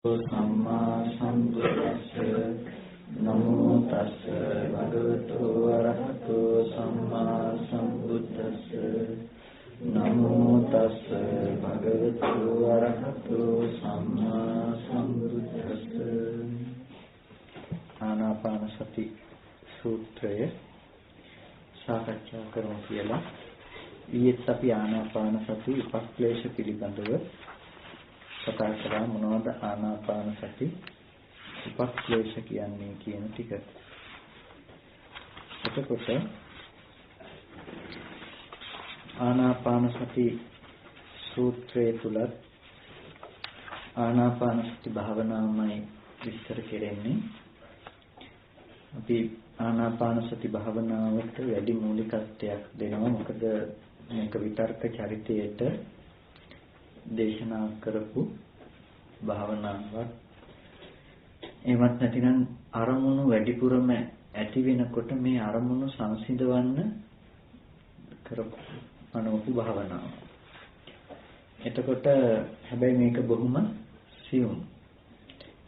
සම්මා සම්බුද්දස්ස නමෝ තස්ස භගවතු වරහතු සම්මා සම්බුද්දස්ස නමෝ තස්ස භගවතු වරහතු සම්මා සම්බුද්දස්ස ආනාපාන සති සූත්‍රය සාකච්ඡා කරමු කියලා ඊයේත් අපි ආනාපාන සති උපක්ලේශ පිළිබඳව කතා කරා මොනවද ආනාපාන සති උපක්ලේශ කියන්නේ කියන ටික. එතකොට ආනාපාන සති සූත්‍රයේ තුල ආනාපාන සති භාවනාවමයි විස්තර කෙරෙන්නේ. අපි ආනාපාන සති භාවනාවට වැඩි මූලිකත්වයක් දෙනවා. මොකද මේක විතර්ක චරිතයේට දේශනා කරපු භාවනාවක්. එමත් නැතිනම් අරමුණු වැඩිපුරම ඇති වෙනකොට මේ අරමුණු සංසිඳවන්න කරපු අනුපු භාවනාව. එතකොට හැබැයි මේක බොහොම සියුම්.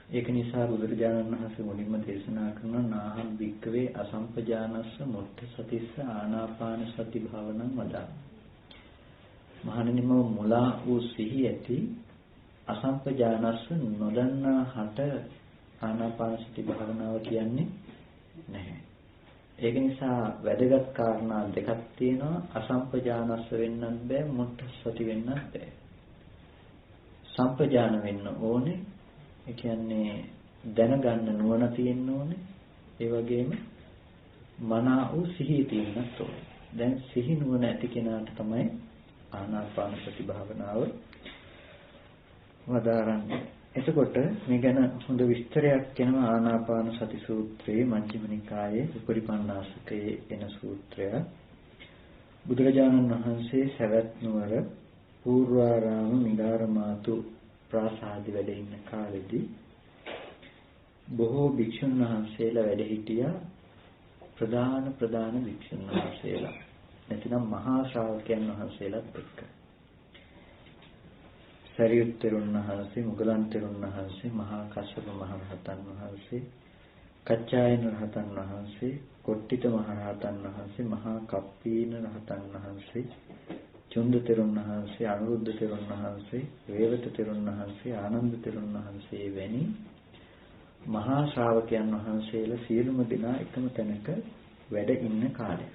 ඒක නිසා බුදුරජාණන් වහන්සේ මුලින්ම දේශනා කරන නාහම් වික්කවේ අසම්පජානස්ස මුට්ඨ සතිස්ස ආනාපාන සති භාවනං වදා. මහණෙනිම මුලා වූ සිහි ඇති අසම්පජානස්ස නොදන්නා හට ආනාපාන සති භාවනාව කියන්නේ නැහැ. ඒක නිසා වැදගත් කාරණා දෙකක් තියෙනවා. අසම්පජානස්ස වෙන්නත් බෑ, මුට්ඨ සති වෙන්නත් බෑ. සම්පජාන වෙන්න ඕනේ. ඒ කියන්නේ දැනගන්න නුවණ තියෙන්න ඕනේ. ඒ වගේම මනා වූ සිහිය තියෙන්නත් ඕනේ. දැන් සිහි නුවණ ඇති කෙනාට තමයි ආනාපාන සති භාවනාව වදාරන්නේ. එතකොට මේ ගැන හොඳ විස්තරයක් වෙනවා ආනාපාන සති සූත්‍රයේ මජ්ක්‍ධිම නිකායේ උපරිපන්නාසකයේ එන සූත්‍රය. බුදුරජාණන් වහන්සේ සවැත් නුවර පූර්වාරාම මිගාරමාතු ප්‍රාසාදි වැඩ ඉන්න කාලෙදී බොහෝ භික්ෂුන් වහන්සේලා වැඩ හිටියා. ප්‍රධාන භික්ෂුන් වහන්සේලා නැතිනම් මහා ශ්‍රාවකයන් වහන්සේලාත් එක්ක. සරියුත් තෙරුන් වහන්සේ, මුගලන් තෙරුන් වහන්සේ, මහා කස්සප මහ රහතන් වහන්සේ, කච්චායන රහතන් වහන්සේ, කොට්ටිත මහ රහතන් වහන්සේ, මහා කප්පීන රහතන් වහන්සේ, චුන්ද තෙරුන් වහන්සේ, අනුරුද්ධ තෙරුන් වහන්සේ, වේවත තෙරුන් වහන්සේ, ආනන්ද තෙරුන් වහන්සේ වැනි මහා ශ්‍රාවකයන් වහන්සේලා සියලුම දෙනා එකම තැනක වැඩ ඉන්න කාලය.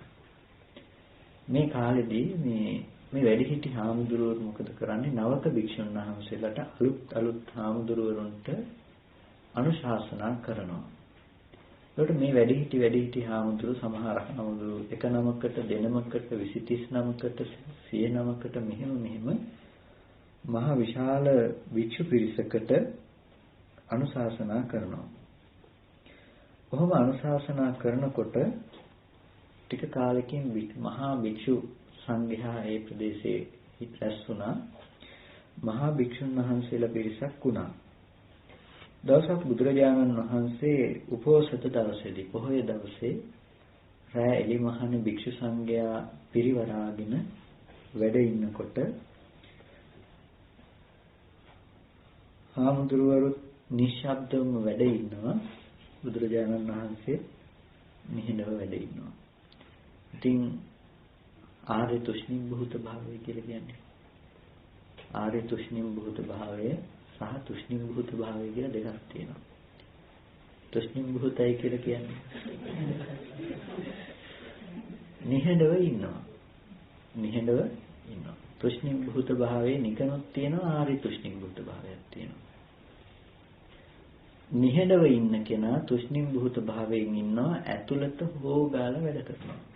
මේ කාලෙදී මේ වැඩිහිටි හාමුදුරුවෝ මොකද කරන්නේ? නවක භික්ෂුන් වහන්සේලාට අලුත් හාමුදුරුවරුන්ට අනුශාසනා කරනවා. ඒකට මේ වැඩිහිටි හාමුදුරුවෝ සමහර හාමුදුරුවෝ එක නමකට, දෙනමකට, 20 30 නමකට, 100 නමකට මෙහෙම මහ විශාල භික්ෂු පිරිසකට අනුශාසනා කරනවා. කොහොම අනුශාසනා කරනකොට ටික කාලෙකින් මහා භික්ෂු සංඝයා ඒ ප්‍රදේශයේ රැස් වුණා. මහා භික්ෂුන් වහන්සේලා පිරිසක් වුණා. දවසක් බුදුරජාණන් වහන්සේ උපෝසත දවසේදී පොහොය දවසේ රැ එළිමහන භික්ෂු සංඝයා පිරිවරාගෙන වැඩ ඉන්නකොට හාමුදුරුවරු නිශ්ශබ්දවම වැඩ ඉන්නවා. බුදුරජාණන් වහන්සේ නිහඬව වැඩ ඉන්නවා. ඉතින් ආර්ය තුෂ්ණිම් භූත භාවය කියලා කියන්නේ ආර්ය තුෂ්ණිම් භූත භාවය සහ තුෂ්ණිම් භූත භාවය කියලා දෙකක් තියෙනවා. තුෂ්ණිම් භූතයි කියලා කියන්නේ නිහඬව ඉන්නවා. තුෂ්ණිම් භූත භාවයේ නිකනොත් තියෙනවා, ආර්ය තුෂ්ණිම් භූත භාවයක් තියෙනවා. නිහඬව ඉන්න කෙනා තුෂ්ණිම් භූත භාවයෙන් ඉන්නවා. ඇතුළත හොගාලා වැඩ කරනවා.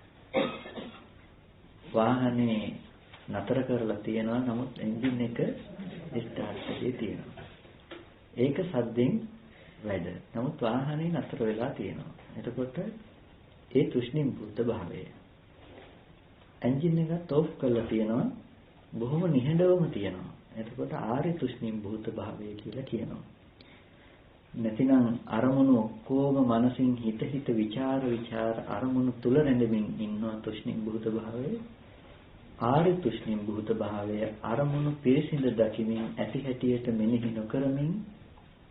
වාහනේ නතර කරලා තියෙනවා, නමුත් එන්ජින් එක ස්ටාර්ට් එකේ තියෙනවා. ඒක සද්දෙන් වැඩ. නමුත් වාහනේ නතර වෙලා තියෙනවා. එතකොට ඒ තුෂ්ණිම් භූත භාවය. එන්ජින් එකත් ඕෆ් කරලා තියෙනවා, බොහොම නිහඬවම තියෙනවා. එතකොට ආර්ය තුෂ්ණිම් භූත භාවය කියලා කියනවා. නැතිනම් අරමුණු ඔක්කොම මනසින් හිත විචාර අරමුණු තුල රැඳෙමින් ඉන්නවා තුෂ්ණිම් භූත භාවයේ. ආර්ය තුෂ්ණිම් භූත භාවය අරමුණු පිරිසිඳ දකිමින් ඇති හැටියට මෙනෙහි නොකරමින්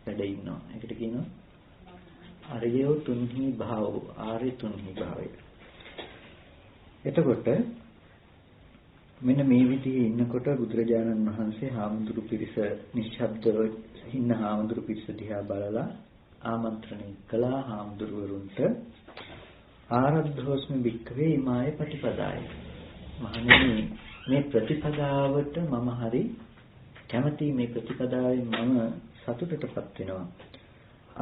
වැඩ ඉන්නවා. ඒකට කියනවා අරියෝ තුන්හි භාව, ආර්ය තුන්හි භාවය. එතකොට මෙන්න මේ විදිහේ ඉන්නකොට බුදුරජාණන් වහන්සේ හාමුදුරු පිරිස නිශ්ශබ්දව ඉන්න හාමුදුරු පිරිස දිහා බලලා ආමන්ත්‍රණය කළා හාමුදුරුවරුන්ට ආරද්ධෝස්මි භික්ඛවේ ඉමාය ප්‍රතිපදාය. මහණෙනි මේ ප්‍රතිපදාවට මම හරි කැමති, මේ ප්‍රතිපදාවෙන් මම සතුටටපත් වෙනවා.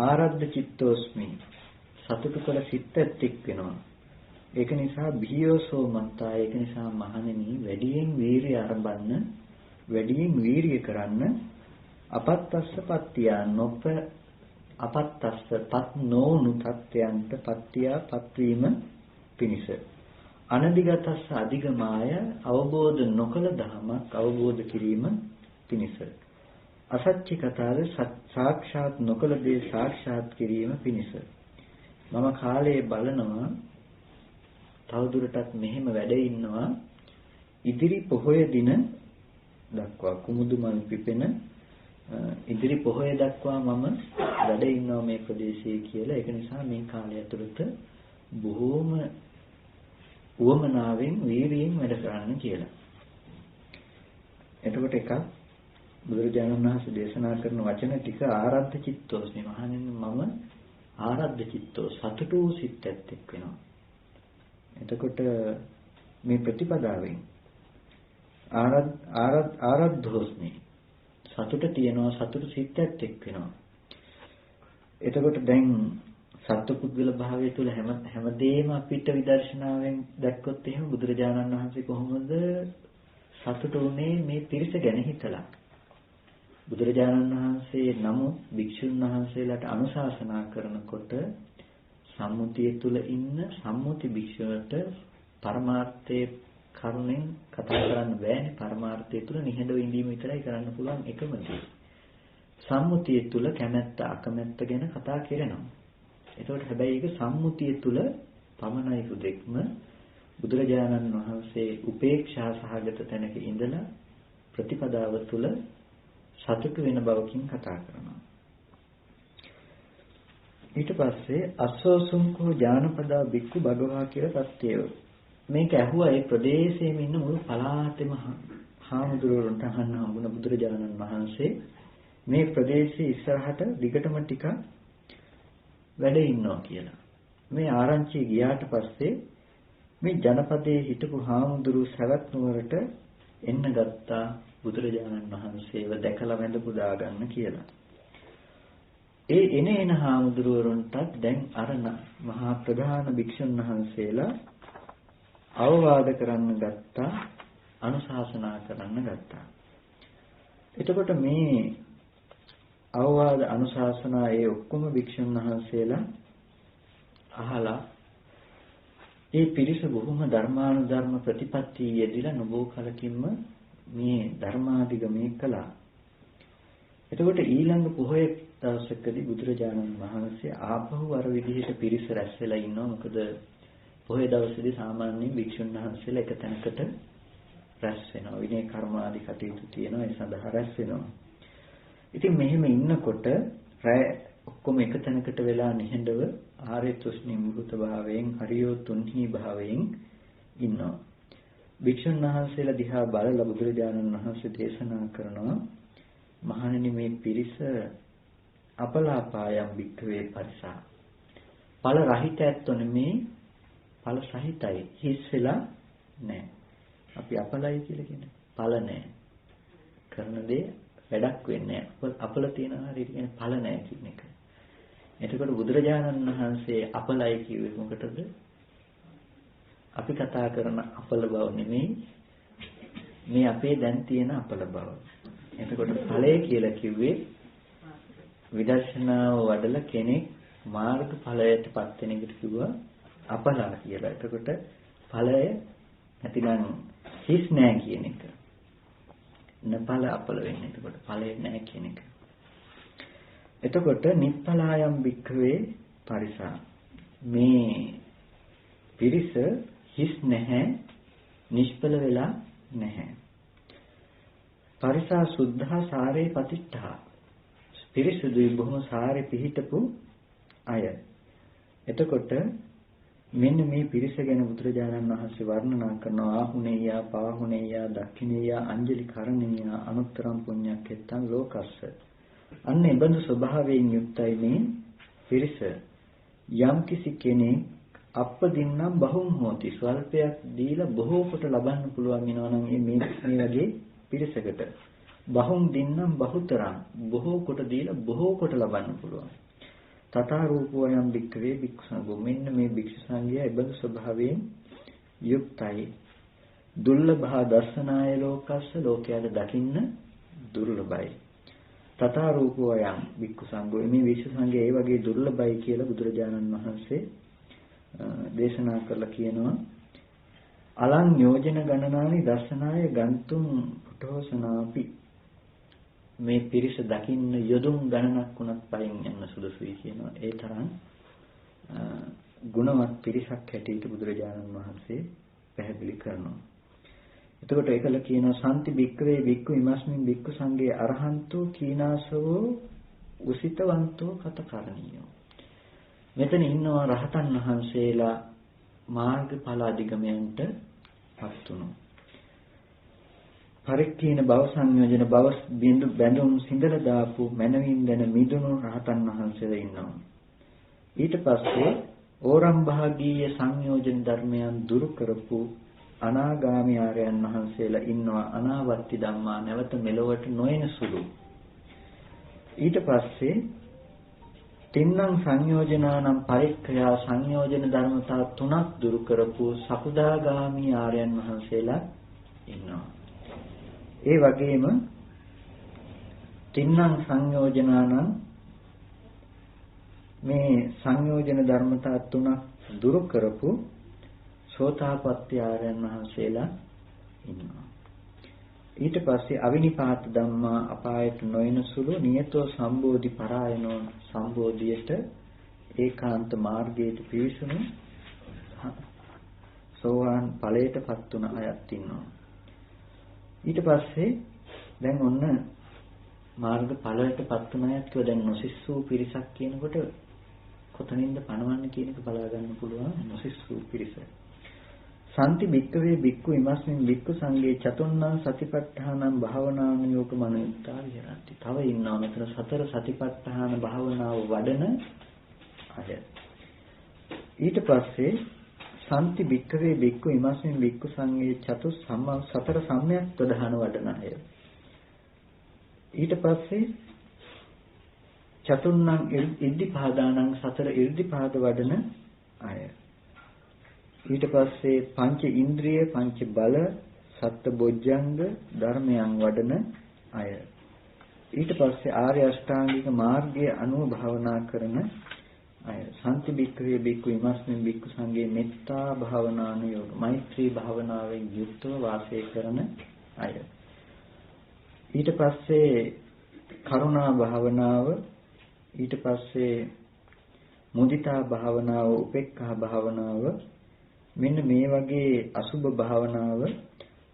ආරද්ධ චිත්තෝස්මි සතුට කළ සිත් ඇත්තෙක් වෙනවා. ඒක නිසා බිහියෝසෝ මන්තා, ඒක නිසා මහණෙනි වැඩියෙන් වීරිය ආරම්භන්න, වැඩියෙන් වීරිය කරන්න. අපත්තස්ස පත්‍තියා නොප අපත්තස්ස පත් නොවුණු තත්ත්වයන්ට පත්‍තියා පත්වීම පිණිස. අනදිගතස්ස අධිගමාය අවබෝධ නොකළ ධමයක් අවබෝධ කිරීම පිණිස. අසත්‍ය කතාව සාක්ෂාත් නොකළ දේ සාක්ෂාත් කිරීම පිණිස. මම කාලයේ බලනවා තවදුරටත් මෙහෙම වැඩ ඉන්නවා ඉදිරි පොහොය දින දක්වා, කුමුදු මල් පිපෙන ඉදිරි පොහොය දක්වා මම වැඩ ඉන්නවා මේ ප්‍රදේශයේ කියලා. ඒක නිසා මේ කාලය ඇතුළත බොහෝම උවමනාවෙන් වීරියෙන් වැඩ කරන්න කියලා. එතකොට එකක් බුදුරජාණන් වහන්සේ දේශනා කරන වචන ටික ආරද්ධ චිත්තෝස්මි, මහණෙනි මම ආරද්ධ චිත්තෝ සතුටු සිත් ඇත්තෙක් වෙනවා. එතකොට මේ ප්‍රතිපදාවෙන් ආරද්ධෝස්මි සතුට තියනවා, සතුට සිත් ඇත්තෙක් වෙනවා. එතකොට දැන් සත්පුද්ගල භාවය තුළ හැමදේම අපිට විදර්ශනාවෙන් දැක්කොත් එහෙම බුදුරජාණන් වහන්සේ කොහොමද සතුට උනේ මේ පිරිස ගැන හිතලා. බුදුරජාණන් වහන්සේ නමුත් භික්ෂුන් වහන්සේලාට අනුශාසනා කරනකොට සම්මුතිය තුල ඉන්න සම්මුති භික්ෂුවට පරමාර්ථයේ කරුණෙන් කතා කරන්න බෑනේ. පරමාර්ථය තුල නිහඬව ඉඳීම විතරයි කරන්න පුළුවන් එකම දේ. සම්මුතිය තුල කැමැත්ත අකමැත්ත ගැන කතා කරනවා. ඒතකොට හැබැයි ඒක සම්මුතිය තුල පමණයි සුදෙක්ම. බුදුරජාණන් වහන්සේ උපේක්ෂා සහගත තැනක ඉඳලා ප්‍රතිපදාව තුල සතුට වෙන බවකින් කතා කරනවා. ඊට පස්සේ අස්සෝසුංකෝ ඥානපදා බික්කු භගවා කියලා තත්ත්වය. මේක ඇහුවා ඒ ප්‍රදේශයේම ඉන්න මුළු පළාතෙම හාමුදුරුවන්ට අහන්න හම්බුණ බුදුරජාණන් වහන්සේ මේ ප්‍රදේශයේ ඉස්සරහට දිගටම ටිකක් වැඩ ඉන්නවා කියලා. මේ ආරංචිය ගියාට පස්සේ මේ ජනපදයේ හිටපු හාමුදුරුවෝ සවැත් නුවරට එන්න ගත්තා බුදුරජාණන් වහන්සේව දැකලා වැඳ පුදා ගන්න කියලා. ඒ එන හාමුදුරුවරුන්ටත් දැන් අර මහා ප්‍රධාන භික්ෂුන් වහන්සේලා අවවාද කරන්න ගත්තා, අනුශාසනා කරන්න ගත්තා. එතකොට මේ අවවාද අනුශාසනා ඒ ඔක්කොම භික්ෂුන් වහන්සේලා අහලා ඒ පිරිස බොහොම ධර්මානුධර්ම ප්‍රතිපත්ති යෙදিলা නොබෝ කලකින්ම මේ ධර්මාධිගමනය කළා. එතකොට ඊළඟ පොහොය දවසකදී බුදුරජාණන් වහන්සේ ආපහු අර විදිහට පිරිස රැස් වෙලා ඉන්නවා. මොකද පොහොය දවසේදී සාමාන්‍යයෙන් භික්ෂුන් වහන්සේලා එක තැනකට රැස් වෙනවා. විනය කර්ම ආදී කටයුතු තියෙනවා. ඒ සඳහා රැස් වෙනවා. ඉතින් මෙහෙම ඉන්නකොට රැ ඔක්කොම එක තැනකට වෙලා නිහඬව ආර්ය තුෂ්ණි මුහුත භාවයෙන් හරියෝ තුන්හි භාවයෙන් ඉන්නවා. භික්ෂුන් වහන්සේලා දිහා බලලා බුදුරජාණන් වහන්සේ දේශනා කරනවා, මහණෙනි මේ පිරිස අපලාපායම් භික්ඛවේ පරිසා. ඵල රහිත ඇත්තෝ නෙමේ, ඵල සහිතයි. හිස් වෙලා නැහැ. අපි අපලයි කියලා කියන්නේ ඵල නැහැ. කරන දේ වැඩක් වෙන්නේ නැහැ. අපල තියන හරියට කියන්නේ ඵල නැහැ කියන එක. එතකොට බුදුරජාණන් වහන්සේ අපලයි කිව්වේ මොකටද? අපි කතා කරන අපල බව නෙමෙයි, මේ අපේ දැන් තියෙන අපල බව. එතකොට ඵලය කියලා කිව්වේ විදර්ශනාව වඩලා කෙනෙක් මාර්ග ඵලයටපත් වෙන එකට කිව්වා අපලා කියලා. එතකොට ඵලය නැතිනම් හිස් නැහැ කියන එක. නඵල අපල වෙන්නේ. එතකොට ඵලය නැහැ කියන එක. එතකොට නිප්පලායම් භික්ඛවේ පරිසා. මේ පිරිස හිස් නැහැ, නිෂ්පල වෙලා නැහැ. පරිසා සුද්ධා සාරේ පතිට්ඨා. පිරිසුදුයි බොහොම සාරේ පිහිටපු අය. එතකොට මෙන්න මේ පිරිස ගැන බුදුරජාණන් වහන්සේ වර්ණනා කරනවා ආහුනේයා පාහුනේයා දක්ඛිනේයා අංජලි කරණේයා අනුත්තරම් පුඤ්ඤක්කෙත්තං ලෝකස්ස. අන්න ඒ බඳු ස්වභාවයෙන් යුක්තයි මේ පිරිස. යම් කිසි කෙනෙක් අපදින්නම් බහුම් හෝති ස්වල්පයක් දීලා බොහෝ කොට ලබන්න පුළුවන් වෙනවා නම් මේ වගේ පිරිසකට බහුම් දින්නම් බහුතරම් බොහෝ කොට දීලා බොහෝ කොට ලබන්න පුළුවන්. තථා රූපෝයම් භික්ඛවේ භික්ඛු සංඝෝ මෙන්න මේ භික්ෂු සංඝයා එබඳු ස්වභාවයෙන් යුක්තයි. දුර්ලභා දර්ශනාය ලෝකස්ස ලෝකයට දකින්න දුර්ලභයි. තථා රූපෝයම් භික්ඛු සංඝෝ මේ භික්ෂු සංඝයා ඒ වගේ දුර්ලභයි කියලා බුදුරජාණන් වහන්සේ දේශනා කරලා කියනවා. අලං යෝජන ගණනානි දර්ශනාය ගන්තුම් පුඨෝසනාපි මේ පිරිස දකින්න යොදුන් ගණනක් වුණත් පයින් යන්න සුදුසුයි කියනවා. ඒ තරම් ගුණවත් පිරිසක් හැටියට බුදුරජාණන් වහන්සේ පැහැදිලි කරනවා. එතකොට ඒකල කියනවා සම්ති භික්ඛවේ භික්ඛු ඉමස්මින් භික්ඛු සංඝේ අරහන්තෝ කීනාසවෝ උසිතවන්තෝ කතකරණීයෝ. මෙතන ඉන්නවා රහතන් වහන්සේලා මාර්ගඵල අධිගමයන්ට පත් වුණා. පරික්ඛීන භව සංයෝජන භව බිඳු බැඳුම් සිඳලා දාපු මනවින් දැන මිදුණු රහතන් වහන්සේලා ඉන්නවා. ඊට පස්සේ ඕරම් භාගීය සංයෝජන ධර්මයන් දුරු කරපු අනාගාමී ආර්යයන් වහන්සේලා ඉන්නවා. අනාවර්ති ධම්මා නැවත මෙලොවට නොයන සුළු. ඊට පස්සේ තින්නම් සංයෝජනානම් පරික්ඛයා සංයෝජන ධර්මතා තුනක් දුරු කරපු සකුදාගාමී ආර්යයන් වහන්සේලා ඉන්නවා. ඒ වගේම තින්නම් සංයෝජනානම් මේ සංයෝජන ධර්මතා තුනක් දුරු කරපු සෝතාපට්ටි ආර්යයන් වහන්සේලා ඉන්නවා. ඊට පස්සේ අවිනිපාත ධම්මා අපායට නොයන සුළු නියතෝ සම්බෝධි පරායනෝ සම්බෝධියට ඒකාන්ත මාර්ගයට පිවිසුණු සෝවාන් ඵලයටපත් වුණ අයත් ඉන්නවා. ඊට පස්සේ දැන් ඔන්න මාර්ග ඵලයටපත් වුණ අයත් කිව්ව දැන් නොසිස්සූ පිරිසක් කියනකොට කොතනින්ද පණවන්නේ කියන එක බලා ගන්න පුළුවන්. නොසිස්සූ පිරිස සම්ති භික්ඛවේ භික්ඛු ඉමස්මින් භික්ඛු සංඝේ චතුන්නම් සතිපට්ඨානම් භාවනානුයෝග මනෝත්තා විහෙරಂತಿ. තව ඉන්නවා මෙතන සතර සතිපට්ඨාන භාවනාව වඩන අය. ඊට පස්සේ සම්ති භික්ඛවේ භික්ඛු ඉමස්මින් භික්ඛු සංඝේ සතර සම්‍යක් ප්‍රධාන වඩන අය. ඊට පස්සේ චතුන්නම් ඉද්ධිපාදානං සතර ඉද්ධිපාද වඩන අය. ඊට පස්සේ පංච ඉන්ද්‍රිය පංච බල සත්ත බොජ්ජංග ධර්මයන් වඩන අය. ඊට පස්සේ ආර්ය අෂ්ටාංගික මාර්ගයේ අනුව භාවනා කරන අය. සම්ති භික්ඛවේ භික්ඛු ඉමස්මින් භික්ඛු සංඝේ මෙත්තා භාවනානුයෝග මෛත්‍රී භාවනාවෙන් යුක්තව වාසය කරන අය. ඊට පස්සේ කරුණා භාවනාව, ඊට පස්සේ මුදිතා භාවනාව, උපේක්ඛා භාවනාව, මෙන්න මේ වගේ අසුභ භාවනාව,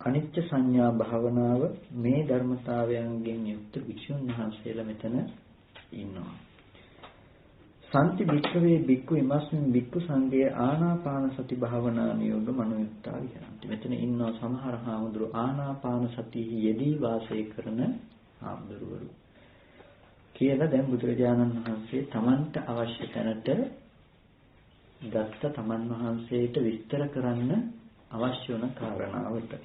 අනිච්ච සංඥා භාවනාව මේ ධර්මතාවයන්ගෙන් යුක්ත භික්ෂුන් වහන්සේලා මෙතන ඉන්නවා. සම්ති භික්ඛවේ භික්ඛු ඉමස්මින් භික්ඛු සංඝේ ආනාපාන සති භාවනා නියෝග මනෝයුක්තා විහරಂತಿ. මෙතන ඉන්නවා සමහර හාමුදුරු ආනාපාන සතියෙහි යෙදී වාසය කරන හාමුදුරුවරු කියලා දැන් බුදුරජාණන් වහන්සේ තමන්ට අවශ්‍ය තැනට ගත්ත තමන් වහන්සේට විස්තර කරන්න අවශ්‍ය වන කාරණාවට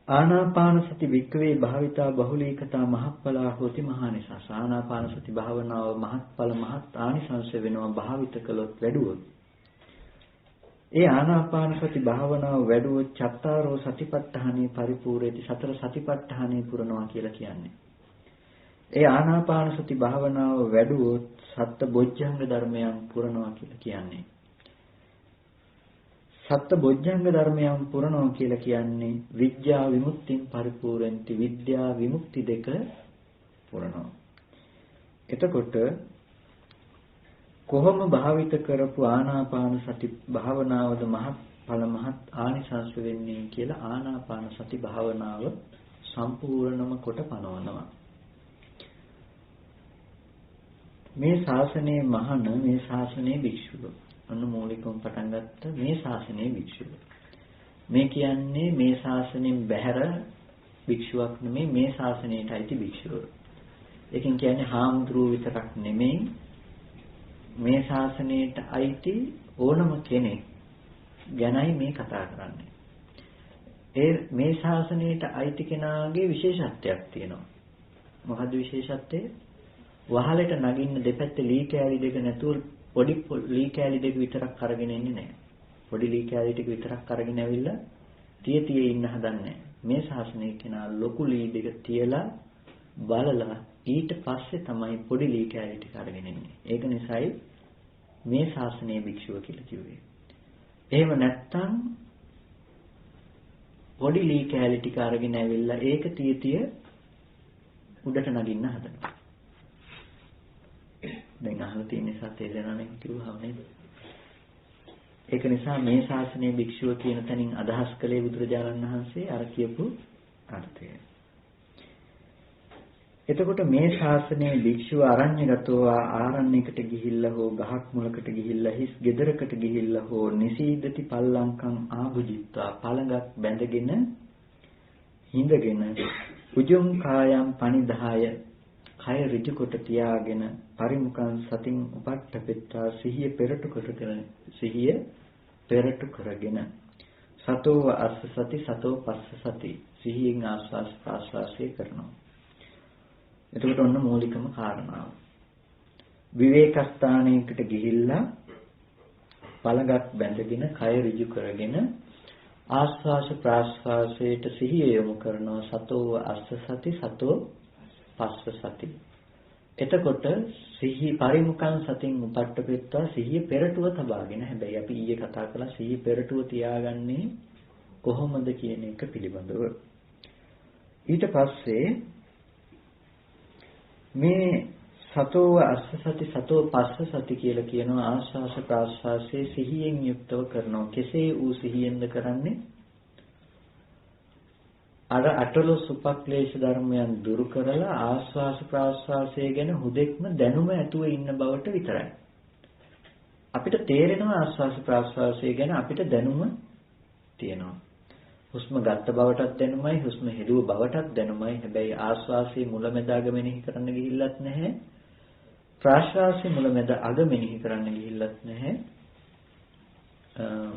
ආනාපාන සති වික්‍රේ භාවිතා බහුලීකතා මහප්පලා හොති මහානිසංස. ආනාපාන සති භාවනාව මහත්ඵල මහත් ආනිසංස වෙනවා භාවිත කළොත් වැඩුවොත්. ඒ ආනාපාන සති භාවනාව වැඩුවොත් චත්තාරෝ සතිපට්ඨානේ පරිපූර්ණේති සතර සතිපට්ඨානේ පුරනවා කියලා කියන්නේ. ඒ ආනාපාන සති භාවනාව වැඩුවොත් සත්ත බොජ්ජංග ධර්මයන් පුරනවා කියලා කියන්නේ. සත්ත බොජ්ජංග ධර්මයන් පුරනවා කියලා කියන්නේ විද්‍යා විමුක්තින් පරිපූර්ණති විද්‍යා විමුක්ති දෙක පුරනවා. එතකොට කොහොම භාවිත කරපු ආනාපාන සති භාවනාවද මහත් ඵල මහත් ආනිසංස වෙන්නේ කියලා ආනාපාන සති භාවනාව සම්පූර්ණම කොට පනවනවා. මේ ශාසනයේ මහාන මේ ශාසනයේ භික්ෂුව. අන්න මූලිකවම පටන් ගත්ත මේ ශාසනයේ භික්ෂුව. මේ කියන්නේ මේ ශාසනයෙන් බැහැර භික්ෂුවක් නෙමෙයි මේ ශාසනයට අයිති භික්ෂුව. ඒකෙන් කියන්නේ හාමුදුරුවෝ විතරක් නෙමෙයි මේ ශාසනයට අයිති ඕනම කෙනෙක් ගැනයි මේ කතා කරන්නේ. මේ ශාසනයට අයිති කෙනාගේ විශේෂත්වයක් තියෙනවා. මොකද්ද විශේෂත්වය? වහලට නගින්න දෙපැත්තේ ලී කෑලි දෙක නැතුව පොඩි ලී කෑලි දෙක විතරක් අරගෙන ඉන්නේ නැහැ. පොඩි ලී කෑලි ටික විතරක් අරගෙන ඇවිල්ලා තිය ඉන්න හදන්නේ. මේ ශාසනයේ කෙනා ලොකු ලී දෙක තියලා බලලා ඊට පස්සේ තමයි පොඩි ලී කෑලි ටික අරගෙන ඉන්නේ. ඒක නිසායි මේ ශාසනයේ භික්ෂුව කියලා කිව්වේ. එහෙම නැත්තම් පොඩි ලී කෑලි ටික අරගෙන ඇවිල්ලා ඒක තිය උඩට නගින්න හදනවා. දැන් අහලා තියෙන නිසා තේරෙනවා නේ කිව්වහම නේද? ඒක නිසා මේ ශාසනයේ භික්ෂුව කියන තැනින් අදහස් කළේ බුදුරජාණන් වහන්සේ අර කියපු අර්ථය. එතකොට මේ ශාසනයේ භික්ෂුව අරඤ්‍යගතව ආරණ්‍යයකට ගිහිල්ලා හෝ ගහක් මුලකට ගිහිල්ලා හිස් ගෙදරකට ගිහිල්ලා හෝ නිසීදති පල්ලංකම් ආභුජිත්වා පළඟක් බැඳගෙන හිඳගෙන උජුම් කායම් පනිදාය කය ඍජු කොට තියාගෙන පරිමුඛං සතින් උපට්ඨපෙත්තා සිහිය පෙරටු කරගෙන සතෝ අස්ස සති සතෝ පස්ස සති සිහියෙන් ආස්වාස් ප්‍රාස්වාසය කරනවා. එතකොට ඔන්න මූලිකම කාරණාව. විවේක ස්ථානයකට ගිහිල්ලා පළඟක් බැඳගෙන කය ඍජු කරගෙන ආස්වාස ප්‍රාස්වාසයට සිහිය යොමු කරනවා. සතෝ අස්ස සති සතෝ පස්ස සති. එතකොට සිහි පරිමුඛං සතින් උපට්ඨපෙත්වා සිහිය පෙරටුව තබාගෙන, හැබැයි අපි ඊයේ කතා කළා සිහිය පෙරටුව තියාගන්නේ කොහොමද කියන එක පිළිබඳව. ඊට පස්සේ මේ සතෝ අස්ස සති සතෝ පස්ස සති කියලා කියනවා ආස්වාස ප්‍රාස්වාසයේ සිහියෙන් යුක්තව කරනවා. කෙසේ ඌ සිහියෙන්ද කරන්නේ? අර අටලොස් උපක්ලේශ ධර්මයන් දුරු කරලා ආස්වාස ප්‍රාස්වාසය ගැන හුදෙක්ම දැනුම ඇතුව ඉන්න බවට විතරයි. අපිට තේරෙනවා ආස්වාස ප්‍රාස්වාසය ගැන අපිට දැනුම තියෙනවා. හුස්ම ගත්ත බවටත් දැනුමයි, හුස්ම හෙළුව බවටත් දැනුමයි. හැබැයි ආස්වාසයේ මුලැමැද අග මෙනෙහි කරන්න ගිහිල්ලත් නැහැ. ප්‍රාශ්වාසයේ මුලැමැද අග මෙනෙහි කරන්න ගිහිල්ලත් නැහැ.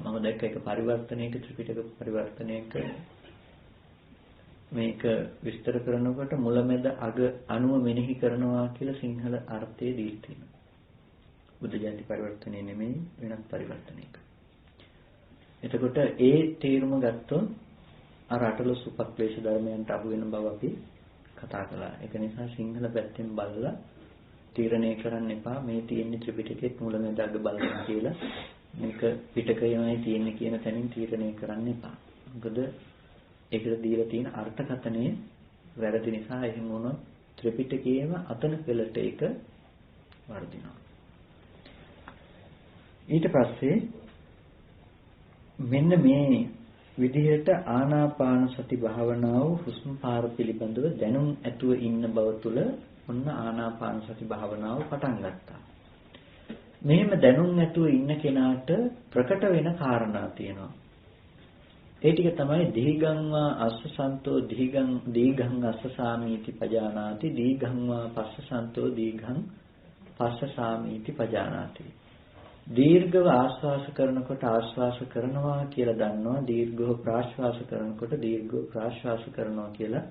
මම දැක්ක එක පරිවර්තනයක ත්‍රිපිටක පරිවර්තනයක මේක විස්තර කරනකොට මුලැමැද අග අණුව මෙනෙහි කරනවා කියලා සිංහල අර්ථය දීලා තියෙනවා. බුද්ධ ජයන්ති පරිවර්තනය නෙමෙයි වෙනත් පරිවර්තනයක. එතකොට ඒ තේරුම ගත්තොත් අර අටලොස් උපක්ලේශ ධර්මයන්ට අහු වෙන බව අපි කතා කළා. ඒක නිසා සිංහල පැත්තෙන් බලලා තීරණය කරන්න එපා මේ තියෙන ත්‍රිපිටකයේ මුලැමැද අග බලන්න කියලා. මේක පිටකයමයි තියෙන්නේ කියන තැනින් තීරණය කරන්න එපා. මොකද ඒකට දීලා තියෙන අර්ථකථනය වැරදි නිසා එහෙම වුණොත් ත්‍රිපිටකයේම අතන පෙළට ඒක වර්ධිනවා. ඊට පස්සේ මෙන්න මේ විදිහට ආනාපාන සති භාවනාව හුස්ම පාර පිළිබඳව දැනුම් ඇතුව ඉන්න බව තුළ ඔන්න ආනාපාන සති භාවනාව පටන් ගත්තා. මෙහෙම දැනුම් ඇතුව ඉන්න කෙනාට ප්‍රකට වෙන කාරණා තියෙනවා. ඒ ටික තමයි දීගං වා අස්සසන්තෝ දීගං අස්සසාමීති පජානාති දීගං වා පස්සසන්තෝ දීගං පස්සසාමීති පජානාති. දීර්ඝව ආශ්වාස කරනකොට ආශ්වාස කරනවා කියලා දන්නවා. දීර්ඝව ප්‍රාශ්වාස කරනකොට දීර්ඝව ප්‍රාශ්වාස කරනවා කියලා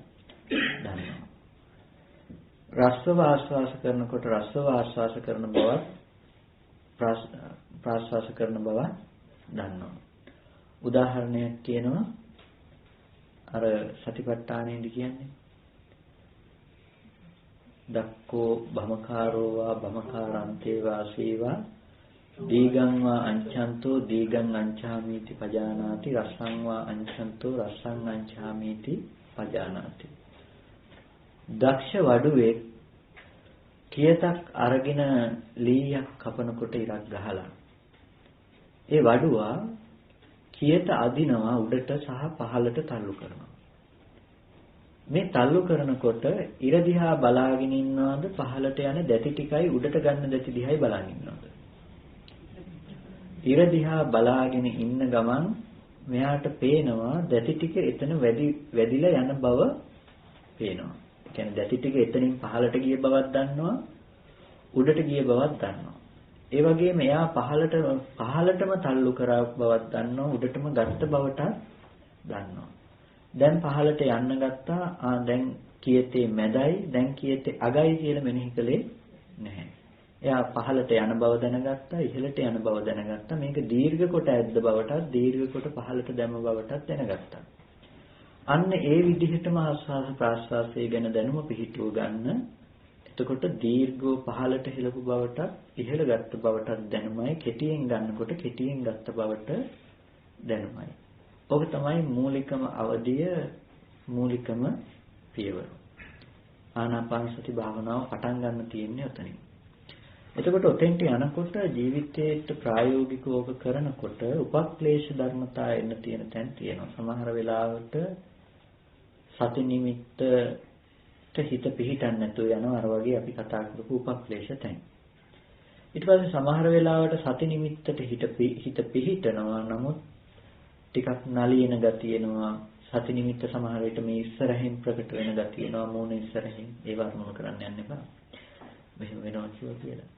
දන්නවා. රස්ව ආශ්වාස කරනකොට රස්ව ආශ්වාස කරන බවත් ප්‍රාශ්වාස කරන බව දන්නවා. උදාහරණයක් කියනවා අර සතිපට්ඨානෙදි කියන්නේ දක්කෝ භමකාරෝ වා භමකාරන්තේ වාසීවා දීගං වා අංචන්තෝ දීගං අංචාමීති පජානාති රසං වා අංචන්තෝ රසං අංචාමීති පජානාති. දක්ෂ වඩුවේ කියතක් අරගෙන ලීයක් කපනකොට ඉරක් ගහලා ඒ වඩුවා කියත අදිනවා උඩට සහ පහළට තල්ලු කරනවා. මේ තල්ලු කරනකොට ඉර දිහා බලාගෙන ඉන්නවද පහළට යන දැටි ටිකයි උඩට ගන්න දැටි දිහායි බලාගෙන ඉන්නවද? ඉර දිහා බලාගෙන ඉන්න ගමන් මෙයාට පේනවා දැටි ටික එතන වැඩිලා යන බව පේනවා. ඒ කියන්නේ දැටි ටික එතනින් පහළට ගිය බවක් දන්නවා, උඩට ගිය බවක් දන්නවා. ඒ වගේම එයා පහළටම තල්ලු කරා බවක් දන්නවා, උඩටම ගත්ත බවට දන්නවා. දැන් පහළට යන්න ගත්තා. දැන් කීයතේ මැදයි, දැන් කීයතේ අගයි කියලා මෙනෙහි කළේ නැහැ. එයා පහළට යන බව දැනගත්තා, ඉහළට යන බව දැනගත්තා. මේක දීර්ඝ කොට ඇද්ද බවටත්, දීර්ඝ කොට පහළට දැම බවටත් දැනගත්තා. අන්න ඒ විදිහටම ආස්වාද ප්‍රාස්වාසය ගැන දැනුම පිහිටුව ගන්න. එතකොට දීර්ඝව පහළට හෙළපු බවට, ඉහළ ගත්ත බවටත් දැනුමයි, කෙටියෙන් ගන්නකොට කෙටියෙන් ගත්ත බවට දැනුමයි. ඔබ තමයි මූලිකම අවධිය, මූලිකම පියවර. ආනාපාන සති භාවනාව පටන් ගන්න තියෙන්නේ ඔතනින්. එතකොට ඔතෙන්ට යනකොට ජීවිතයේට ප්‍රායෝගිකව ඔබ කරනකොට උපක්ලේශ ධර්මතා එන්න තියෙන තැන් තියෙනවා. සමහර වෙලාවට සති නිමිත්තට හිත පිහිටන්නේ නැතුව යනවා අර වගේ අපි කතා කරපු උපක්ලේශ තැන්. ඊට පස්සේ සමහර වෙලාවට සති නිමිත්තට හිත පිහිටනවා. නමුත් ටිකක් නලියන ගතිය එනවා. සති නිමිත්ත සමහර විට මේ ඉස්සරහින් ප්‍රකට වෙන ගතිය එනවා. මූණ ඉස්සරහින් ඒව අරමුණු කරන්න යන්න එපා. මෙහෙම වෙනවා කියලා.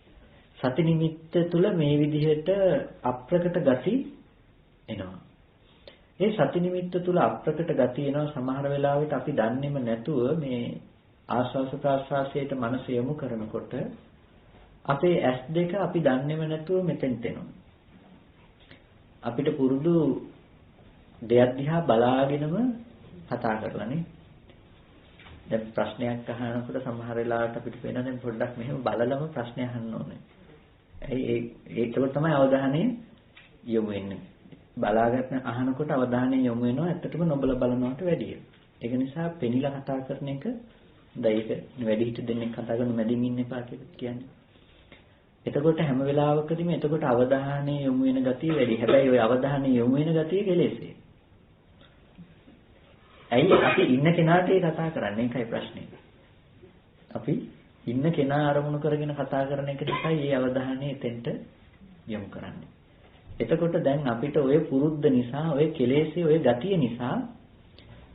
සති නිමිත්ත තුල මේ විදිහට අප්‍රකට ගති එනවා. ඒ සති නිමිත්ත තුල අප්‍රකට ගති එනවා සමහර වෙලාවට අපි දන්නේම නැතුව මේ ආස්වාස ප්‍රාස්වාසයට මනස යොමු කරනකොට අපේ ඇස් දෙක අපි දන්නේම නැතුව මෙතෙන්ට එනවා. අපිට පුරුදු දෙයක් දිහා බලාගෙනම කතා කරලානේ. දැන් ප්‍රශ්නයක් අහනකොට සමහර වෙලාවට අපිට වෙන දැන් පොඩ්ඩක් මෙහෙම බලලම ප්‍රශ්නය අහන්න ඕනේ. ඒක තමයි අවධානය යොමු වෙන්නේ. බලාගෙන අහනකොට අවධානය යොමු වෙනවා ඇත්තටම නොබල බලනවට වැඩිය. ඒක නිසා පෙනිලා කතා කරන එක හොඳයි. ඒක වැඩි හිට දෙන්නෙක් කතා කරන මැදින් ඉන්න එපා කියන්නේ. එතකොට හැම වෙලාවකදීම එතකොට අවධානය යොමු වෙන ගතිය වැඩි. හැබැයි ওই අවධානය යොමු වෙන ගතිය කෙලෙසේ. ඇයි අපි ඉන්න කෙනාට ඒ කතා කරන්නේ? ඒකයි ප්‍රශ්නේ. අපි ඉන්න කෙනා අරමුණු කරගෙන කතා කරන එක නිසායි මේ අවධානය එතෙන්ට යොමු කරන්නේ. එතකොට දැන් අපිට ওই පුරුද්ද නිසා, ওই කෙලෙසේ, ওই ගතිය නිසා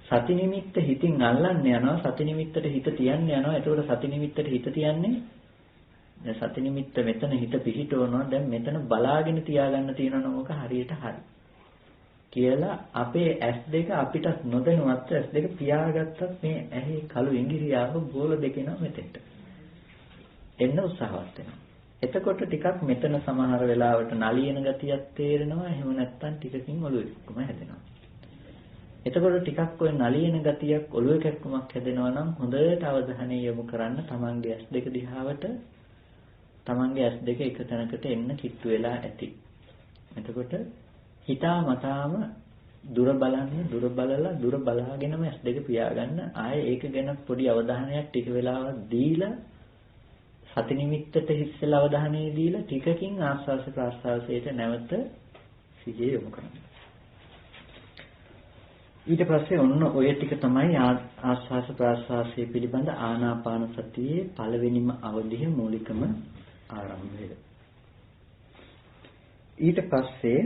සති නිමිත්ත හිතින් අල්ලන්න යනවා. සති නිමිත්තට හිත තියන්න යනවා. එතකොට සති නිමිත්තට හිත තියන්නේ දැන් සති නිමිත්ත මෙතන හිත පිහිටවනවා. දැන් මෙතන බලාගෙන තියාගන්න තියෙනවා මොක හරියට හරි කියලා අපේ S2 අපිට නොදැනුවත් S2 පියාගත්තත් මේ ඇහි කළු ඉංගිරියාව බෝල දෙකේන මෙතෙන්ට එන්න උත්සාහවත් වෙනවා. එතකොට ටිකක් මෙතන සමහර වෙලාවට නලියන ගතියක් තේරෙනවා. එහෙම නැත්නම් ටිකකින් ඔළුව එක්කම හැදෙනවා. එතකොට ටිකක් ඔය නලියන ගතියක් ඔළුව කැක්කමක් හැදෙනවා නම් හොඳට අවධානය යොමු කරන්න තමන්ගේ S2 දිහාවට. තමන්ගේ S2 එක තැනකට එන්න කිට්ටු වෙලා ඇති. එතකොට හිතා මතාම දුර බලන්න, දුර බලලා දුර බලාගෙනම S2 පියාගන්න. ආයේ ඒක ගැන පොඩි අවධානයක් ටික වෙලාවක් දීලා සති නිමිත්තට හිස්සලා අවධානය දීලා ටිකකින් ආස්වාස ප්‍රාස්වාසයට නැවත සිහිය යොමු කරන්න. ඊට පස්සේ ඔන්න ඔය ටික තමයි ආස්වාස ප්‍රාස්වාසයේ පිළිබඳ ආනාපාන සතියේ පළවෙනිම අවධිය මූලිකම ආරම්භය. ඊට පස්සේ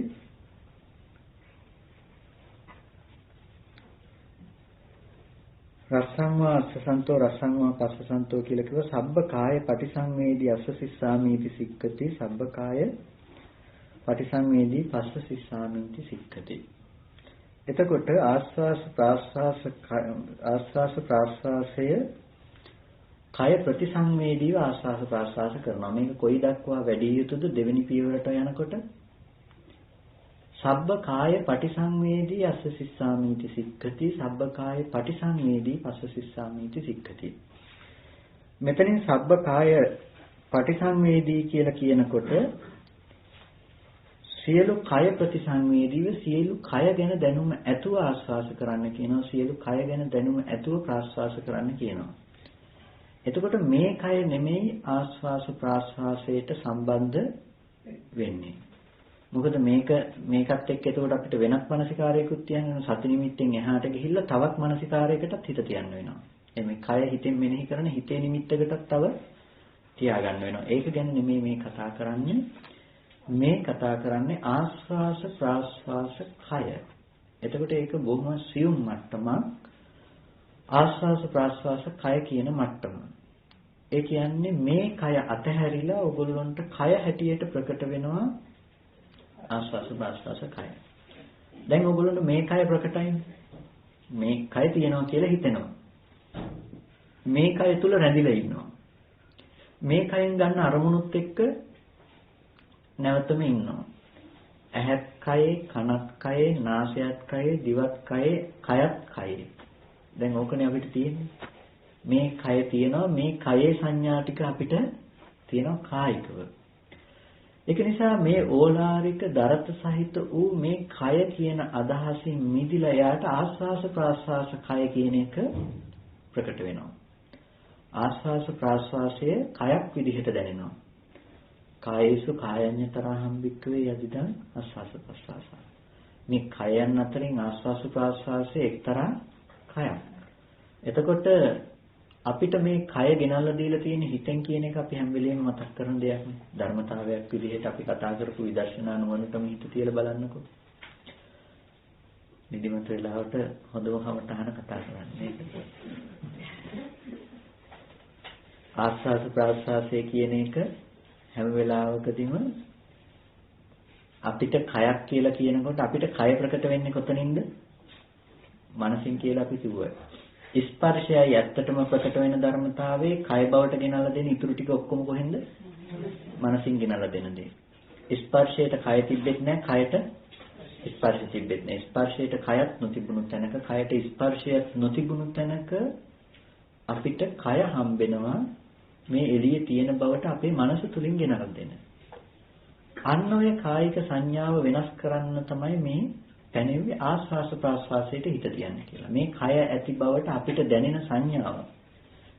රසංවා අස්සසන්තෝ රසංවා පස්සසන්තෝ කියලා කිව්ව සබ්බ කාය පටිසංවේදී අස්ස සිස්සාමීති සික්කති සබ්බ කාය පටිසංවේදී පස්ස සිස්සාමීති සික්කති. එතකොට ආස්වාස ප්‍රාස්වාසය කය ප්‍රතිසංවේදීව ආස්වාස ප්‍රාස්වාස කරනවා. මේක කොයි දක්වා වැඩි යුතුද? දෙවෙනි පියවරට යනකොට සබ්බ කාය පටිසංවේදී අස්ස සිස්සාමීති සික්ඛති සබ්බ කාය පටිසංවේදී පස්ස සිස්සාමීති සික්ඛති. මෙතනින් සබ්බ කාය පටිසංවේදී කියලා කියනකොට සියලු කය ප්‍රතිසංවේදීව සියලු කය ගැන දැනුම ඇතුව ආස්වාස කරන්න කියනවා. සියලු කය ගැන දැනුම ඇතුව ප්‍රාස්වාස කරන්න කියනවා. එතකොට මේ කය නෙමෙයි ආස්වාස ප්‍රාස්වාසයට සම්බන්ධ වෙන්නේ. මොකද මේකත් එක්ක එතකොට අපිට වෙනත් මානසිකාරයකුත් තියන්න වෙනවා. සති නිමිත්තෙන් එහාට ගිහිල්ලා තවත් මානසිකාරයකටත් හිත තියන්න වෙනවා. මේ කය හිතෙන් මෙනෙහි කරන හිතේ නිමිත්තකටත් තව තියාගන්න වෙනවා. ඒක ගැන නෙමෙයි මේ කතා කරන්නේ. මේ කතා කරන්නේ ආස්වාස ප්‍රාස්වාස කය. එතකොට ඒක බොහොම සියුම් මට්ටමක්. ආස්වාස ප්‍රාස්වාස කය කියන මට්ටම. ඒ කියන්නේ මේ කය අතහැරිලා ඔයගොල්ලන්ට කය හැටියට ප්‍රකට වෙනවා ආස්වාස ප්‍රාස්වාස කය. දැන් ඔයගොල්ලන්ට මේ කය ප්‍රකටයිනේ. මේ කය තියෙනවා කියලා හිතෙනවා. මේ කය තුල රැඳිලා ඉන්නවා. මේ කයෙන් ගන්න අරමුණුත් එක්ක නැවතම ඉන්නවා. ඇහත් කයේ, කනත් කයේ, නාසයත් කයේ, දිවත් කයේ, කයත් කයේ. දැන් ඕකනේ අපිට තියෙන්නේ. මේ කය තියෙනවා, මේ කයේ සංඥා ටික අපිට තියෙනවා කායිකව. ඒක නිසා මේ ඕලාරික දරත සහිත වූ මේ කය කියන අදහසින් මිදිලා යාට ආස්වාස ප්‍රාස්වාස කය කියන එක ප්‍රකට වෙනවා. ආස්වාස ප්‍රාස්වාසය කයක් විදිහට දැනෙනවා. කායේසු කායඤ්ඤතරහම් වික්කවේ යදිදං ආස්වාස ප්‍රාස්වාස. මේ කයයන් අතරින් ආස්වාස ප්‍රාස්වාසය එක්තරා කයක්. එතකොට අපිට මේ කය ගෙනල්ලා දීලා තියෙන හිතෙන් කියන එක අපි හැම වෙලෙම මතක් කරන දෙයක් නේ. ධර්මතාවයක් විදිහට අපි කතා කරපු විදර්ශනා නුවණටම හිත තියලා බලන්නකෝ. නිදිමත වෙලාවට හොඳම කමටහන කතා කරන්නේ. ආස්වාස ප්‍රාස්වාසය කියන එක හැම වෙලාවකදීම අපිට කයක් කියලා කියනකොට අපිට කය ප්‍රකට වෙන්නේ කොතනින්ද? මනසින් කියලා අපි කිව්වා. ස්පර්ශයයි ඇත්තටම ප්‍රකට වෙන ධර්මතාවයේ කය බවට ගෙනල්ලා දෙන ඉතුරු ටික ඔක්කොම කොහෙන්ද? මනසින් ගෙනල්ලා දෙන දේ. ස්පර්ශයට කය තිබෙත් නැහැ, කයට ස්පර්ශ තිබෙත් නැහැ. ස්පර්ශයට කයත් නොතිබුණු තැනක, කයට ස්පර්ශයත් නොතිබුණු තැනක අපිට කය හම්බෙනවා මේ එළියේ තියෙන බවට අපේ මනස තුලින් ගෙනල්ලා දෙන. අන්න ඔය කායික සංඥාව වෙනස් කරන්න තමයි මේ පැනෙන්නේ ආස්වාස ප්‍රාස්වාසයට හිත තියන්නේ කියලා. මේ කය ඇති බවට අපිට දැනෙන සංඥාව.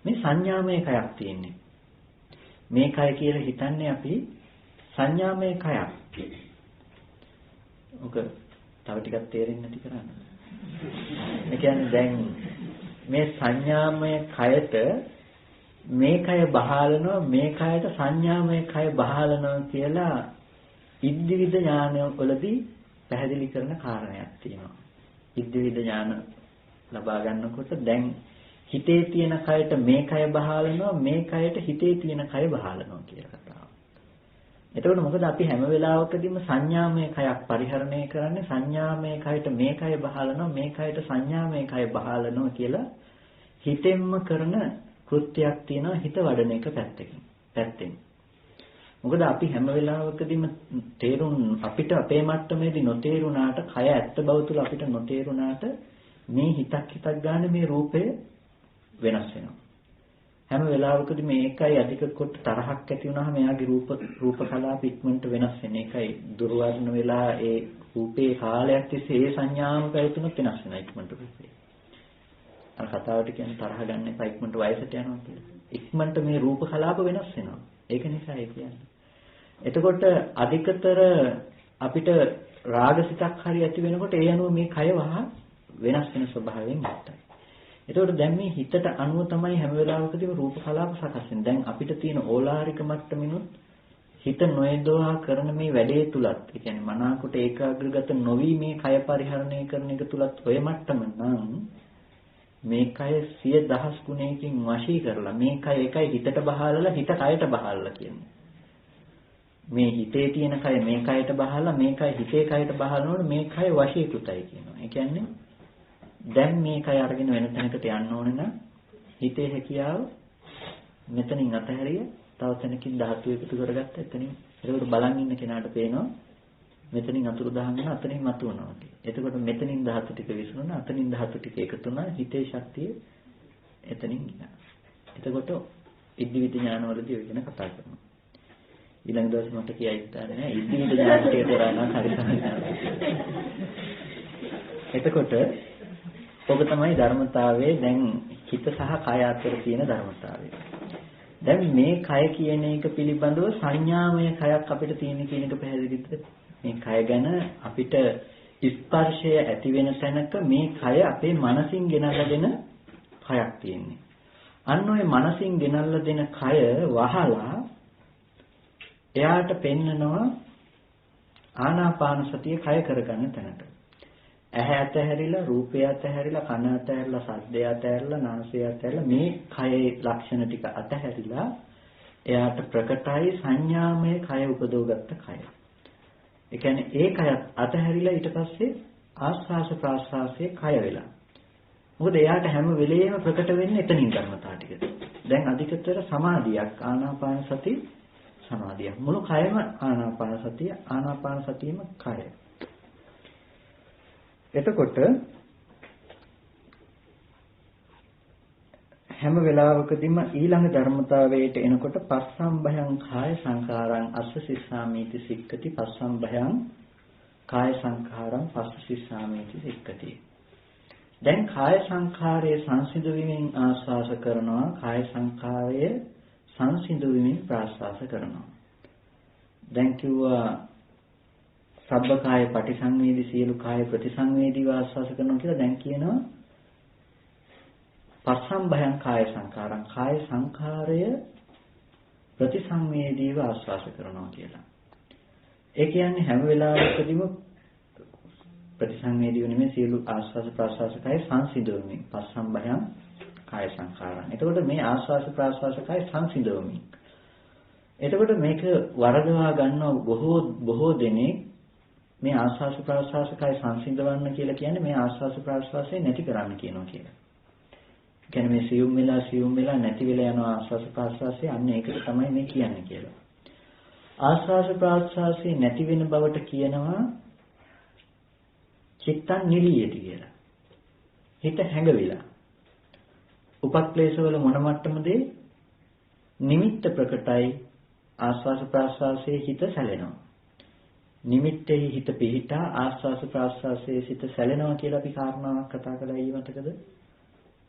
මේ සංඥාමය කයක් තියෙන්නේ. මේ කය කියලා හිතන්නේ අපි සංඥාමය කයක්. ඔක තව ටිකක් තේරෙන්නේ නැති කරන්නේ. ඒ කියන්නේ දැන් මේ සංඥාමය කයට මේ කය බහාලනවා, මේ කයට සංඥාමය කය බහාලනවා කියලා ඉද්ධිවිද ඥානවලදී පැහැදිලි කරන කාරණයක් තියෙනවා. ඉද්ධිවිද ඥාන ලබා ගන්නකොට දැන් හිතේ තියෙන කයට මේ කය බහාලනවා, මේ කයට හිතේ තියෙන කය බහාලනවා කියලා කතාව. එතකොට මොකද අපි හැම වෙලාවකදීම සංඥාමය කයක් පරිහරණය කරන්නේ සංඥාමය කයට මේ කය බහාලනවා, මේ කයට සංඥාමය කය බහාලනවා කියලා හිතෙන්ම කරන කෘත්‍යයක් තියෙනවා හිත වඩන එක පැත්තෙන්. මොකද අපි හැම වෙලාවකදීම අපිට අපේ මට්ටමේදී නොතේරුණාට කය ඇත්ත බව තුල අපිට නොතේරුණාට මේ හිතක් ගන්න මේ රූපය වෙනස් වෙනවා. හැම වෙලාවකදී මේකයි අධික කොට තරහක් ඇති වුනහම එයාගේ රූප කලාප ඉක්මනට වෙනස් වෙන එකයි දුර්වර්ණ වෙලා ඒ රූපේ කාලයක් තිස්සේ ඒ සංඥාම පැවතුනොත් වෙනස් වෙනවා ඉක්මනට රූපේ. අර කතාවට කියන්නේ තරහ ගන්න එපා ඉක්මනට වයසට යනවා කියලා. ඉක්මනට මේ රූප කලාප වෙනස් වෙනවා. ඒක නිසා ඒ කියන්නේ. එතකොට අධිකතර අපිට රාගසිතක් හරි ඇති වෙනකොට ඒ අනුව මේ කය වහ වෙනස් වෙන ස්වභාවයෙන් යුක්තයි. එතකොට දැන් මේ හිතට අනුව තමයි හැම වෙලාවකදීම රූප කලාප සකස් වෙන්නේ. දැන් අපිට තියෙන ඕලාරික මට්ටමිනුත් හිත නොයදවා කරන මේ වැඩේ තුලත්, ඒ කියන්නේ මනාකොට ඒකාග්‍රගත නොවි මේ කය පරිහරණය කරන එක තුලත් ඔය මට්ටම නම් මේ කය 100,000 ගුණයකින් වශී කරලා මේ කය එකයි හිතට බහාලලා හිත කයට බහාලලා කියන්නේ. මේ හිතේ තියෙන කය මේ කයට බහලා මේ කය හිතේ කයට බහලනකොට මේ කය වශීකృతයි කියනවා. ඒ කියන්නේ දැන් මේ කය අරගෙන වෙන තැනකට යන්න ඕන නම් හිතේ හැකියාව මෙතනින් අතහැරිය තව තැනකින් ධාතු එකතු කරගත්ත එතනින්. ඒකට බලන් ඉන්න කෙනාට පේනවා මෙතනින් අතුරු දහන් වෙන අතනින් මතුවනවා කියලා. එතකොට මෙතනින් ධාතු ටික විසුණුනා අතනින් ධාතු ටික එකතු වුණා හිතේ ශක්තිය එතනින් ගියා. එතකොට ඉද්ධිවිද ඥානවලදී ඔය ගැන කතා කරනවා. ඊළඟ දවසේ මට කියයි හිතානේ නෑ ඉද්ධිවිද ඥාන ටික කරා හරි තමයි. එතකොට ඔබ තමයි ධර්මතාවයේ දැන් හිත සහ කය අතර තියෙන ධර්මතාවය. දැන් මේ කය කියන එක පිළිබඳව සංඥාමය කයක් අපිට තියෙන කියන එක පැහැදිලිද? මේ කය ගැන අපිට ස්පර්ශය ඇති වෙන තැනක මේ කය අපේ මනසින් ගෙනල්ලා දෙන කයක් තියෙන්නේ. අන්න ඔය මනසින් ගෙනල්ලා දෙන කය වහලා එයාට පෙන්නනවා ආනාපාන සතිය කය කරගන්න තැනට. ඇහැ ඇතහැරිලා, රූපය ඇතහැරිලා, කන ඇතහැරිලා, ශබ්දය ඇතහැරිලා, නාසය ඇතහැරිලා මේ කයේ ලක්ෂණ ටික ඇතහැරිලා එයාට ප්‍රකටයි සංඥාමය කය උපදවගත්ත කය. ඒ කියන්නේ ඒ කය ඇතහැරිලා ඊට පස්සේ ආස්වාස ප්‍රාස්වාසයේ කය වෙලා. මොකද එයාට හැම වෙලෙම ප්‍රකට වෙන්නේ එතනින් ධර්මතාව ටික. දැන් අධිකතර සමාධියක් ආනාපාන සති සමාධිය. මුළු කයම ආනාපාන සතිය, ආනාපාන සතියම කය. එතකොට හැම වෙලාවකදීම ඊළඟ ධර්මතාවයට එනකොට පස්සම්භයං කාය සංඛාරං අස්ස සිස්සාමීති සික්කති පස්සම්භයං කාය සංඛාරං පස්ස සිස්සාමීති සික්කති. දැන් කාය සංඛාරයේ සංසිඳු වීමෙන් ආස්වාස කරනවා, කාය සංඛාරයේ සංසිඳු වීමෙන් ප්‍රාස්වාස කරනවා. දැන් කිව්වා සබ්බ කාය පටිසංවේදී සියලු කාය ප්‍රතිසංවේදීව ආස්වාස කරනවා කියලා. දැන් කියනවා පස්සම්භයං කාය සංඛාරං කාය සංඛාරය ප්‍රතිසංවේදීව ආස්වාස කරනවා කියලා. ඒ කියන්නේ හැම වෙලාවකදීම ප්‍රතිසංවේදීව නෙමෙයි සියලු ආස්වාස ප්‍රාස්වාස කාය සංසිඳවමින් පස්සම්භයං කාය සංඛාරං. එතකොට මේ ආස්වාස ප්‍රාස්වාස කාය සංසිඳවමින්. එතකොට මේක වරදවා ගන්නව බොහෝ දෙනෙක් මේ ආස්වාස ප්‍රාස්වාස කාය සංසිඳවන්න කියලා කියන්නේ මේ ආස්වාස ප්‍රාස්වාසය නැති කරන්න කියනවා කියලා. කියන්නේ මේ සියුම් වෙලා නැති වෙලා යන ආස්වාස ප්‍රාස්වාසය අන්න ඒකට තමයි මේ කියන්නේ කියලා. ආස්වාස ප්‍රාස්වාසය නැති වෙන බවට කියනවා චිත්තං නිලීයති කියලා. හිත හැඟවිලා. උපක්ලේශවල මොන මට්ටමද? නිමිත්ත ප්‍රකටයි ආස්වාස ප්‍රාස්වාසයේ හිත සැලෙනවා. නිමිත්තේ හිත පිහිටා ආස්වාස ප්‍රාස්වාසයේ හිත සැලෙනවා කියලා අපි කාරණාවක් කතා කළා ඊමතකද?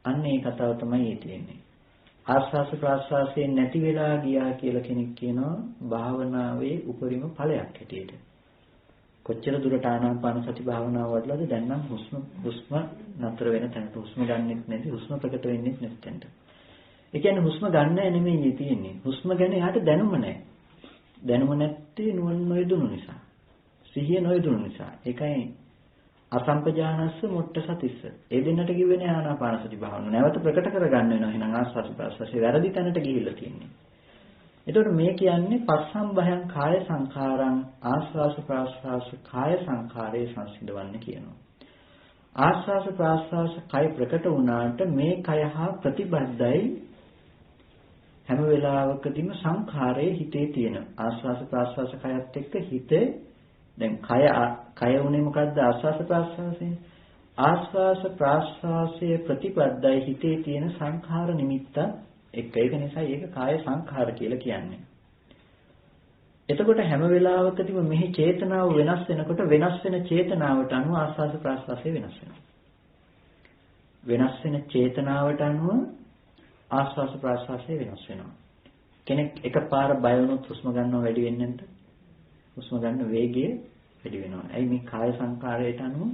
අන්න ඒ කතාව තමයි තියෙන්නේ. ආස්වාස ප්‍රාස්වාසයේ නැති වෙලා ගියා කියලා කෙනෙක් කියනවා භාවනාවේ උපරිම ඵලයක් හැටියට. කොච්චර දුරට ආනාපාන සති භාවනාව වඩලාද දැන් නම් හුස්ම නතර වෙන තැනට හුස්ම ගන්නෙත් නැති හුස්ම ප්‍රකට වෙන්නෙත් නැති තැනට. ඒ කියන්නේ හුස්ම ගන්න නෙමෙයි තියෙන්නේ. හුස්ම ගැන යාට දැනුම නැහැ. දැනුම නැත්තේ නුවණ නොයදුණු නිසා. සිහිය නොයදුණු නිසා. ඒකයි අසම්පජානස්ස මොට්ට සතිස්ස. ඒ දෙන්නට කිව්වනේ ආනාපාන සති භාවනාව. නැවත ප්‍රකට කරගන්න වෙනවා. එහෙනම් ආස්වාද ප්‍රාස්වාසයේ වැරදි තැනට ගිහිල්ලා තියෙන්නේ. එතකොට මේ කියන්නේ පස්සම්භයං කාය සංඛාරං ආස්වාස ප්‍රාස්වාස කාය සංඛාරයේ සංසිඳවන්නේ කියනවා. ආස්වාස ප්‍රාස්වාස කය ප්‍රකට වුණාට මේ කය හා ප්‍රතිබද්ධයි හැම වෙලාවකදීම සංඛාරයේ හිතේ තියෙන ආස්වාස ප්‍රාස්වාස කයත් එක්ක හිතේ දැන් කය උනේ මොකද්ද ආස්වාස ප්‍රාස්වාසයෙන් ආස්වාස ප්‍රාස්වාසයේ ප්‍රතිපදයි හිතේ තියෙන සංඛාර නිමිත්ත එක්ක ඒක නිසා ඒක කාය සංඛාර කියලා කියන්නේ. එතකොට හැම වෙලාවකදීම මෙහි චේතනාව වෙනස් වෙනකොට වෙනස් වෙන චේතනාවට අනුව ආස්වාස ප්‍රාස්වාසය වෙනස් වෙනවා. වෙනස් වෙන චේතනාවට අනුව ආස්වාස ප්‍රාස්වාසය වෙනස් වෙනවා. කෙනෙක් එකපාර බය වුණොත් හුස්ම ගන්නව වැඩි වෙන්නේ නැද්ද? හුස්ම ගන්න වේගය වැඩි වෙනවා. ඇයි මේ කාය සංකාරයට අනුව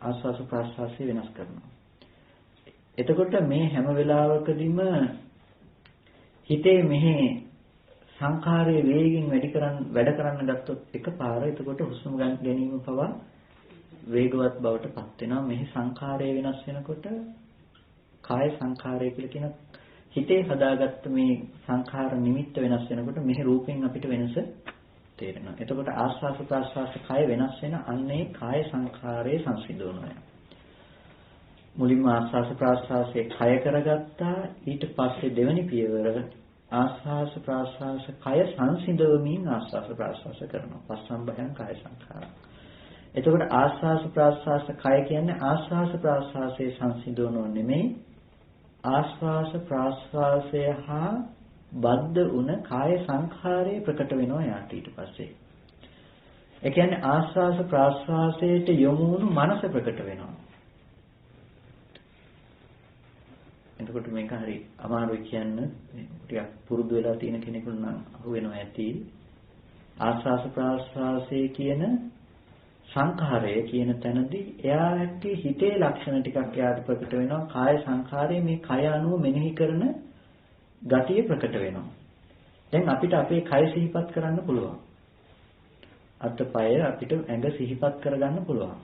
ආස්වාස ප්‍රාස්වාසය වෙනස් කරනවා. එතකොට මේ හැම වෙලාවකදීම හිතේ මෙහි සංඛාරයේ වේගින් වැඩ කරන්න ගත්තොත් එකපාර එතකොට හුස්ම ගැනීම පවා වේගවත් බවට පත් වෙනවා. මෙහි සංඛාරය වෙනස් වෙනකොට කාය සංඛාරය කියලා කියන හිතේ හදාගත්ත මේ සංඛාර නිමිත්ත වෙනස් වෙනකොට මෙහි රූපෙන් අපිට වෙනස තේරෙනවා. එතකොට ආස්වාස ප්‍රාස්වාස කය වෙනස් වෙන අන්නේ කාය සංඛාරයේ සංසිඳනවා. මුලින්ම ආස්වාස ප්‍රාස්වාසයේ කය කරගත්තා. ඊට පස්සේ දෙවෙනි පියවර ආස්වාස ප්‍රාස්වාස කය සංසිඳවමින් ආස්වාස ප්‍රාස්වාස කරනවා. පස්සම්භයං කාය සංඛාරං. එතකොට ආස්වාස ප්‍රාස්වාස කය කියන්නේ ආස්වාස ප්‍රාස්වාසයේ සංසිඳවනෝ නෙමෙයි ආස්වාස ප්‍රාස්වාසය හා බද්ධ වුණ කාය සංඛාරයේ ප්‍රකට වෙනවා යාට ඊට පස්සේ. ඒ කියන්නේ ආස්වාස ප්‍රාස්වාසයට යොමු වුණු මනස ප්‍රකට වෙනවා. එතකොට මේක හරි අමාරුයි කියන්න ටිකක් පුරුදු වෙලා තියෙන කෙනෙකුට නම් අහු වෙනවා ඇති. ආස්වාස ප්‍රාස්වාසයේ කියන සංඛාරය කියන තැනදී එයාගේ හිතේ ලක්ෂණ ටිකක් එයාට ප්‍රකට වෙනවා. කාය සංඛාරයේ මේ කය අනුව මෙනෙහි කරන ගතිය ප්‍රකට වෙනවා. දැන් අපිට අපේ කය සිහිපත් කරන්න පුළුවන්. අතපය අපිට ඇඟ සිහිපත් කරගන්න පුළුවන්.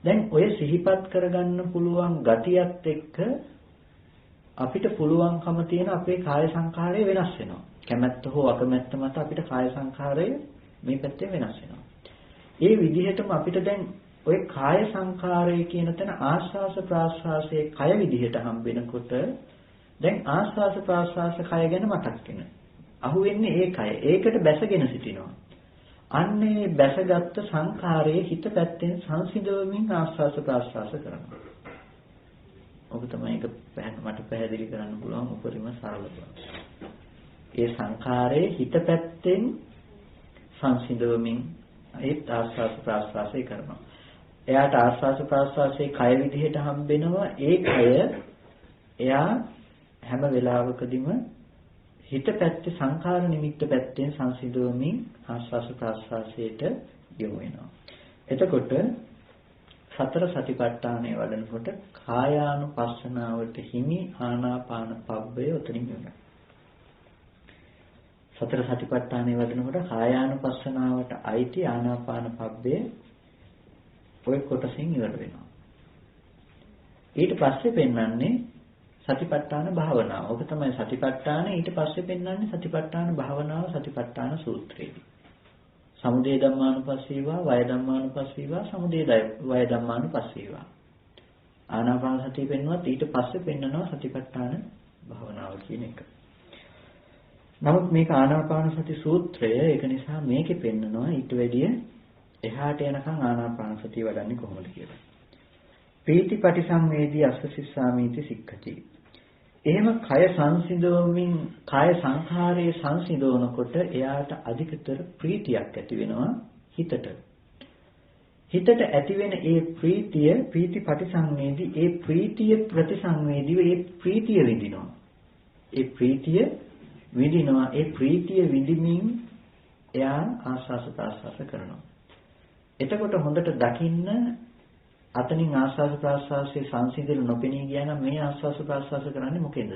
දැන් ඔය සිහිපත් කරගන්න පුළුවන් ගතියත් එක්ක අපිට පුළුවන්කම තියෙන අපේ කාය සංඛාරය වෙනස් වෙනවා. කැමැත්ත හෝ අකමැත්ත මත අපිට කාය සංඛාරය මේ පැත්තෙන් වෙනස් වෙනවා. ඒ විදිහටම අපිට දැන් ওই කාය සංඛාරය කියන තැන ආස්වාස ප්‍රාස්වාසයේ කය විදිහට හම්බෙනකොට දැන් ආස්වාස ප්‍රාස්වාස කය ගැන මතක් වෙන. අහුවෙන්නේ ඒ කය. ඒකට බැසගෙන සිටිනවා. අන්නේ බැසගත් සංඛාරයේ හිත පැත්තෙන් සංසිඳවමින් ආස්වාස ප්‍රාස්වාස කරනවා. ඔබ තමයි ඒක මට පැහැදිලි කරන්න පුළුවන් උපරිම සරලව. ඒ සංඛාරයේ හිත පැත්තෙන් සංසිඳවමින් ඒ ආස්වාස ප්‍රාස්වාසය කරනවා. එයාට ආස්වාස ප්‍රාස්වාසයේ කය විදිහට හම්බෙනවා. ඒ කය එයා හැම වෙලාවකදීම හිත පැත්තේ සංඛාර නිමිත්ත පැත්තෙන් සංසිඳවමින් ආස්වාස ප්‍රාස්වාසයට යොමු වෙනවා. එතකොට සතර සතිපට්ඨානය වඩනකොට කායානුපස්සනාවට හිමි ආනාපාන පබ්බය උතරින් වෙනවා. සතර සතිපට්ඨානය වඩනකොට කායානුපස්සනාවට අයිති ආනාපාන පබ්බය ඔය කොටසින් ඉවර වෙනවා. ඊට පස්සේ පෙන්වන්නේ සතිපට්ඨාන භාවනාව. ඔක තමයි සතිපට්ඨාන. ඊට පස්සේ පෙන්වන්නේ සතිපට්ඨාන භාවනාව සතිපට්ඨාන සූත්‍රයේදී. සමුදය ධම්මානුපස්සීවා, වය ධම්මානුපස්සීවා, සමුදය වය ධම්මානුපස්සීවා. ආනාපාන සතිය පෙන්වුවත් ඊට පස්සේ පෙන්වනවා සතිපට්ඨාන භාවනාව කියන එක. නමුත් මේක ආනාපාන සති සූත්‍රය. ඒක නිසා මේකේ පෙන්වනවා ඊට වැඩිය එහාට යනකම් ආනාපාන සතිය වඩන්නේ කොහොමද කියලා. පීති පටිසංවේදී අස්ස සිස්සාමීති සික්ඛති. එහෙම කය සංසිඳවමින් කාය සංඛාරයේ සංසිඳවනකොට එයාට අධිකතර ප්‍රීතියක් ඇති වෙනවා හිතට. හිතට ඇතිවෙන ඒ ප්‍රීතිය පීති පටිසංවේදී ඒ ප්‍රීතිය ප්‍රතිසංවේදීව ඒ ප්‍රීතිය විඳිනවා. ඒ ප්‍රීතිය විඳිනවා. ඒ ප්‍රීතිය විඳිමින් එයා ආස්වාස ප්‍රාස්වාස කරනවා. එතකොට හොඳට දකින්න අතනින් ආස්වාස ප්‍රාස්වාසයේ සංසිඳන නොපෙනී ගියා නම් මේ ආස්වාස ප්‍රාස්වාස කරන්නේ මොකෙන්ද?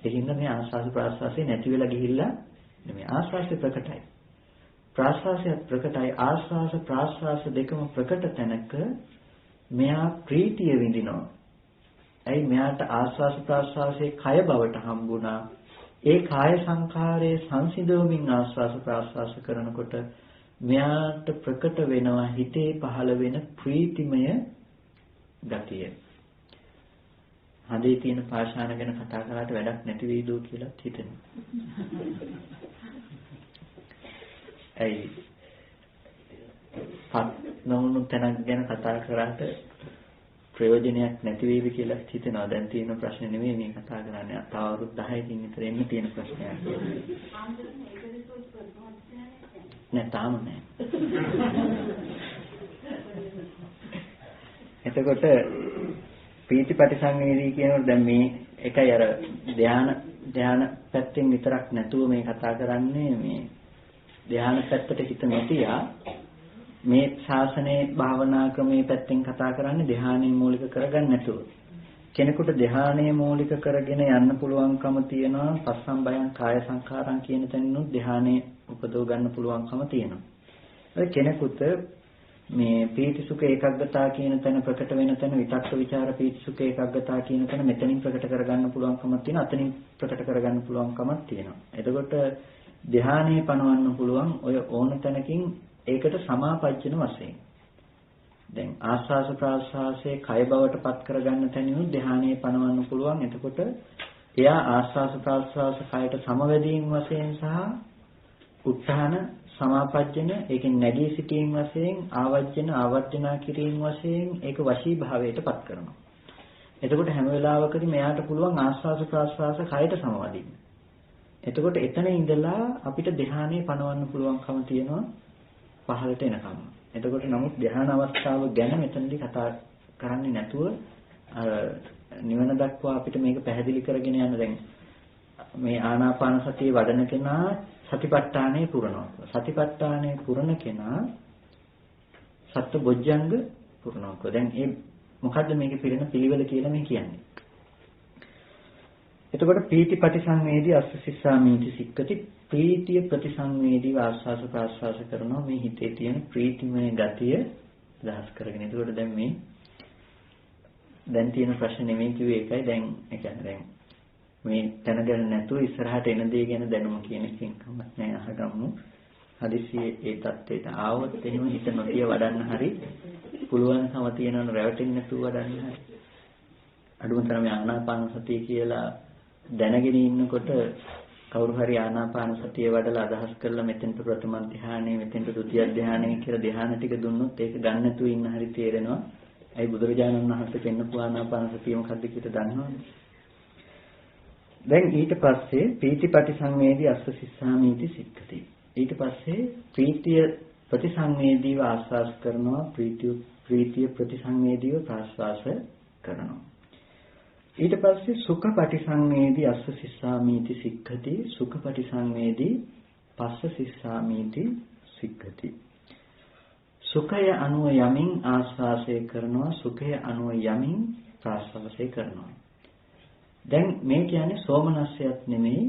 එහිඳ මේ ආස්වාස ප්‍රාස්වාසයේ නැති වෙලා ගිහිල්ලා නෙමෙයි ආස්වාසය ප්‍රකටයි. ප්‍රාස්වාසයත් ප්‍රකටයි. ආස්වාස ප්‍රාස්වාස දෙකම ප්‍රකට තැනක මෙයා ප්‍රීතිය විඳිනවා. ඇයි මෙයාට ආස්වාස ප්‍රාස්වාසයේ කය බවට හම්බුණා. ඒ කාය සංඛාරයේ සංසිඳවමින් ආස්වාස ප්‍රාස්වාස කරනකොට මෙයාට ප්‍රකට වෙනවා හිතේ පහළ වෙන ප්‍රීතිමය ගතිය. හදේ තියෙන පාෂාණ ගැන කතා කරාට වැඩක් නැති වෙයිද කියලා හිතෙනවා. ඇයි පත් නොවුණු තැනක් ගැන කතා කරාට ප්‍රයෝජනයක් නැති වෙයිද කියලා හිතෙනවා. දැන් තියෙන ප්‍රශ්නේ නෙමෙයි මේ කතා කරන්නේ. තව අවුරුදු 10කින් විතර එන්න තියෙන ප්‍රශ්නයක්. නෑ තාම නෑ. එතකොට පීතිපටි සංවේදී කියනකොට දැන් මේ එකයි අර ධාන පැත්තෙන් විතරක් නැතුව මේ කතා කරන්නේ මේ ධාන පැත්තට හිත නොතියා මේ ශාසනයේ භාවනා ක්‍රමයේ පැත්තෙන් කතා කරන්නේ ධානය මූලික කරගන්න නැතුව. කෙනෙකුට ධානය මූලික කරගෙන යන්න පුළුවන්කම තියෙනවා. පස්සම්බයං කාය සංඛාරං කියන තැනිනුත් ධානය උපදව ගන්න පුළුවන්කම තියෙනවා. ඒ කෙනෙකුට මේ පීති සුඛ ඒකග්ගතා කියන තැන ප්‍රකට වෙන තැන විතක්ක ਵਿਚාර පීති සුඛ ඒකග්ගතා කියන තැන මෙතනින් ප්‍රකට කරගන්න පුළුවන්කමක් තියෙනවා. අතනින් ප්‍රකට කරගන්න පුළුවන්කමක් තියෙනවා. එතකොට ධානයේ පනවන්න පුළුවන් ඔය ඕන තැනකින් ඒකට සමාපජ්ජන වශයෙන්. දැන් ආස්වාස ප්‍රාස්වාසයේ කය බවට පත් කරගන්න තැනිනුත් ධානයේ පනවන්න පුළුවන්. එතකොට එයා ආස්වාස ප්‍රාස්වාස කයට සමවැදීම් වශයෙන් සහ උත්හාන සමාපජ්ජන ඒකෙන් නැගී සිටීම වශයෙන් ආවජ්ජන ආවර්ජනා කිරීම වශයෙන් ඒක වශී භාවයට පත් කරනවා. එතකොට හැම වෙලාවකදී මෙයාට පුළුවන් ආස්වාස ප්‍රාස්වාස කයට සමවදින්න. එතකොට එතන ඉඳලා අපිට ධානයේ පනවන්න පුළුවන්කම තියෙනවා පහළට එනකම්. එතකොට නමුත් ධ්‍යාන අවස්ථාව ගැන මෙතනදී කතා කරන්නේ නැතුව නිවන දක්වා අපිට මේක පැහැදිලි කරගෙන යන දැන් මේ ආනාපාන සතිය වඩන කෙනා සතිපට්ඨානේ පුරනවා. සතිපට්ඨානේ පුරන කෙනා සත්බොජ්ජංග පුරනවා. දැන් මේ මොකද්ද මේකේ පිළින පිළිවෙල කියලා මේ කියන්නේ. එතකොට ප්‍රීති ප්‍රතිසංවේදී අස්ස සිස්සාමීති සික්කති ප්‍රීතිය ප්‍රතිසංවේදීව ආස්වාස ප්‍රාස්වාස කරනවා මේ හිතේ තියෙන ප්‍රීතිමය ගතිය අදහස් කරගෙන. එතකොට දැන් තියෙන ප්‍රශ්නේ නෙමෙයි කිව්වේ ඒකයි. දැන් ඒ කියන්නේ දැන් මේ දැනගන්න නැතුව ඉස්සරහට එන දේ ගැන දැනුම කියන එකෙන් කමක් නැහැ අහගමු. හදිසියේ ඒ தත්ත්වයට ආවොත් එහෙම හිත නොතිය වඩන්න හරි පුළුවන්කම තියෙනවනේ රැවටෙන්නේ නැතුව වඩන්න හරි. අඩුම තරමේ ආනාපාන සතිය කියලා දැනගෙන ඉන්නකොට කවුරු හරි ආනාපාන සතිය වඩලා අදහස් කරලා මෙතෙන්ට ප්‍රථම ධානය මෙතෙන්ට ဒုတိ ය ධානය කියලා ධාන ටික දුන්නොත් ඒක ගන්න නැතුව ඉන්න හරි තේරෙනවා. ඇයි බුදුරජාණන් වහන්සේ පෙන්නපු ආනාපාන සතිය මොකක්ද කියලා දන්නවද? දැන් ඊට පස්සේ ප්‍රීති ප්‍රතිසංවේදී අස්ස සිස්සාමීති සික්ඛති. ඊට පස්සේ ප්‍රීතිය ප්‍රතිසංවේදීව ආස්වාස් කරනවා ප්‍රීතිය ප්‍රතිසංවේදීව ප්‍රාස්වාස කරනවා. ඊට පස්සේ සුඛ පටිසංවේදී අස්ස සිස්සාමීති සික්ඛති සුඛ පටිසංවේදී පස්ස සිස්සාමීති සික්ඛති. සුඛය අනුව යමින් ආස්වාසය කරනවා සුඛය අනුව යමින් ප්‍රාස්වාසය කරනවා. දැන් මේ කියන්නේ සෝමනස්සයක් නෙමෙයි.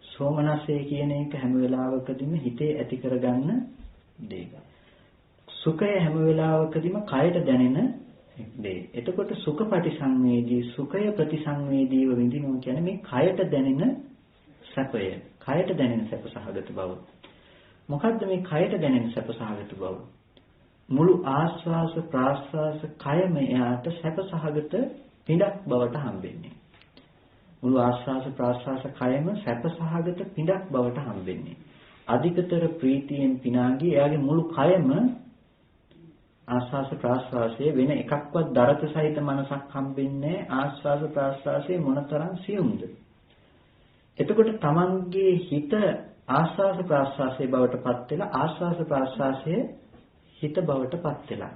සෝමනස්සය කියන එක හැම වෙලාවකදීම හිතේ ඇති කරගන්න දෙයක්. සුඛය හැම වෙලාවකදීම කයට දැනෙන දේ. එතකොට සුඛ පටිසංවේදී සුඛය ප්‍රතිසංවේදීව විඳිනවා කියන්නේ මේ කයට දැනෙන සැපය. කයට දැනෙන සැප සහගත බව. මොකද්ද මේ කයට දැනෙන සැප සහගත බව? මුළු ආස්වාස ප්‍රාස්වාස කයම එයාට සැප සහගත පිටක් බවට හම්බෙන්නේ. මුළු ආස්වාස ප්‍රාස්වාස කයම සැප සහගත පිටක් බවට හම්බෙන්නේ. අධිකතර ප්‍රීතියෙන් පිනාගී එයාගේ මුළු කයම ආස්වාස ප්‍රාස්වාසයේ වෙන එකක්වත් දරත සහිත මනසක් හම්බෙන්නේ ආස්වාස ප්‍රාස්වාසයේ මොනතරම් සියුම්ද. එතකොට තමන්ගේ හිත ආස්වාස ප්‍රාස්වාසයේ බවට පත් වෙලා ආස්වාස ප්‍රාස්වාසයේ හිත බවට පත් වෙලා.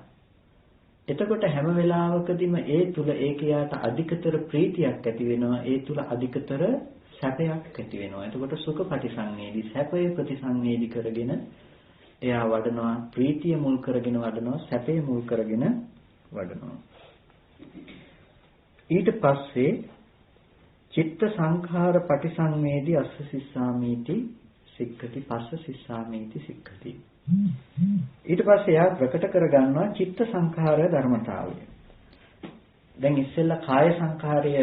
එතකොට හැම වෙලාවකදීම ඒ තුල ඒකයාට අධිකතර ප්‍රීතියක් ඇති වෙනවා. ඒ තුල අධිකතර සැපයක් ඇති වෙනවා. එතකොට සුඛ පටිසංවේදී සැපය ප්‍රතිසංවේදී කරගෙන එයා වඩනවා ප්‍රීතිය මුල් කරගෙන වඩනවා සැපය මුල් කරගෙන වඩනවා. ඊට පස්සේ චිත්ත සංඛාර පටිසංවේදී අස්ස සිස්සාමීති සික්ඛති පස්ස සිස්සාමීති සික්ඛති. ඊට පස්සේ එයා ප්‍රකට කරගන්නවා චිත්ත සංඛාර ධර්මතාවය. දැන් ඉස්සෙල්ලා කාය සංඛාරය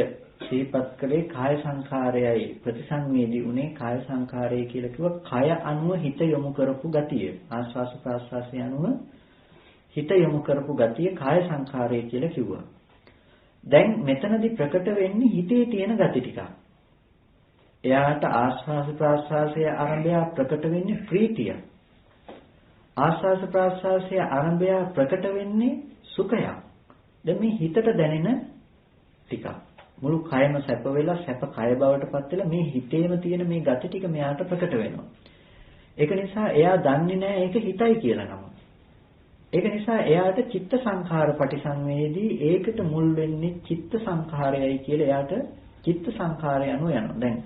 සිහිපත් කළේ කාය සංඛාරයයි ප්‍රතිසංවේදී උනේ කාය සංඛාරය කියලා කිව්ව කය අනුව හිත යොමු කරපු ගතිය. ආස්වාස ප්‍රාස්වාසය අනුව හිත යොමු කරපු ගතිය කාය සංඛාරය කියලා කිව්වා. දැන් මෙතනදී ප්‍රකට වෙන්නේ හිතේ තියෙන ගති ටික. එයාට ආස්වාස ප්‍රාස්වාසයේ ආරම්භය ප්‍රකට වෙන්නේ ප්‍රීතිය. ආස්වාස ප්‍රාස්වාසයේ ආරම්භය ප්‍රකට වෙන්නේ සුඛය. දැන් මේ හිතට දැනෙන ටික මුළු කයම සැප වෙලා සැප කය බවට පත් වෙලා මේ හිතේම තියෙන මේ gati ටික මෙයාට ප්‍රකට වෙනවා. ඒක නිසා එයා දන්නේ නැහැ ඒක හිතයි කියලා නම. ඒක නිසා එයාට චිත්ත සංඛාර පටිසංවේදී ඒකට මුල් වෙන්නේ චිත්ත සංඛාරයයි කියලා එයාට චිත්ත සංඛාරය අනුව යනවා. දැන්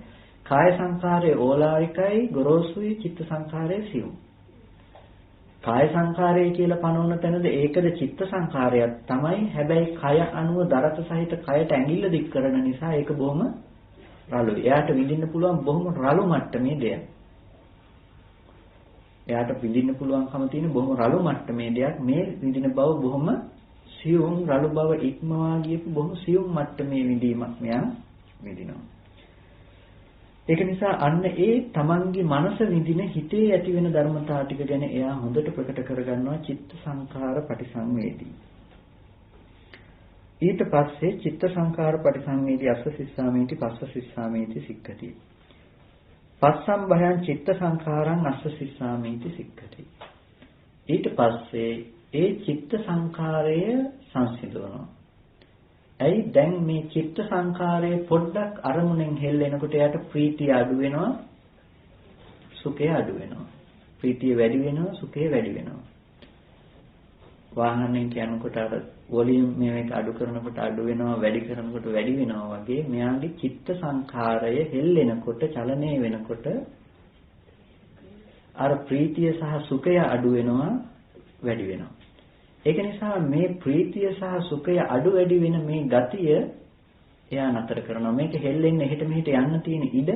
කාය සංඛාරය ඕලාරිකයි ගොරෝසුයි චිත්ත සංඛාරය සියුම්. කාය සංඛාරය කියලා පනවන තැනද ඒකද චිත්ත සංඛාරයක් තමයි. හැබැයි කය අනුව දරත සහිත කයට ඇඟිල්ල දික් කරන නිසා ඒක බොහොම රළුයි. එයාට විඳින්න පුළුවන් බොහොම රළු මට්ටමේ දෙයක්. එයාට විඳින්න පුළුවන්කම තියෙන බොහොම රළු මට්ටමේ දෙයක්. මේ විඳින බව බොහොම සියුම් රළු බව ඉක්මවා ගියපු බොහොම සියුම් මට්ටමේ විඳීමක් මෙයා විඳිනවා. ඒක නිසා අන්න ඒ තමන්ගේ මනස විඳින හිතේ ඇති වෙන ධර්මතාව ටික ගැන එයා හොඳට ප්‍රකට කරගන්නවා චිත්ත සංඛාර පටිසංවේදී. ඊට පස්සේ චිත්ත සංඛාර පටිසංවේදී අස්ස සිස්සාමීති පස්ස සිස්සාමීති සික්ඛති. පස්සම් භයං චිත්ත සංඛාරං අස්ස සිස්සාමීති සික්ඛති. ඊට පස්සේ ඒ චිත්ත සංඛාරය සංසිඳවනවා. ඇයි දැන් මේ චිත්ත සංඛාරයේ පොඩ්ඩක් අරමුණෙන් හෙල්ලෙනකොට එයාට ප්‍රීතිය අඩු වෙනවා සුඛය අඩු වෙනවා. ප්‍රීතිය වැඩි වෙනවා සුඛය වැඩි වෙනවා. වාහනයෙන් යනකොට අර වොලියම් මේක අඩු කරනකොට අඩු වෙනවා වැඩි කරනකොට වැඩි වෙනවා වගේ මෙයාගේ චිත්ත සංඛාරය හෙල්ලෙනකොට චලනය වෙනකොට අර ප්‍රීතිය සහ සුඛය අඩු වෙනවා වැඩි වෙනවා. ඒක නිසා මේ ප්‍රීතිය සහ සුඛය අඩු වැඩි වෙන මේ ගතිය එයා නතර කරනවා. මේක හෙල්ලෙන්න එහෙට මෙහෙට යන්න තියෙන ඉඩ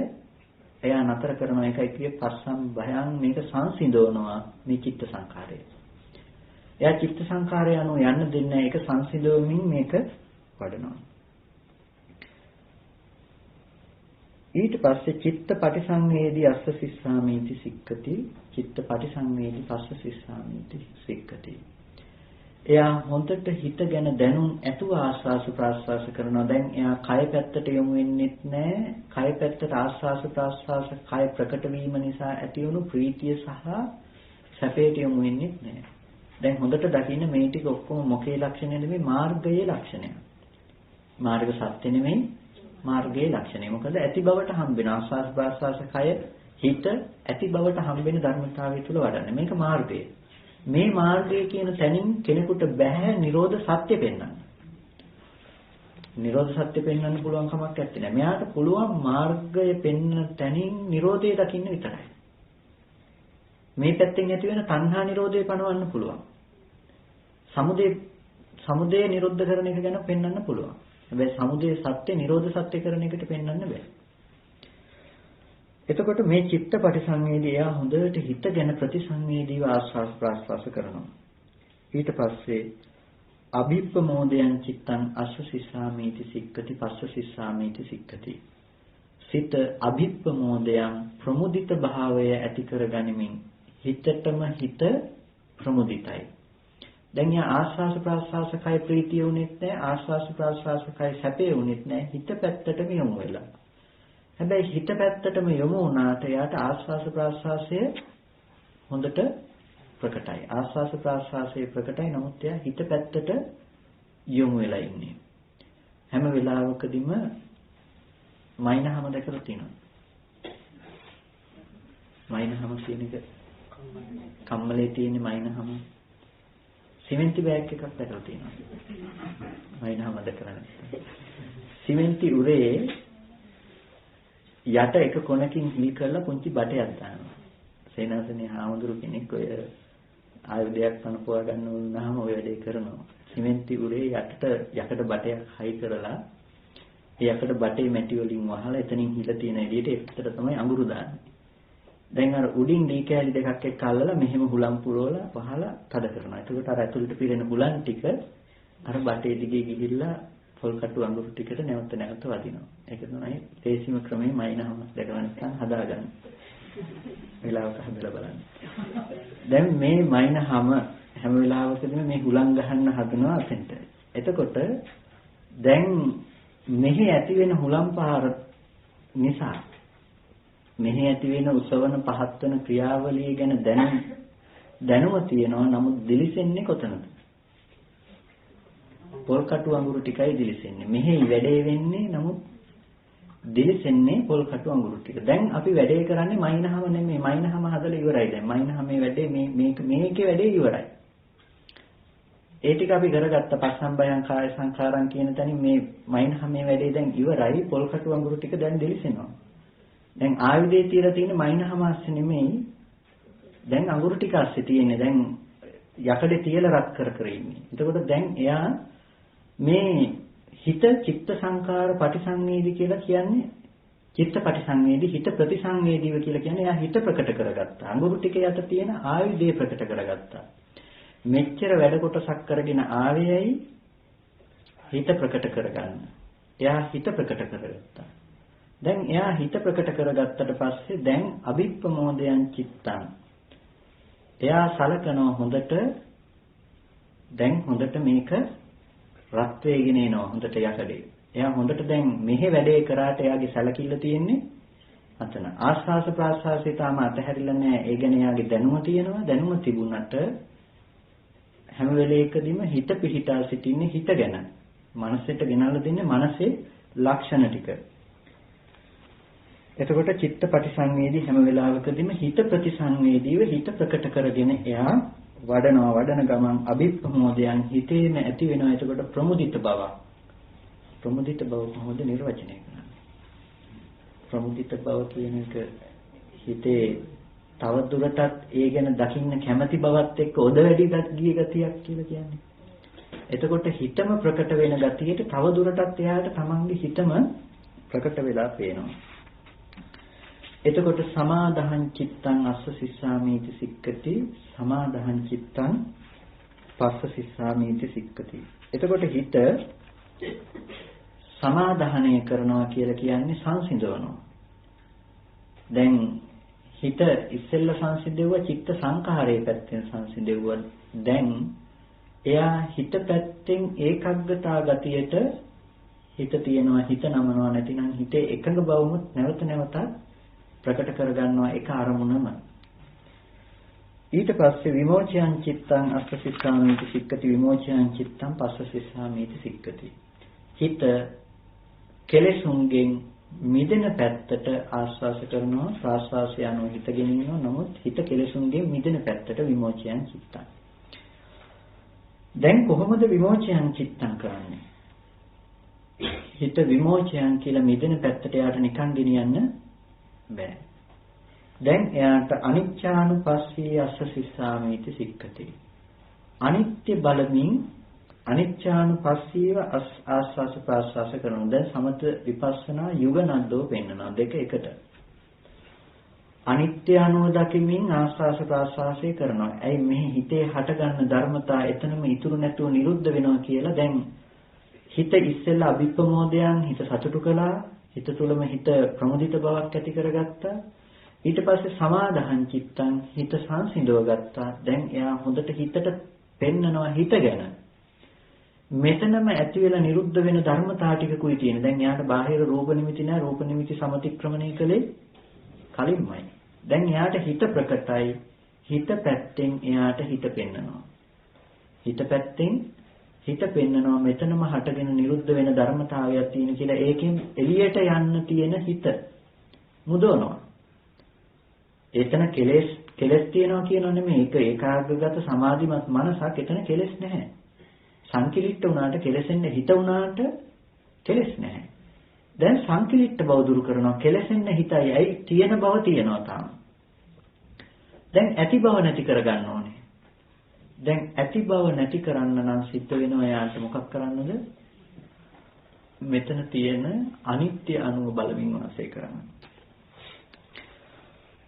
එයා නතර කරනවා. ඒකයි කියේ පස්සම් භයං මේක සංසිඳවනවා මේ චිත්ත සංඛාරය. එයා චිත්ත සංඛාරය අනුව යන්න දෙන්නේ ඒක සංසිඳවමින් මේක වඩනවා. ඊට පස්සේ චිත්ත පටිසංවේදී අස්ස සිස්සාමීති සික්කති චිත්ත පටිසංවේදී පස්ස සිස්සාමීති සික්කති. එයා හොඳට හිතගෙන දැනුම් ඇතුව ආස්වාස ප්‍රාස්වාස කරනවා. දැන් එයා කය පැත්තට යොමු වෙන්නෙත් නැහැ. කය පැත්තට ආස්වාස ප්‍රාස්වාස කය ප්‍රකට වීම නිසා ඇති වුණු ප්‍රීතිය සහ සැපයට යොමු වෙන්නෙත් නැහැ. දැන් හොඳට දකින්න මේ ටික ඔක්කොම මොකේ ලක්ෂණය නෙමෙයි මාර්ගයේ ලක්ෂණය. මාර්ග සත්‍ය නෙමෙයි මාර්ගයේ ලක්ෂණය. මොකද ඇති බවට හම්බෙන ආස්වාස් ප්‍රාස්වාස කය හිත ඇති බවට හම්බෙන ධර්මතාවය තුල වඩන්නේ. මේක මාර්ගය. මේ මාර්ගය කියන තැනින් කෙනෙකුට බෑ නිරෝධ සත්‍ය පෙන්වන්න. නිරෝධ සත්‍ය පෙන්වන්න පුළුවන් කමක් නැත්තේ. මෙයාට පුළුවන් මාර්ගය පෙන්වන තැනින් නිරෝධය දකින්න විතරයි. මේ පැත්තෙන් ඇති වෙන තණ්හා නිරෝධය පනවන්න පුළුවන්. සමුදය නිරුද්ධ කරන එක ගැන පෙන්වන්න පුළුවන්. හැබැයි සමුදය සත්‍ය නිරෝධ සත්‍ය කරන එකට පෙන්වන්න බෑ. එතකොට මේ චිත්ත පටිසංවේදී එයා හොඳට හිතගෙන ප්‍රතිසංවේදීව ආස්වාස් ප්‍රාස්වාස කරනවා. ඊට පස්සේ අභිප්පමෝදයන් චිත්තං අස්ස සිස්සාමීති සික්කති පස්ස සිස්සාමීති සික්කති. සිත අභිප්පමෝදයන් ප්‍රමුදිත භාවය ඇති කරගනිමින් හිතටම හිත ප්‍රමුදිතයි. දැන් යා ආස්වාස ප්‍රාස්වාස කය ප්‍රීතිය උනේත් නැහැ ආස්වාස ප්‍රාස්වාස කය සැපේ උනේත් නැහැ හිත පැත්තටම යොමු වෙලා. හැබැයි හිත පැත්තටම යොමු වුණාට යාට ආස්වාස ප්‍රාස්වාසය හොඳට ප්‍රකටයි. ආස්වාස ප්‍රාස්වාසයේ ප්‍රකටයි. නමුත් යා හිත පැත්තට යොමු වෙලා ඉන්නේ. හැම වෙලාවකදීම මයින්හම දැකලා තියෙනවා. මයින්හම කියන එක කම්මලේ තියෙන මයින්හම සිමෙන්ති බෑග් එකක් දැකලා තියෙනවා. මයින්හම දැකලා නැහැ. සිමෙන්ති උරේ යට එක කොනකින් හිල් කරලා පුංචි බටයක් දානවා. සේනාසනේ හාමුදුරු කෙනෙක් ඔය ආයුධයක් පනපුවා ගන්න වුණාම ඔය වැඩේ කරනවා. සිමෙන්ති උරේ යකට බටයක් හයි කරලා ඒ යකට බටේ මැටි වලින් වහලා එතනින් හිල තියෙන එළියට ඒකට තමයි අඟුරු දාන්නේ. දැන් අර උඩින් දී කෑලි දෙකක් එක්ක අල්ලලා මෙහෙම හුලම් පුරවලා වහලා තද කරනවා. එතකොට අර ඇතුළට පිරෙන හුලන් ටික අර බටේ දිගේ ගිහිල්ලා පොල් කටු අඟුරු ටිකට නැවත වදිනවා. ඒක තමයි තේසිම ක්‍රමයේ මයින්හම දැකලා නැත්නම් හදාගන්න. වෙලාවක හදලා බලන්න. දැන් මේ මයින්හම හැම වෙලාවකදීම මේ හුලං ගහන්න හදනවා අතෙන්ට. එතකොට දැන් මෙහි ඇති වෙන හුලම් පහර නිසා මෙහි ඇති වෙන උසවන පහත් වෙන ක්‍රියාවලිය ගැන දැනුම තියෙනවා. නමුත් දිලිසෙන්නේ කොතනද? පොල් කටු අඟුරු ටිකයි දිලිසෙන්නේ. මෙහි වැඩේ වෙන්නේ නමුත් දිලිසෙන්නේ පොල් කටු අඟුරු ටික. දැන් අපි වැඩේ කරන්නේ මයින්හම නෙමෙයි. මයින්හම හදලා ඉවරයි දැන්. මයින්හමේ වැඩේ මේකේ වැඩේ ඉවරයි. ඒ ටික අපි කරගත්ත පස්සම්බයං කාය සංඛාරං කියන තැනින් මේ මයින්හමේ වැඩේ දැන් ඉවරයි. පොල් කටු අඟුරු ටික දැන් දිලිසෙනවා. දැන් ආයුධයේ තියලා තියෙන මයින්හම ASCII නෙමෙයි. දැන් අඟුරු ටික ASCII තියෙන්නේ. දැන් යකඩේ තියලා රත් කර ඉන්නේ. එතකොට දැන් එයා මේ හිත චිත්ත සංකාර පටිසංවේදී කියලා කියන්නේ චිත්ත පටිසංවේදී හිත ප්‍රතිසංවේදීව කියලා කියන්නේ එයා හිත ප්‍රකට කරගත්තා. අඟුරු ටික යට තියෙන ආයුධය ප්‍රකට කරගත්තා. මෙච්චර වැඩ කොටසක් කරගෙන ආවේයයි හිත ප්‍රකට කරගන්න. එයා හිත ප්‍රකට කරගත්තා. දැන් එයා හිත ප්‍රකට කරගත්තට පස්සේ දැන් අභිප්පමෝදයන් චිත්තං. එයා සලකනවා හොඳට දැන් හොඳට මේක රත් වෙගෙන එනවා හොඳට යකඩේ. එයා හොඳට දැන් මෙහෙ වැඩේ කරාට එයාගේ සැලකිල්ල තියෙන්නේ අතන. ආස්වාස ප්‍රාස්වාසය තාම අතහැරිලා නැහැ. ඒ ගැන එයාගේ දැනුම තියෙනවා. දැනුම තිබුණට හැම වෙලේකදීම හිත පිහිටා සිටින්නේ හිත ගැන. මනසට ගෙනල්ලා දෙන්නේ මනසේ ලක්ෂණ ටික. එතකොට චිත්ත පටිසංවේදී හැම වෙලාවකදීම හිත ප්‍රතිසංවේදීව හිත ප්‍රකට කරගෙන එයා වඩන ගමන් අභිප්‍රමෝදයන් හිතේම ඇති වෙනවා. එතකොට ප්‍රමුදිත බව. ප්‍රමුදිත බව කොහොමද නිර්වචනය කරන්නේ? ප්‍රමුදිත බව කියන එක හිතේ තව දුරටත් ඒ ගැන දකින්න කැමැති බවත් එක්ක ඔද වැඩි ගිය ගතියක් කියලා කියන්නේ. එතකොට හිතම ප්‍රකට වෙන ගතියට තව දුරටත් එයාට තමන්ගේ හිතම ප්‍රකට වෙලා පේනවා. එතකොට සමාදහං චිත්තං අස්ස සිස්සාමීති සික්කති සමාදහං චිත්තං පස්ස සිස්සාමීති සික්කති. එතකොට හිත සමාදානය කරනවා කියලා කියන්නේ සංසිඳවනවා. දැන් හිත ඉස්සෙල්ල සංසිඳෙවුවා චිත්ත සංඛාරයේ පැත්තෙන් සංසිඳෙවුවා. දැන් එයා හිත පැත්තෙන් ඒකග්ගතා ගතියට හිත තියනවා, හිත නමනවා. නැතිනම් හිතේ එකඟ බවමුත් නැවත නැවතත් ප්‍රකට කරගන්නවා එක අරමුණම. ඊට පස්සේ විමෝචයන් චිත්තං අස්සසිස්සාමීති සික්කති විමෝචයන් චිත්තං පස්සසිස්සාමීති සික්කති. හිත කෙලෙසුන්ගෙන් මිදෙන පැත්තට ආස්වාස කරනවා, ප්‍රාස්වාසය යනවා හිත ගෙනියනවා. නමුත් හිත කෙලෙසුන්ගෙන් මිදෙන පැත්තට විමෝචයන් චිත්තං. දැන් කොහොමද විමෝචයන් චිත්තං කරන්නේ? හිත විමෝචයන් කියලා මිදෙන පැත්තට යාට නිකන් ගෙනියන්න බෑ. දැන් එයාට අනිච්චානුපස්සී අස්ස සිස්සාමීති සික්කති. අනිත්‍ය බලමින් අනිච්චානුපස්සීව ආස්වාස ප්‍රාස්වාස කරනවා. දැන් සමත විපස්සනා යුගනද්දෝ පෙන්නනවා දෙක එකට. අනිත්‍ය අනුව දකිමින් ආස්වාස ප්‍රාස්වාසය කරනවා. ඇයි මේ හිතේ හටගන්න ධර්මතා එතනම ඉතුරු නැතුව නිරුද්ධ වෙනවා කියලා. දැන් හිත ඉස්සෙල්ලා අභිප්‍රමෝදයන් හිත සතුටු කළා. හිත තුළම හිත ප්‍රමුදිත බවක් ඇති කරගත්තා. ඊට පස්සේ සමාදාහං චිත්තං හිත සංසිඳව ගත්තා. දැන් එයා හොඳට හිතට පෙන්නනවා හිත ගැන. මෙතනම ඇති වෙලා නිරුද්ධ වෙන ධර්මතා ටිකකුයි තියෙන. දැන් එයාට බාහිර රූප නිමිති නැහැ. රූප නිමිති සමතික්‍රමණය කළේ කලින්මයි. දැන් එයාට හිත ප්‍රකටයි. හිත පැත්තෙන් එයාට හිත පෙන්නනවා. හිත පැත්තෙන් හිත පෙන්නනවා මෙතනම හටගෙන නිරුද්ධ වෙන ධර්මතාවයක් තියෙන කියලා. ඒකෙන් එළියට යන්න තියෙන හිත මුදවනවා. එතන කෙලෙස් තියෙනවා කියනෝ නෙමෙයි. ඒක ඒකාග්‍රගත සමාධිමත් මනසක්. එතන කෙලෙස් නැහැ. සංකිලිට්ඨ වුණාට කෙලෙසෙන්න හිත වුණාට කෙලෙස් නැහැ. දැන් සංකිලිට්ඨ බව දුරු කරනවා. කෙලෙසෙන්න හිතයි. ඇයි තියෙන බව තියෙනවා තාම. දැන් ඇති බව නැති කරගන්න ඕනේ. දැන් ඇති බව නැති කරන්න නම් සිද්ධ වෙනවා යාට මොකක් කරන්නද? මෙතන තියෙන අනිත්‍ය අනුව බලමින් වාසය කරන්න.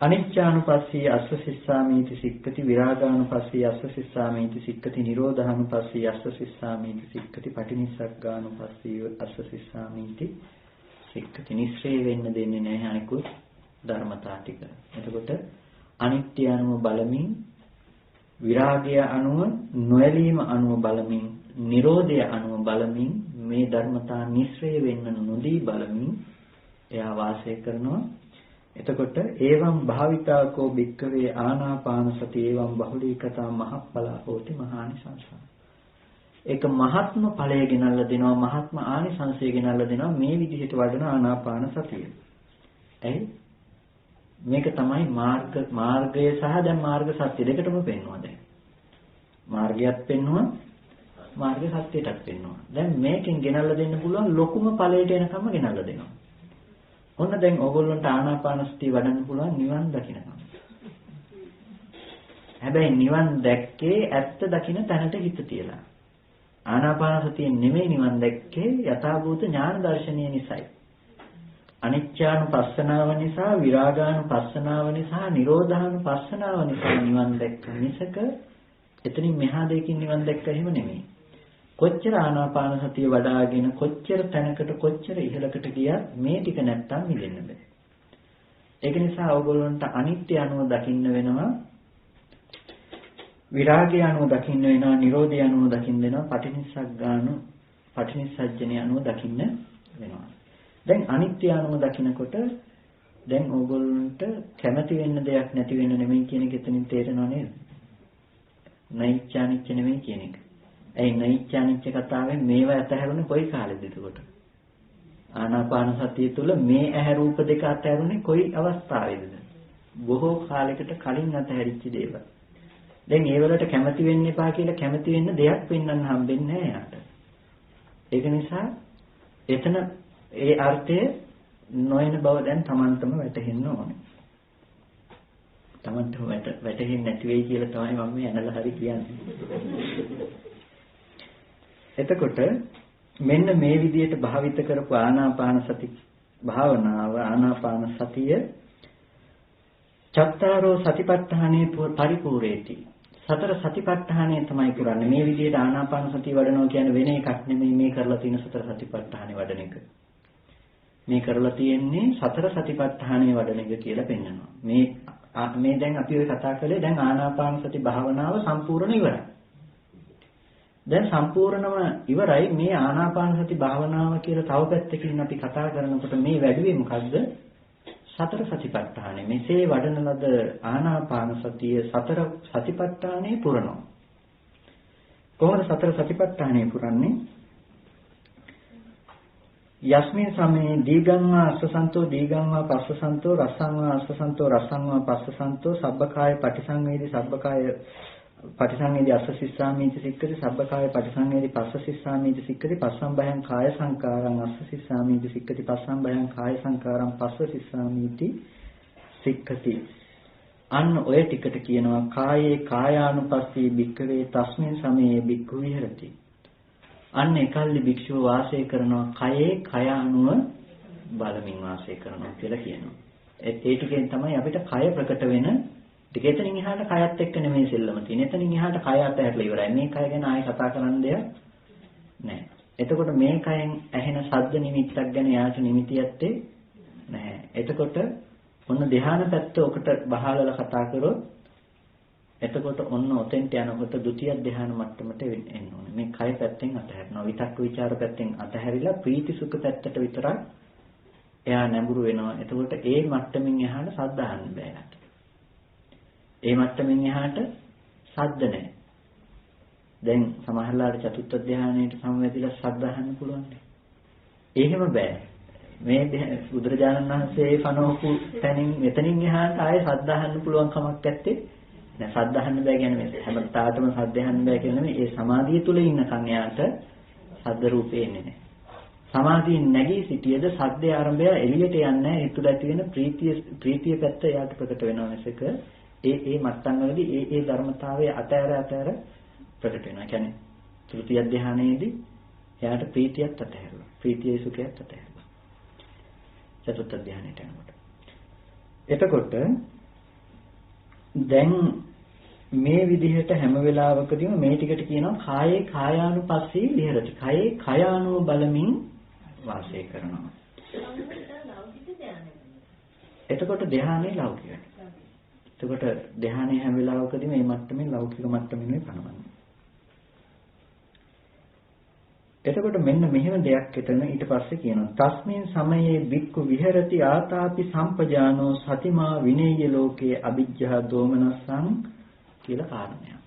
අනිච්චානුපස්සී අස්ස සිස්සාමීති සික්කති විරාගානුපස්සී අස්ස සිස්සාමීති සික්කති නිරෝධානුපස්සී අස්ස සිස්සාමීති සික්කති පටිනිස්සග්ගානුපස්සී අස්ස සිස්සාමීති සික්කති. නිස්සේ වෙන්න දෙන්නේ නැහැ අනිකුත් ධර්මතා ටික. එතකොට අනිත්‍ය අනුව බලමින් විරාගය අනුව නොඇලීම අනුව බලමින් නිරෝධය අනුව බලමින් මේ ධර්මතා නිස්සය වෙන්න නොදී බලමින් එයා වාසය කරනවා. එතකොට ඒවම් භාවිතාකෝ භික්කවේ ආනාපාන සති ඒවම් බහුලීකතා මහප්පලා හෝති මහානිසංසා. ඒක මහත්ම ඵලය ගෙනල්ලා දෙනවා, මහත්ම ආනිසංසය ගෙනල්ලා දෙනවා මේ විදිහට වඩන ආනාපාන සතිය. ඇයි? මේක තමයි මාර්ගය සහ දැන් මාර්ග සත්‍ය දෙකටම පෙන්වනවා. දැන් මාර්ගයත් පෙන්වනවා, මාර්ග සත්‍යයටත් පෙන්වනවා. දැන් මේකෙන් ගෙනල්ලා දෙන්න පුළුවන් ලොකුම ඵලයට එනකම්ම ගෙනල්ලා දෙනවා. ඔන්න දැන් ඕගොල්ලන්ට ආනාපානසතිය වඩන්න පුළුවන් නිවන් දකින්නකම්. හැබැයි නිවන් දැක්කේ ඇත්ත දකින්න තැනට හිත තියලා. ආනාපානසතිය නෙමෙයි නිවන් දැක්කේ යථාභූත ඥාන දර්ශනීය නිසායි. අනිච්චානුපස්සනාව නිසා, විරාගානුපස්සනාව නිසා, නිරෝධානුපස්සනාව නිසා නිවන් දැක්ක මිසක එතනින් මෙහා දෙකකින් නිවන් දැක්ක එහෙම නෙමෙයි. කොච්චර ආනාපාන සතිය වඩාගෙන කොච්චර තැනකට කොච්චර ඉහළකට ගියත් මේ ටික නැත්තම් මිදෙන්න බෑ. ඒක නිසා ඕගොල්ලන්ට අනිත්‍ය අනුව දකින්න වෙනවා, විරාගය අනුව දකින්න වෙනවා, නිරෝධය අනුව දකින්න වෙනවා, පටිනිස්සග්ගාණු අනුව දකින්න වෙනවා. දැන් අනිත්‍ය අනුව දකිනකොට දැන් ඕගොල්ලන්ට කැමති වෙන්න දෙයක් නැති වෙන්න නෙමෙයි කියන එක එතනින් තේරෙනව නේද? නෛච්ඡානිච්ච නෙමෙයි කියන එක. ඒ නෛච්ඡානිච්ච කතාවෙන් මේවා අතහැරුණේ කොයි කාලෙද එතකොට? ආනාපාන සතිය තුළ මේ ඇහැ රූප දෙක අතහැරුණේ කොයි අවස්ථාවේද? බොහෝ කාලයකට කලින් අතහැරිච්ච දේවල්. දැන් ඒ වලට කැමති වෙන්න එපා කියලා කැමති වෙන්න දෙයක් පෙන්වන්න හම්බෙන්නේ නැහැ යාට. ඒක නිසා එතන ඒ අර්ථය නොයන බව දැන් Tamanටම වැටහෙන්න ඕනේ. Tamanටම වැටහෙන්නේ නැති වෙයි කියලා තමයි මම මේ ඇනලා හරි කියන්නේ. එතකොට මෙන්න මේ විදිහට භාවිත කරපු ආනාපාන සති භාවනාව ආනාපාන සතිය චත්තාරෝ සතිපට්ඨානේ පරිපූර්ණේති. සතර සතිපට්ඨානේ තමයි කරන්නේ. මේ විදිහට ආනාපාන සතිය වඩනවා කියන්නේ වෙන එකක් නෙමෙයි මේ කරලා තියෙන සතර සතිපට්ඨානේ වඩන එක. මේ කරලා තියෙන්නේ සතර සතිපට්ඨානේ වඩන එක කියලා පෙන්වනවා. මේ දැන් අපි ඔය කතා කළේ දැන් ආනාපාන සති භාවනාව සම්පූර්ණ ඉවරයි. දැන් සම්පූර්ණම ඉවරයි මේ ආනාපාන සති භාවනාව කියලා තව පැත්තකින් අපි කතා කරනකොට මේ වැඩිවේ මොකද්ද? සතර සතිපට්ඨානෙ. මෙසේ වඩන ලද ආනාපාන සතිය සතර සතිපට්ඨානෙ පුරනවා. කොහොමද සතර සතිපට්ඨානෙ පුරන්නේ? යස්මින් සමේ දීගං වා අස්සසන්තෝ දීගං වා පස්සසන්තෝ රසං වා අස්සසන්තෝ රසං වා පස්සසන්තෝ සබ්බකාය පටිසංවේදී සබ්බකාය පටිසංවේදී අස්ස සිස්සාමීති සික්කති සබ්බකාය පටිසංවේදී පස්ස සිස්සාමීති සික්කති පස්සම්බයං කාය සංකාරං අස්ස සිස්සාමීති සික්කති පස්සම්බයං කාය සංකාරං පස්ස සිස්සාමීති සික්කති. අන්න ඔය ටිකට කියනවා කායේ කායානුපස්සී භික්ඛවේ තස්මින් සමයේ භික්ඛු විහෙරති. අන්න එකල්ලි භික්ෂුව වාසය කරනවා කයේ කය අනුව බලමින් වාසය කරනවා කියලා කියනවා. ඒ ටිකෙන් තමයි අපිට කය ප්‍රකට වෙන ටික. එතනින් එහාට කයත් එක්ක නෙමෙයි සෙල්ලම තියෙන්නේ. එතනින් එහාට කය අතහැරලා ඉවරයි. මේ කය ගැන ආයෙ කතා කරන්න දෙයක් නැහැ. එතකොට මේ කයෙන් ඇහෙන ශබ්ද නිමිත්තක් ගැන යාට නිමිති ඇත්තේ නැහැ. එතකොට ඔන්න ධ්‍යාන පැත්ත ඔකට බහලලා කතා කරොත් එතකොට ඔන්න ඔතෙන්ට යනකොට ဒုတိ ය ධ්‍යාන මට්ටමට එන්න ඕනේ. මේ කය පැත්තෙන් අතහැරනවා. විතක්ක ਵਿਚාර පැත්තෙන් අතහැරිලා ප්‍රීති සුඛ පැත්තට විතරක් එයා නැඹුරු වෙනවා. එතකොට ඒ මට්ටමින් එහාට සද්ද අහන්න බෑ යාට. ඒ මට්ටමින් එහාට සද්ද නැහැ. දැන් සමහරලාට චතුත්ථ ධ්‍යානයට සමවැදිලා සද්ද අහන්න පුළුවන්. එහෙම බෑ. මේ බුදුරජාණන් වහන්සේ පනවපු තැනින් මෙතනින් එහාට ආයේ සද්ද අහන්න පුළුවන් කමක් නැත්තේ. දැන් සද්ද අහන්න බෑ කියන්නේ මේ හැම තාටම සද්ද අහන්න බෑ කියලා නෙමෙයි. ඒ සමාධිය තුල ඉන්නකන් එයාට සද්ද රූපේ එන්නේ නැහැ. සමාධියෙන් නැගී සිටියද සද්දේ ආරම්භය එළියට යන්නේ නැහැ. ඒ තුල ඇති වෙන ප්‍රීතිය පැත්ත එයාට ප්‍රකට වෙනවා මිසක ඒ මට්ටම් වලදී ඒ ධර්මතාවයේ අතහැර ප්‍රකට වෙනවා. කියන්නේ තෘතිය ධ්‍යානයේදී එයාට ප්‍රීතියත් අතහැරලා. ප්‍රීතියේ සුඛයත් අතහැරලා. චතුර්ථ ධ්‍යානයට යනකොට. එතකොට දැන් මේ විදිහට හැම වෙලාවකදීම මේ ටිකට කියනවා කායේ කායානුපස්සී විහෙරති. කායේ කායානුව බලමින් වාසය කරනවා. එතකොට ධ්‍යානෙ ලෞකිකයි. එතකොට ධ්‍යානයේ හැම වෙලාවකදීම මේ මට්ටමේ ලෞකික මට්ටමිනුයි පනවන්නේ. එතකොට මෙන්න මෙහෙම දෙයක් එතන ඊට පස්සේ කියනවා තස්මින් සමයේ බික්කු විහෙරති ආතාපි සම්පජානෝ සතිමා විනේය ලෝකේ අවිජ්ජා දෝමනස්සං කියලා කාරණයක්.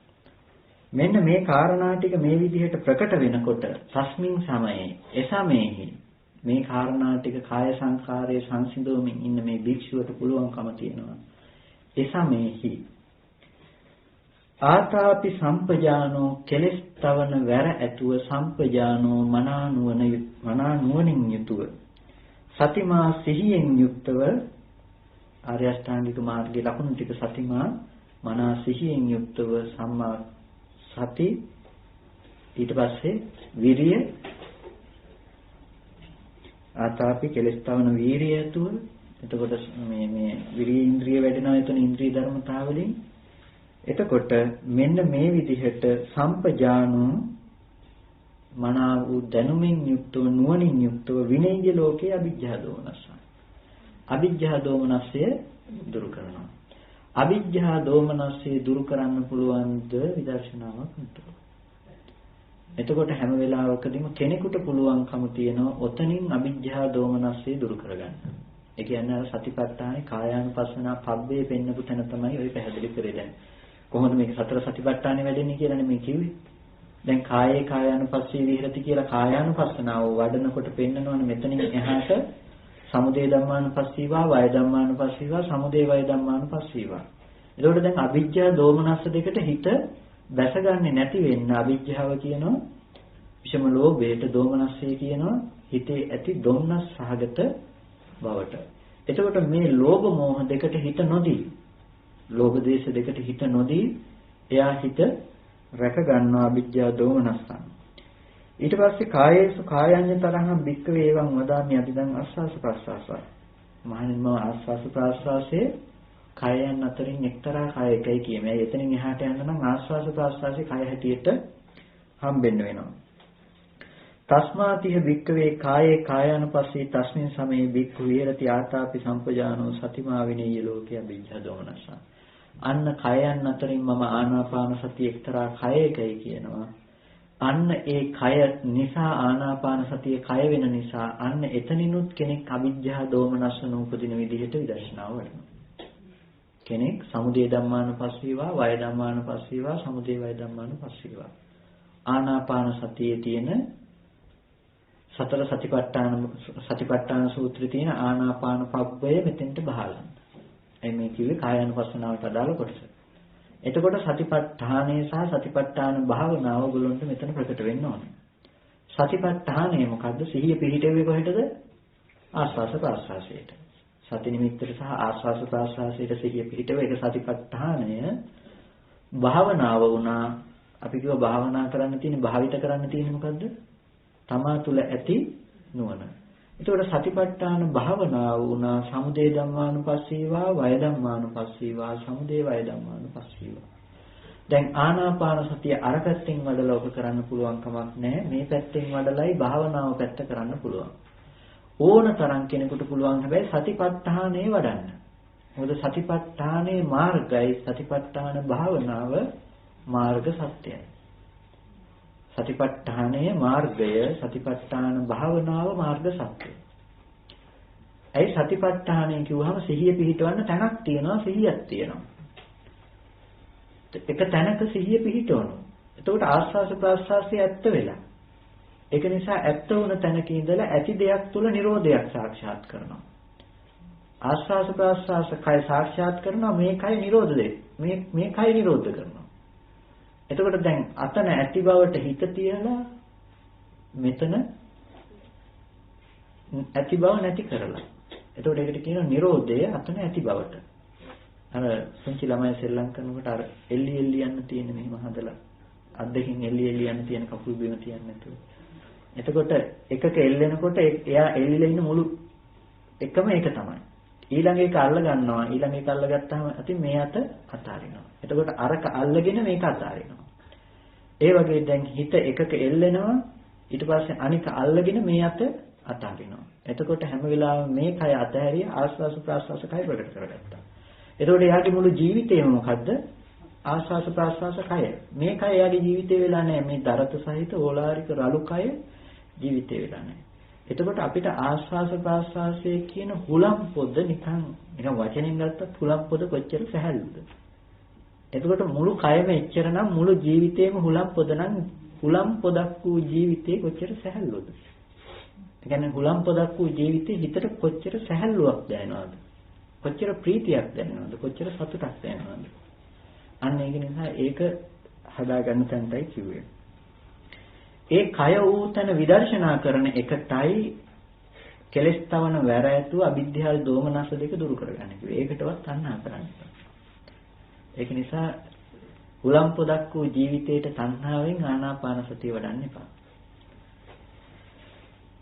මෙන්න මේ කාරණා ටික මේ විදිහට ප්‍රකට වෙනකොට තස්මින් සමයේ එසමේහි මේ කාරණා ටික කාය සංකාරයේ සංසිඳවමින් ඉන්න මේ භික්ෂුවට පුළුවන්කම තියෙනවා. එසමේහි ආතාපි සම්පජානෝ කෙලස් තවන වැර ඇතුව සම්පජානෝ මනා නුවණින් යුතුව සතිමා සිහියෙන් යුක්තව ආර්ය අෂ්ටාංගික මාර්ගයේ ලකුණු ටික සතිමා මනා සිහියෙන් යුක්තව සම්මා සති ඊට පස්සේ විරිය ආතාපි කෙලස් තවන වීරිය ඇතුව එතකොට මේ විරිය ඉන්ද්‍රිය වැඩෙනවා එතන ඉන්ද්‍රිය ධර්මතාවලින්. එතකොට මෙන්න මේ විදිහට සම්පජානෝ මනා වූ දැනුමින් යුක්තව නුවණින් යුක්තව විනය්‍ය ලෝකයේ අවිජ්ජා දෝමනස. අවිජ්ජා දෝමනසය දුරු කරනවා. අවිජ්ජා දෝමනසය දුරු කරන්න පුළුවන්ද විදර්ශනාවක් නතුව. එතකොට හැම වෙලාවකදීම කෙනෙකුට පුළුවන්කම තියෙනවා ඔතනින් අවිජ්ජා දෝමනසය දුරු කරගන්න. ඒ කියන්නේ සතිපට්ඨානේ කායානුපස්සනා පබ්බේ පෙන්නපු තැන තමයි ඔය පැහැදිලි කරේ දැන්. කොහොමද මේක සතර සතිපට්ඨානේ වැඩෙන්නේ කියලානේ මේ කිව්වේ. දැන් කායේ කායානුපස්සී විහෙරති කියලා කායානුපස්සනාව වඩනකොට පෙන්නනවනේ මෙතනින් එහාට සමුදය ධම්මානුපස්සීවා වය ධම්මානුපස්සීවා සමුදය වය ධම්මානුපස්සීවා. එතකොට දැන් අවිජ්ජා දෝමනස්ස දෙකට හිත දැසගන්නේ නැති වෙන්න අවිජ්ජාව කියනවා විෂම ලෝභයට, දෝමනස්සේ කියනවා හිතේ ඇති දොම්නස් සහගත බවට. එතකොට මේ ලෝභ මෝහ දෙකට හිත නොදී, ලෝභ දේශ දෙකට හිත නොදී එයා හිත රැක ගන්නවා අවිජ්ජා දෝමනස්සන්. ඊට පස්සේ කායේසු කායඤ්ඤතරහං භික්ඛවේ එවං වදාමි අදිදං ආස්වාස ප්‍රස්වාස. මහණෙනි මම ආස්වාස ප්‍රස්වාසයේ කායයන් අතරින් එක්තරා කායයකයි කියමේ. එතනින් එහාට යන්න නම් ආස්වාස ප්‍රස්වාසයේ කාය හැටියට හම්බෙන්න වෙනවා. තස්මාතිහ භික්ඛවේ කායේ කායානුපස්සී තස්මින් සමේ භික්ඛු විහෙරති ආතාපි සම්පජානෝ සතිමා විනේය ලෝකේ අවිජ්ජා දෝමනස. අන්න කයයන් අතරින් මම ආනාපාන සතිය එක්තරා කයයකයි කියනවා. අන්න ඒ කය නිසා ආනාපාන සතිය කය වෙන නිසා අන්න එතනිනුත් කෙනෙක් අවිජ්ජා දෝමනස නූපදින විදිහට විදර්ශනාව වඩනවා. කෙනෙක් සමුදය ධම්මානුපස්සීවා වය ධම්මානුපස්සීවා සමුදය වය ධම්මානුපස්සීවා ආනාපාන සතියේ තියෙන සතර සතිපට්ඨාන සූත්‍රයේ තියෙන ආනාපාන පබ්බය මෙතෙන්ට බහලන්න. එයි මේ කිව්වේ කායानुපස්සනාවට අදාළ කොටස. එතකොට සතිපට්ඨානයේ සහ සතිපට්ඨාන භාවනාව ඔයගොල්ලන්ට මෙතන ප්‍රකට වෙන්න ඕනේ. සතිපට්ඨානය මොකද්ද? සිහිය පිහිටෙන්නේ කොහෙටද? ආස්වාස ප්‍රාස්වාසයට. සති නිමිත්තට සහ ආස්වාස ප්‍රාස්වාසයට සිහිය පිහිටව ඒක සතිපට්ඨානය භාවනාව වුණා. අපි කිව්ව භාවනා කරන්න තියෙන භාවිත කරන්න තියෙන මොකද්ද? තමා තුළ ඇති නුවණ. එතකොට සතිපට්ඨාන භාවනාව වුණා සමුදය ධම්මානුපස්සීවා වය ධම්මානුපස්සීවා සමුදය වය ධම්මානුපස්සීවා. දැන් ආනාපාන සතිය අර පැත්තෙන් වඩලා ඔබ කරන්න පුළුවන් කමක් නැහැ. මේ පැත්තෙන් වඩලායි භාවනාව පැත්ත කරන්න පුළුවන්. ඕන තරම් කෙනෙකුට පුළුවන් හැබැයි සතිපට්ඨානේ වඩන්න. මොකද සතිපට්ඨානේ මාර්ගයි සතිපට්ඨාන භාවනාව මාර්ග සත්‍යයි. සතිපට්ඨානයේ මාර්ගය සතිපට්ඨාන භාවනාව මාර්ග සත්‍යය. ඇයි සතිපට්ඨානය කිව්වහම සිහිය පිහිටවන්න තැනක් තියෙනවා සිහියක් තියෙනවා. එක තැනක සිහිය පිහිටවනවා. එතකොට ආස්වාස ප්‍රාස්වාසයේ ඇත්ත වෙලා. ඒක නිසා ඇත්ත වුණ තැනක ඉඳලා ඇති දෙයක් තුල නිරෝධයක් සාක්ෂාත් කරනවා. ආස්වාස ප්‍රාස්වාස කය සාක්ෂාත් කරනවා මේ කය නිරෝධ දෙයි. මේ කය නිරෝධ කරනවා. එතකොට දැන් අතන ඇති බවට හිත තියලා මෙතන ඇති බව නැති කරලා. එතකොට ඒකට කියනවා නිරෝධය අතන ඇති බවට. අර පුංචි ළමයි සෙල්ලම් කරනකොට අර එල්ලි යන්න තියෙන මෙහෙම හදලා අද්දකින් එල්ලි යන්න තියෙන කකුල් බිම තියන්නේ නැතුව. එතකොට එකක එල්ලෙනකොට එයා එල්ලිලා ඉන්න මුළු එකම ඒක තමයි. ඊළඟ එක අල්ල ගන්නවා. ඊළඟ එක අල්ල ගත්තාම අතින් මේ අත අතාරිනවා. එතකොට අරක අල්ලගෙන මේක අතාරිනවා. ඒ වගේ දැන් හිත එකක එල්ලෙනවා. ඊට පස්සේ අනික අල්ලගෙන මේ අත අතාරිනවා. එතකොට හැම වෙලාවෙම මේ කය අතහැරිය ආස්වාස ප්‍රාස්වාස කය ප්‍රකට කරගත්තා. එතකොට එයාගේ මුළු ජීවිතේම මොකද්ද? ආස්වාස ප්‍රාස්වාස කය. මේ කය එයාගේ ජීවිතේ වෙලා නැහැ. මේ දරත සහිත ඕලාරික රළු කය ජීවිතේ වෙලා නැහැ. එතකොට අපිට ආස්වාස ප්‍රාස්වාසයේ කියන හුලම් පොද නිකන් වචනෙන් ගත්තත් හුලම් පොද කොච්චර සැහැල්ලුද? එතකොට මුළු කයම එච්චර නම් මුළු ජීවිතේම හුලම් පොද නම් හුලම් පොදක් වූ ජීවිතේ කොච්චර සැහැල්ලුද? ඒ කියන්නේ හුලම් පොදක් වූ ජීවිතේ හිතට කොච්චර සැහැල්ලුවක් දැනෙනවද? කොච්චර ප්‍රීතියක් දැනෙනවද? කොච්චර සතුටක් දැනෙනවද? අන්න ඒක නිසා ඒක හදාගන්න තැනටයි කිව්වේ. ඒ කය වූ තැන විදර්ශනා කරන එකටයි කෙලස් තවන වැර ඇතුව අවිද්‍යාව දෝමනස දෙක දුරු කරගන්න කිව්වේ. ඒකටවත් තණ්හා කරන්නේ. ඒක නිසා හුලම් පොදක් වූ ජීවිතයට තණ්හාවෙන් ආනාපාන සතිය වඩන්න එපා.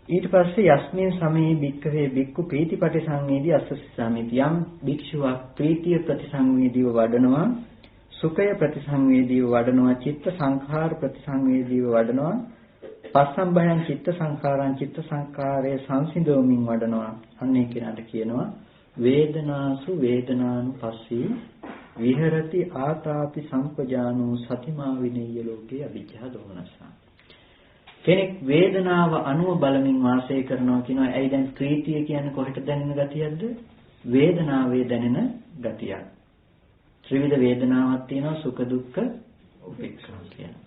ඊට පස්සේ යස්මින් සමේ භික්ඛවේ භික්ඛු ප්‍රීතිපටි සංවේදී අස්සසාමිති යම් භික්ෂුවක් ප්‍රීතිය ප්‍රතිසංවේදීව වඩනවා, සුඛය ප්‍රතිසංවේදීව වඩනවා, චිත්ත සංඛාර ප්‍රතිසංවේදීව වඩනවා, පස්සම්බයං චිත්ත සංඛාරං චිත්ත සංඛාරයේ සංසිඳවමින් වඩනවා. අන්න ඒ කෙනාට කියනවා වේදනාසු වේදනානුපස්සී විහෙරති ආතාපි සම්පජානෝ සතිමා විනේය ලෝකේ අවිජ්ජා දෝමනස්සා. කෙනෙක් වේදනාව අනුව බලමින් වාසය කරනවා කියනවා. ඇයි දැන් ප්‍රීතිය කියන්නේ කොහෙට දැනෙන ගතියක්ද? වේදනාවේ දැනෙන ගතියක්. ත්‍රිවිධ වේදනාවක් තියෙනවා සුඛ දුක්ඛ උපේක්ෂා කියනවා.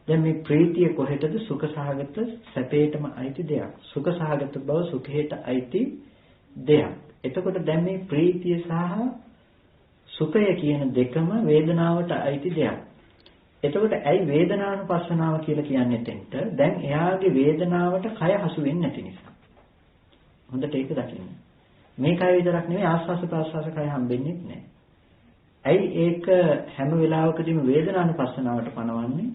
දැන් මේ ප්‍රීතිය කොහෙටද? සුඛ සහගත සැපේටම අයිති දෙයක්. සුඛ සහගත බව සුඛයට අයිති දෙයක්. එතකොට දැන් මේ ප්‍රීතිය සහ සුඛය කියන දෙකම වේදනාවට අයිති දෙයක්. එතකොට ඇයි වේදනානුපස්සනාව කියලා කියන්නේ එතෙන්ට? දැන් එයාගේ වේදනාවට කය හසු වෙන්නේ නැති නිසා. හොඳට ඒක දකින්න. මේ කය විතරක් නෙවෙයි ආස්වාස ප්‍රාස්වාස කය හම්බෙන්නේ නැහැ. ඇයි ඒක හැම වෙලාවකදීම වේදනානුපස්සනාවට පනවන්නේ?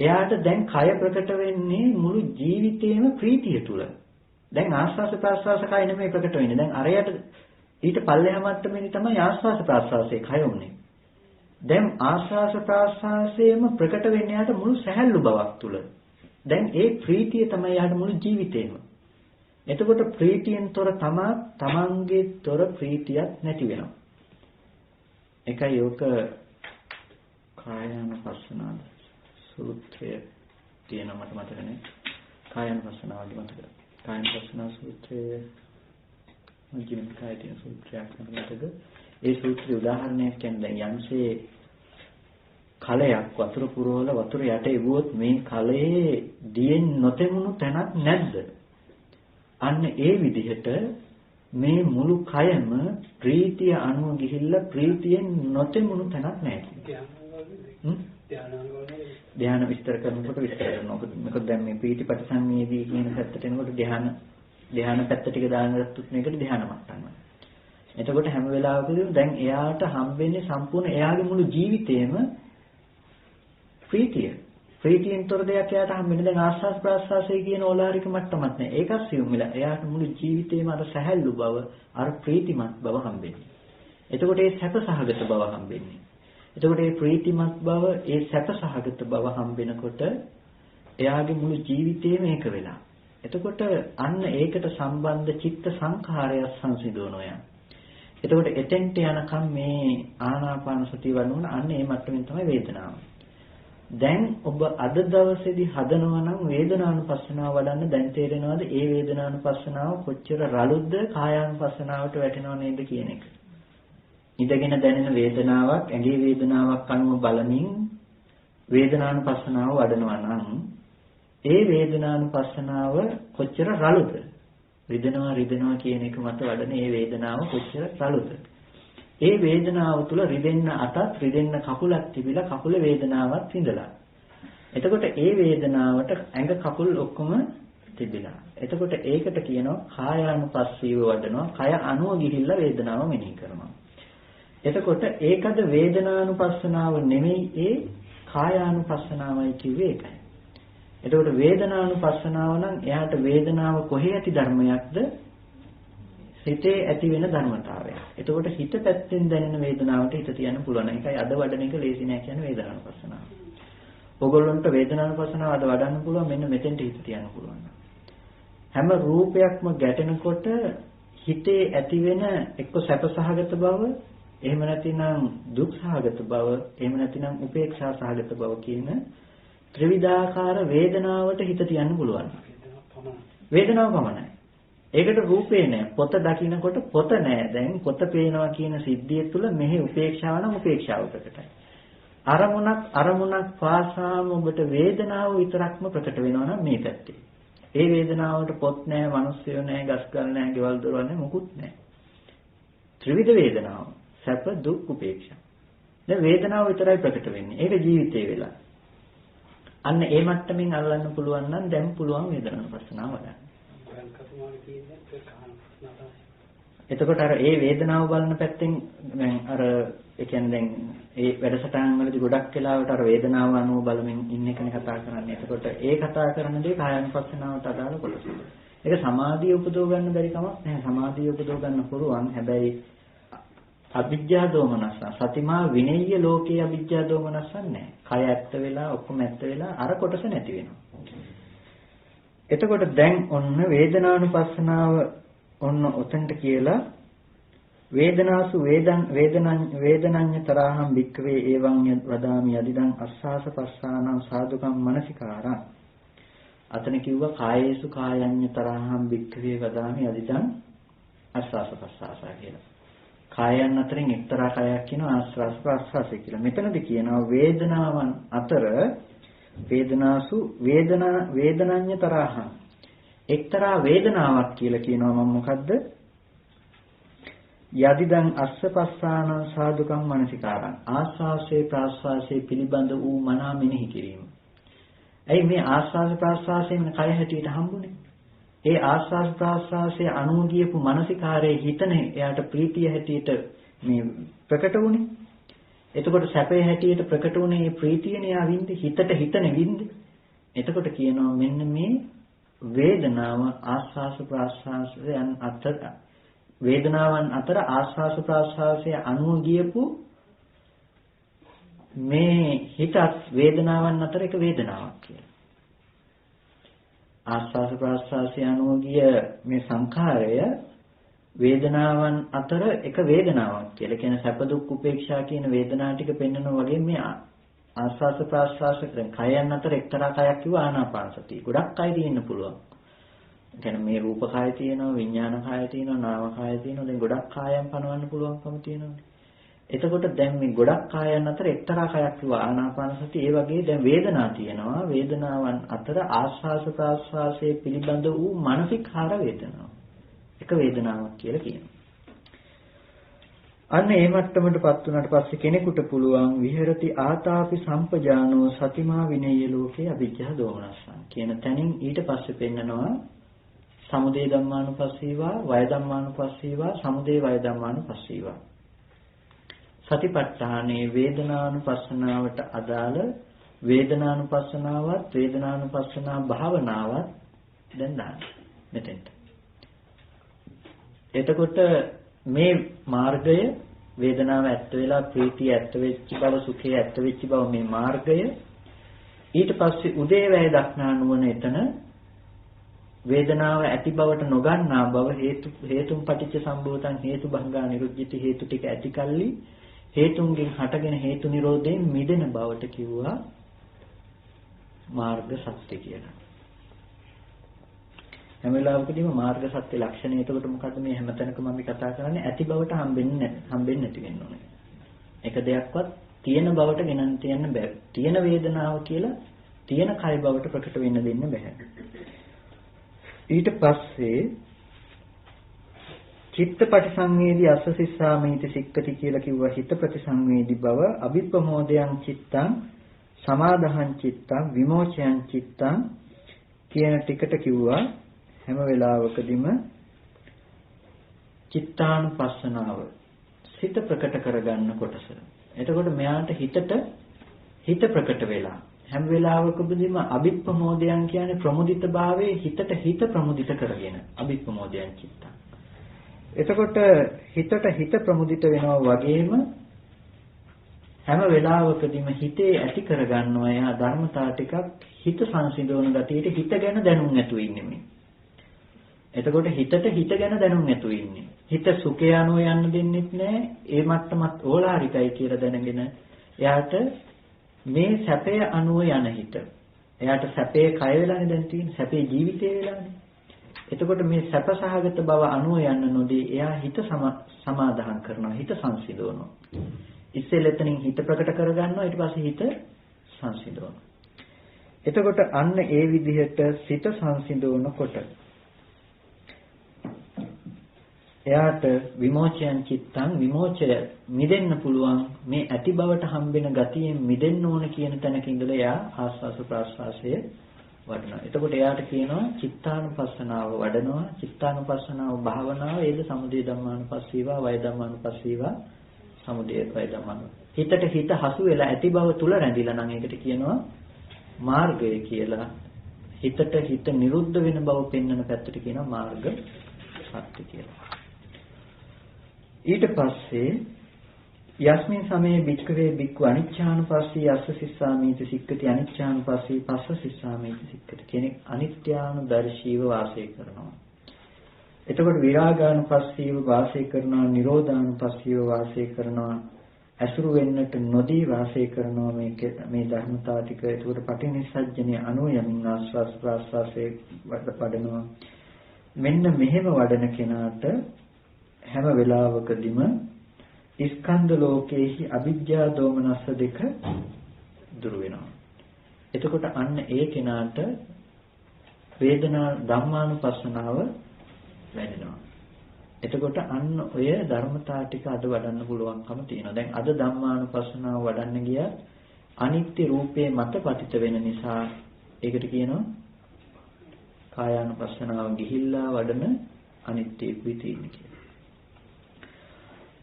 එයාට දැන් කය ප්‍රකට වෙන්නේ මුළු ජීවිතේම ප්‍රීතිය තුල. දැන් ආස්වාස ප්‍රාස්වාස කය නෙමෙයි ප්‍රකට වෙන්නේ. දැන් අරයට ඊට පල්ලෙහා මට්ටමේදී තමයි ආස්වාස ප්‍රාස්වාසයේ කය උනේ. දැන් ආස්වාස ප්‍රාස්වාසයේම ප්‍රකට වෙන්නේ යාට මුළු සැහැල්ලු බවක් තුල. දැන් ඒ ප්‍රීතිය තමයි යාට මුළු ජීවිතේම. එතකොට ප්‍රීතියෙන් තොර තමන්ගේ තොර ප්‍රීතියක් නැති වෙනවා. එකයි යෝක කායानुපස්සනාව සූත්‍රය තියෙන මට මතක නැහැ. කායानुපස්සනාවගේ මතක. කායानुපස්සනාව සූත්‍රයේ මජ්ක්‍ධිම නිකායේ තියෙන සූත්‍රයක් මතකද? ඒ සූත්‍රයේ උදාහරණයක් කියන්නේ දැන් යම්සේ කලයක් වතුර පුරවල වතුර යට එවුවොත් මේ කලයේ දියෙන් නොතෙමුණු තැනක් නැද්ද? අන්න ඒ විදිහට මේ මුළු කයම ප්‍රීතිය අනුව ගිහිල්ලා ප්‍රීතියෙන් නොතෙමුණු තැනක් නැහැ. ධ්‍යාන විස්තර කරනකොට විස්තර කරනවා. මොකද දැන් මේ ප්‍රීතිපට සංවේදී කියන පැත්තට එනකොට ධ්‍යාන පැත්ත ටික දානගත්තොත් මේකට ධ්‍යාන මට්ටම. එතකොට හැම වෙලාවෙකදී දැන් එයාට හම්බෙන්නේ සම්පූර්ණ එයාගේ මුළු ජීවිතේම ප්‍රීතිය. ප්‍රීතියෙන් තොර දෙයක් එයාට හම්බෙන්නේ දැන් ආස්වාස් ප්‍රාස්වාසයේ කියන ඕලාරික මට්ටමක් නෑ. ඒකත් සියුම් වෙලා එයාට මුළු ජීවිතේම අර සැහැල්ලු බව, අර ප්‍රීතිමත් බව හම්බෙන්නේ. එතකොට ඒ සැප සහගත බව හම්බෙන්නේ. එතකොට මේ ප්‍රීතිමත් බව, ඒ සැප සහගත බව හම්බෙනකොට එයාගේ මුළු ජීවිතේම ඒක වෙලා. එතකොට අන්න ඒකට සම්බන්ධ චිත්ත සංඛාරය සංසිඳවනවා යන. එතකොට එතෙන්ට යනකම් මේ ආනාපාන සතිය වඩනකොට අන්න ඒ මට්ටමින් තමයි වේදනාව. දැන් ඔබ අද දවසේදී හදනවා නම් වේදනානුපස්සනාව වඩන්න දැන් තේරෙනවද? ඒ වේදනානුපස්සනාව කොච්චර රළුද්ද කායානුපස්සනාවට වැටෙනව නේද කියන එක. ඉඳගෙන දැනෙන වේදනාවක්, ඇඟේ වේදනාවක් අනුව බලමින් වේදනානුපස්සනාව වඩනවා නම් ඒ වේදනානුපස්සනාව කොච්චර රළුද? රිදෙනවා කියන එක මත වඩන ඒ වේදනාව කොච්චර රළුද? ඒ වේදනාව තුල රිදෙන්න අතත් රිදෙන්න කකුලක් තිබිලා කකුල වේදනාවක් විඳලා. එතකොට ඒ වේදනාවට ඇඟ කකුල් ඔක්කොම තිබිලා. එතකොට ඒකට කියනවා කායානුපස්සීව වඩනවා. කය අනුව ගිහිල්ලා වේදනාව මෙනෙහි කරනවා. එතකොට ඒකද වේදනානුපස්සනාව නෙමෙයි ඒ කායානුපස්සනාවයි කිව්වේ ඒකයි. එතකොට වේදනානුපස්සනාව නම් එයාට වේදනාව කොහේ ඇති ධර්මයක්ද? හිතේ ඇති වෙන ධර්මතාවය. එතකොට හිත පැත්තෙන් දැනෙන වේදනාවට හිත තියන්න පුළුවන්. ඒකයි අද වඩන එක ලේසි නෑ කියන්නේ වේදනානුපස්සනාව. ඕගොල්ලන්ට වේදනානුපස්සනාව අද වඩන්න පුළුවන් මෙන්න මෙතෙන්ට හිත තියන්න පුළුවන්. හැම රූපයක්ම ගැටෙනකොට හිතේ ඇති වෙන එක්ක සැපසහගත බව, එහෙම නැතිනම් දුක්සහගත බව, එහෙම නැතිනම් උපේක්ෂා සහගත බව කියන ත්‍රිවිධාකාර වේදනාවට හිත තියන්න පුළුවන්. වේදනාව පමණයි. ඒකට රූපේ නෑ. පොත දකින්නකොට පොත නෑ. දැන් පොත පේනවා කියන සිද්ධිය තුළ මෙහි උපේක්ෂාව නම් උපේක්ෂාව ප්‍රකටයි. අරමුණක් පාසාම ඔබට වේදනාව විතරක්ම ප්‍රකට වෙනවා නම් මේ පැත්තේ. ඒ වේදනාවට පොත් නෑ, මිනිස්සුયો නෑ, ගස්කල් නෑ, ගෙවල් දොරවල් නෑ, මොකුත් නෑ. ත්‍රිවිධ වේදනාව. සැප, දුක්, උපේක්ෂා. දැන් වේදනාව විතරයි ප්‍රකට වෙන්නේ. ඒක ජීවිතේ වෙලා. අන්න ඒ මට්ටමින් අල්ලන්න පුළුවන් නම් දැන් පුළුවන් වේදනානුපස්සනාව වඩන්න. එතකොට අර ඒ වේදනාව බලන පැත්තෙන් දැන් අර ඒ කියන්නේ දැන් ඒ වැඩසටහන් වලදී ගොඩක් වෙලාවට අර වේදනාව අනුව බලමින් ඉන්න එකනේ කතා කරන්නේ. එතකොට ඒ කතා කරන දේ කායानुපස්සනාවට අදාළ කොටස. ඒක සමාධිය උපදව ගන්න බැරි කමක් නැහැ. සමාධිය උපදව ගන්න පුළුවන්. හැබැයි අවිජ්ජා දෝමනස සතිමා විනය්‍ය ලෝකේ අවිජ්ජා දෝමනස නැහැ. කය ඇත්ත වෙලා ඔක්කොම ඇත්ත වෙලා අර කොටස නැති වෙනවා. එතකොට දැන් ඔන්න වේදනානුපස්සනාව ඔන්න ඔතෙන්ට කියලා වේදනාසු වේදනඤ්ඤ තරහම් වික්කවේ එවං වදාමි යදිදං අස්සාස පස්සානං සාදුකම් මනසිකාරං. අතන කිව්වා කායේසු කායඤ්ඤ තරහම් වික්කවේ වදාමි යදිදං අස්සාස පස්සාසා කියලා. කායයන් අතරින් එක්තරා කයක් කියනවා ආස්වාස් ප්‍රාස්වාසය කියලා. මෙතනදී කියනවා වේදනාවන් අතර වේදනාසු වේදනඤ්ඤ තරහං එක්තරා වේදනාවක් කියලා කියනවා මම මොකද්ද? යදිදං අස්සපස්සාන සාදුකම් මනසිකාරං ආස්වාසේ ප්‍රාස්වාසේ පිළිබඳ වූ මනා මෙනෙහි කිරීම. ඇයි මේ ආස්වාස ප්‍රාස්වාසයෙන් කය හැටියට හම්බුනේ? ඒ ආස්වාස ප්‍රාස්වාසයේ අනුව ගියපු මනසිකාරයේ හිතනේ එයාට ප්‍රීතිය හැටියට මේ ප්‍රකට වුනේ. එතකොට සැපේ හැටියට ප්‍රකට වුනේ මේ ප්‍රීතියනේ ආවින්දේ හිතට හිතනේ වින්දේ. එතකොට කියනවා මෙන්න මේ වේදනාව ආස්වාස ප්‍රාස්වාසයන් අතර වේදනාවන් අතර ආස්වාස ප්‍රාස්වාසයේ අනුව ගියපු මේ හිතත් වේදනාවන් අතර එක වේදනාවක් කියලා. ආස්වාස ප්‍රාස්වාසයේ අනුව ගිය මේ සංඛාරය වේදනාවන් අතර එක වේදනාවක් කියලා. කියන්නේ සැප දුක් උපේක්ෂා කියන වේදනා ටික පෙන්වනවා වගේ මේ ආස්වාස ප්‍රාස්වාස කයයන් අතර එක්තරා කයක් කිව්ව ආනාපාන සතිය. ගොඩක් කය තියෙන්න පුළුවන්. කියන්නේ මේ රූප කය තියෙනවා, විඥාන කය තියෙනවා, නාම කය තියෙනවා. දැන් ගොඩක් කායයන් පනවන්න පුළුවන්කම තියෙනවානේ. එතකොට දැන් මේ ගොඩක් කායයන් අතර එක්තරා කයක් කිව්ව ආනාපාන සතිය. ඒ වගේ දැන් වේදනා තියෙනවා. වේදනාවන් අතර ආස්වාස ප්‍රාස්වාසයේ පිළිබඳ වූ මානසිකාර වේදනාව. එක වේදනාවක් කියලා කියනවා. අන්න ඒ මට්ටමටපත් වුණාට පස්සේ කෙනෙකුට පුළුවන් විහෙරති ආතාපි සම්පජානෝ සතිමා විනේය ලෝකේ අවිජ්ජා දෝමනස්සං කියන තැනින් ඊට පස්සේ පෙන්නනවා සමුදය ධම්මානුපස්සීවා වය ධම්මානුපස්සීවා සමුදය වය ධම්මානුපස්සීවා සතිපට්ඨානේ වේදනානුපස්සනාවට අදාළ වේදනානුපස්සනාවත් වේදනානුපස්සනා භාවනාවත් දැන් දාන්න මෙතෙන්ට. එතකොට මේ මාර්ගය වේදනාව ඇත්ත වෙලා ප්‍රීතිය ඇත්ත වෙච්ච බව සුඛය ඇත්ත වෙච්ච බව මේ මාර්ගය ඊට පස්සේ උදේවැය දක්නා නුවණ එතන වේදනාව ඇති බවට නොගන්නා බව හේතුන් පටිච්ච සම්භූතං හේතු භංගා නිරුද්ධිත හේතු ටික ඇති කල්ලි හේතුන්ගෙන් හටගෙන හේතු නිරෝධයෙන් මිදෙන බවට කිව්වා මාර්ග සත්‍ය කියලා. හැම වෙලාවකදීම මාර්ග සත්‍ය ලක්ෂණය එතකොට මොකද්ද මේ හැමතැනකම අපි කතා කරන්නේ ඇති බවට හම්බෙන්නේ නැති වෙන්න ඕනේ. එක දෙයක්වත් තියෙන බවට ගෙනන් තියන්න බෑ. තියෙන වේදනාව කියලා තියෙන කය බවට ප්‍රකට වෙන්න දෙන්න බෑ. ඊට පස්සේ චිත්ත පටිසංවේදී අස්ස සිස්සාමීති සික්කති කියලා කිව්වා හිත ප්‍රතිසංවේදී බව අභිප්‍රමෝදයන් චිත්තං සමාදහං චිත්තං විමෝචයන් චිත්තං කියන ටිකට කිව්වා හැම වෙලාවකදීම චිත්තානුපස්සනාව සිත ප්‍රකට කරගන්න කොටස. එතකොට මෙයාට හිත ප්‍රකට වෙලා හැම වෙලාවකදීම අභිප්‍රමෝදයන් කියන්නේ ප්‍රමුදිත භාවයේ හිත ප්‍රමුදිත කරගෙන අභිප්‍රමෝදයන් චිත්තං. එතකොට හිත ප්‍රමුදිත වෙනවා වගේම හැම වෙලාවකදීම හිතේ ඇති කරගන්නවා එයා ධර්මතා ටිකක් හිත සංසිඳවන ගතියට හිත ගැන දැනුම් නැතුව ඉන්නේ මේ. එතකොට හිත ගැන දැනුම් නැතුව ඉන්නේ. හිත සුඛය අනුව යන්න දෙන්නෙත් නැහැ. ඒ මට්ටමත් ඕලාරිකයි කියලා දැනගෙන එයාට මේ සැපය අනුව යන හිත. එයාට සැපේ කය වෙලානේ දැන් තියෙන්නේ. සැපේ ජීවිතය වෙලානේ. එතකොට මේ සැපසහගත බව අනුව යන්න නොදී එයා හිත සමාදාහම් කරනවා. හිත සංසිඳවනවා. ඉස්සෙල්ල එතනින් හිත ප්‍රකට කරගන්නවා. ඊට පස්සේ හිත සංසිඳවනවා. එතකොට අන්න ඒ විදිහට සිත සංසිඳවනකොට එයාට විමෝචයන් චිත්තං විමෝචය මිදෙන්න පුළුවන් මේ ඇති බවට හම්බෙන ගතියෙන් මිදෙන්න ඕන කියන තැනක ඉඳලා එයා ආස්වාස ප්‍රාස්වාසයේ වඩනවා. එතකොට එයාට කියනවා චිත්තානුපස්සනාව වඩනවා. චිත්තානුපස්සනාව භාවනාව ඒද සමුදය ධම්මානුපස්සීවා වය ධම්මානුපස්සීවා සමුදය වය ධම්මානු. හිතට හිත හසු වෙලා ඇති බව තුල රැඳිලා නම් ඒකට කියනවා මාර්ගය කියලා. හිතට හිත නිරුද්ධ වෙන බව පෙන්වන පැත්තට කියනවා මාර්ග සත්‍ය කියලා. ඊට පස්සේ යස්මින් සමේ භික්ඛවේ භික්ඛු අනිච්ඡානුපස්සී අස්ස සිස්සාමීති සික්ඛති අනිච්ඡානුපස්සී පස්ස සිස්සාමීති සික්ඛති කෙනෙක් අනිත්‍යානුදර්ශීව වාසය කරනවා. එතකොට විරාගානුපස්සීව වාසය කරනවා, නිරෝධානුපස්සීව වාසය කරනවා, අසුරු වෙන්නට නොදී වාසය කරනවා මේ ධර්මතාව ටික. එතකොට පටිනිස්සජ්ජනේ අනුව යමින් ආස්වාස් ප්‍රාස්වාසයේ වඩනවා. මෙන්න මෙහෙම වඩන කෙනාට හැම වෙලාවකදීම ස්කන්ධ ලෝකයේහි අවිජ්ජා දෝමනස්ස දෙක දුර වෙනවා. එතකොට අන්න ඒ කෙනාට වේදනා ධම්මානුපස්සනාව වැඩෙනවා. එතකොට අන්න ඔය ධර්මතා ටික අද වඩන්න පුළුවන්කම තියෙනවා. දැන් අද ධම්මානුපස්සනාව වඩන්න ගියත් අනිත්‍ය රූපේ මත පතිත වෙන නිසා ඒකට කියනවා කායානුපස්සනාව ගිහිල්ලා වඩන අනිත්‍ය විතීන කියලා.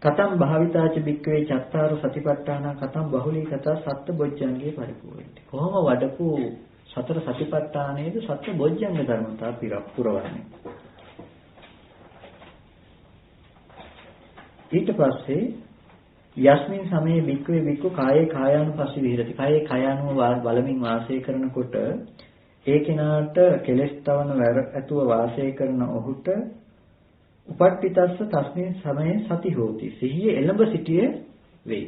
කතම් භාවිතාච බික්කවේ චත්තාරු සතිපට්ඨාන කතම් බහුලී කතා සත්ත බොජ්ජංගේ පරිපූර්ණයි. කොහොම වඩපු සතර සතිපට්ඨානයේද සත්ත බොජ්ජංග ධර්මතා පුරවන්නේ. ඊට පස්සේ යස්මින් සමයේ බික්කවේ බික්කු කායේ කායානුපස්සී විහෙරති. කායේ කායානුව බලමින් වාසය කරනකොට ඒ කෙනාට කෙලස් තවන වැර ඇතුව වාසය කරන ඔහුට උපට්ඨිතස්ස තස්මින් සමයේ සති හෝති. සිහිය එළඹ සිටියේ වෙයි.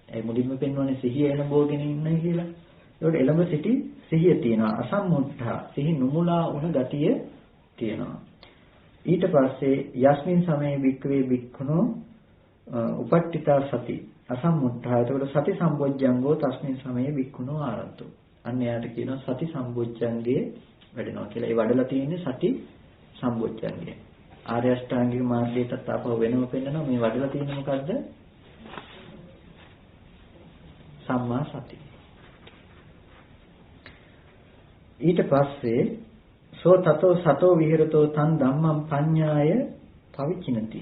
ඒ මුලින්ම පෙන්වන්නේ සිහිය එළඹෝගෙන ඉන්නයි කියලා. ඒකට එළඹ සිටි සිහිය තියෙනවා. අසම්මුද්ධා සිහි නුමුලා වුණ ගතිය තියෙනවා. ඊට පස්සේ යස්මින් සමයේ බික්කවේ බික්කුණෝ උපට්ඨිතා සති අසම්මුද්ධා. එතකොට සති සම්බොජ්ජංගෝ තස්මින් සමයේ බික්කුණෝ ආරන්තෝ. අන්න යාට කියනවා සති සම්බොජ්ජංගේ වැඩෙනවා කියලා. ඒ වඩලා තියෙන්නේ සති සම්බොජ්ජංගේ. ආර්ය අෂ්ටාංගික මාර්ගයටත් ආපහු වෙනම පෙන්නනවා. මේ වඩලා තියෙන්නේ මොකද්ද? සම්මා සති. ඊට පස්සේ සෝ තතෝ සතෝ විහෙරතෝ තන් ධම්මං පඤ්ඤාය පවිචිනති.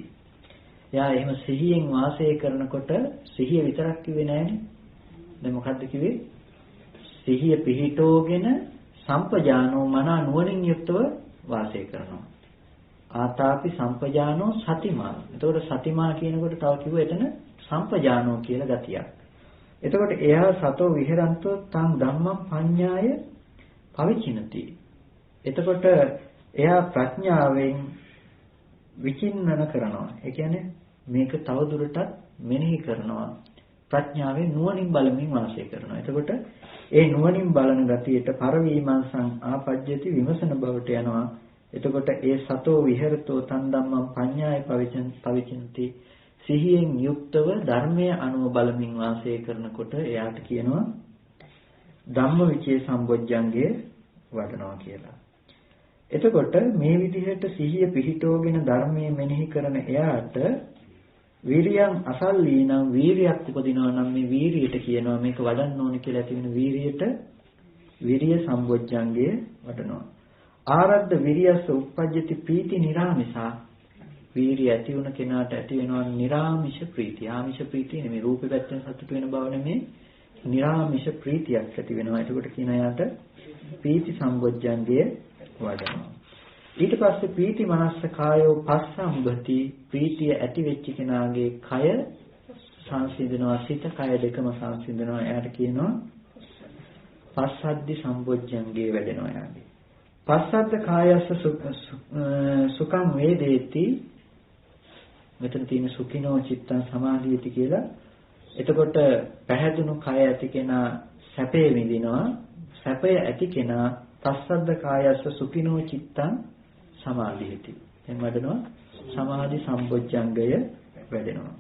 යා එහෙම සිහියෙන් වාසය කරනකොට සිහිය විතරක් කිව්වේ නෑනේ. දැන් මොකද්ද කිව්වේ? සිහිය පිහිටෝගෙන සම්පජානෝ මනා නුවණින් යුක්තව වාසය කරනවා. ආතාපි සම්පජානෝ සතිමා. එතකොට සතිමා කියනකොට තව කිව්ව එතන සම්පජානෝ කියලා ගතියක්. එතකොට එයා සතෝ විහෙරන්තෝ තං ධම්මං පඤ්ඤාය පවිචිනති. එතකොට එයා ප්‍රඥාවෙන් විචින්නන කරනවා. ඒ කියන්නේ මේක තව දුරටත් මෙනෙහි කරනවා. ප්‍රඥාවෙන් නුවණින් බලමින් වාසය කරනවා. එතකොට ඒ නුවණින් බලන ගතියට පරවීමංසං ආපජ්‍යති විමසන බවට යනවා. එතකොට ඒ සතෝ විහෙරතෝ තන් ධම්මං පඤ්ඤාය පවිචින්ති සිහියෙන් යුක්තව ධර්මයේ අනුව බලමින් වාසය කරනකොට එයාට කියනවා ධම්මවිචේ සම්බොජ්ජංගේ වඩනවා කියලා. එතකොට මේ විදිහට සිහිය පිහිටෝගෙන ධර්මයේ මෙනෙහි කරන එයාට වීරියං අසල්ලීනම් වීරියක් උපදිනවා නම් මේ වීරියට කියනවා මේක වඩන්න ඕනේ කියලා ඇති වෙන වීරියට විරිය සම්බොජ්ජංගේ වඩනවා. ආරද්ධ විරියස්ස උප්පජ්ජති ප්‍රීති නිරාමිසා. වීරිය ඇති වුණ කෙනාට ඇති වෙනවා නිරාමිෂ ප්‍රීතිය. ආමිෂ ප්‍රීතිය නෙමෙයි රූපේ පැත්තෙන් සතුට වෙන බව නෙමෙයි නිරාමිෂ ප්‍රීතියක් ඇති වෙනවා. එතකොට කියන යාට ප්‍රීති සම්බොජ්ජංගේ වඩනවා. ඊට පස්සේ ප්‍රීති මනස්ස කායෝ පස්සම්බති ප්‍රීතිය ඇති වෙච්ච කෙනාගේ කය සංසිඳනවා. සිත කය දෙකම සංසිඳනවා. එයාට කියනවා පස්සද්ධි සම්බොජ්ජංගේ වැඩෙනවා යාගේ. පස්සද්ද කායස්ස සුඛං වේදේති. මෙතන තියෙන සුඛිනෝ චිත්තං සමාධියති කියලා. එතකොට පැහැදුණු කය ඇති කෙනා සැපේ විඳිනවා. සැපය ඇති කෙනා පස්සද්ද කායස්ස සුඛිනෝ චිත්තං සමාධියති. එම් වැඩෙනවා සමාධි සම්බොජ්ජංගය වැඩෙනවා.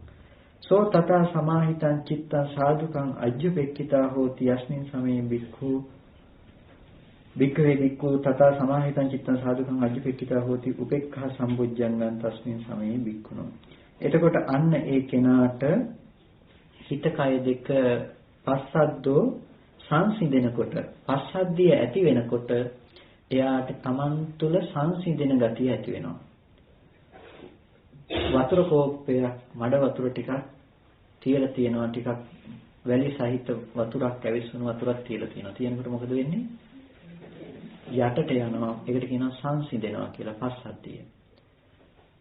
සෝ තථා සමාහිතං චිත්තං සාදුකං අජ්ජුපෙක්ඛිතා හෝති යස්මින් සමේ බික්ඛු වික්ඛවේ වික්ඛු තථා සමාහිතං චිත්තං සාදුකං අජ්ජුපෙක්ඛිතා හෝති උපේක්ඛා සම්බොජ්ජංගං තස්මින් සමේ බික්ඛුනෝ. එතකොට අන්න ඒ කෙනාට හිත කය දෙක පස්සද්දෝ සංසිඳෙනකොට පස්සද්ධිය ඇති වෙනකොට එයාට Taman තුල සංසිඳෙන ගතිය ඇති වෙනවා. වතුර කෝප්පයක් මඩ වතුර ටිකක් තියලා තියෙනවා, ටිකක් වැලි සහිත වතුරක් ඇවිස්සුණු වතුරක් තියලා තියෙනවා. තියෙනකොට මොකද වෙන්නේ? යටට යනවා. ඒකට කියනවා සංසිඳෙනවා කියලා පස්සද්ධිය.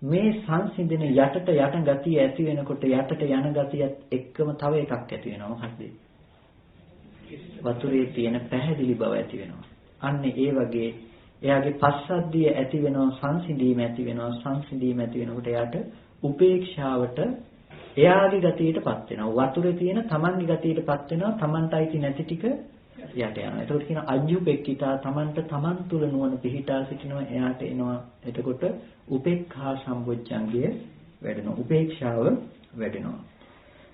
මේ සංසිඳෙන යටට යන ගතිය ඇති වෙනකොට යටට යන ගතියත් එක්කම තව එකක් ඇති වෙනවා. මොකක්ද? වතුරේ තියෙන පැහැදිලි බව ඇති වෙනවා. අන්න ඒ වගේ එයාගේ පස්සද්ධිය ඇති වෙනවා, සංසිඳීම ඇති වෙනවා. සංසිඳීම ඇති වෙනකොට එයාට උපේක්ෂාවට එයාගේ ගතියටපත් වෙනවා. වතුරේ තියෙන තමන්ගේ ගතියටපත් වෙනවා. තමන්ට අයිති නැති ටික යට යනවා. එතකොට කියන අජ්ජුපෙක්ඛිතා තමන්ට තමන් තුල නුවණ පිහිටා සිටිනවා. එයාට එනවා. එතකොට උපේක්ඛා සම්බොජ්ජංගය වැඩෙනවා. උපේක්ෂාව වැඩෙනවා.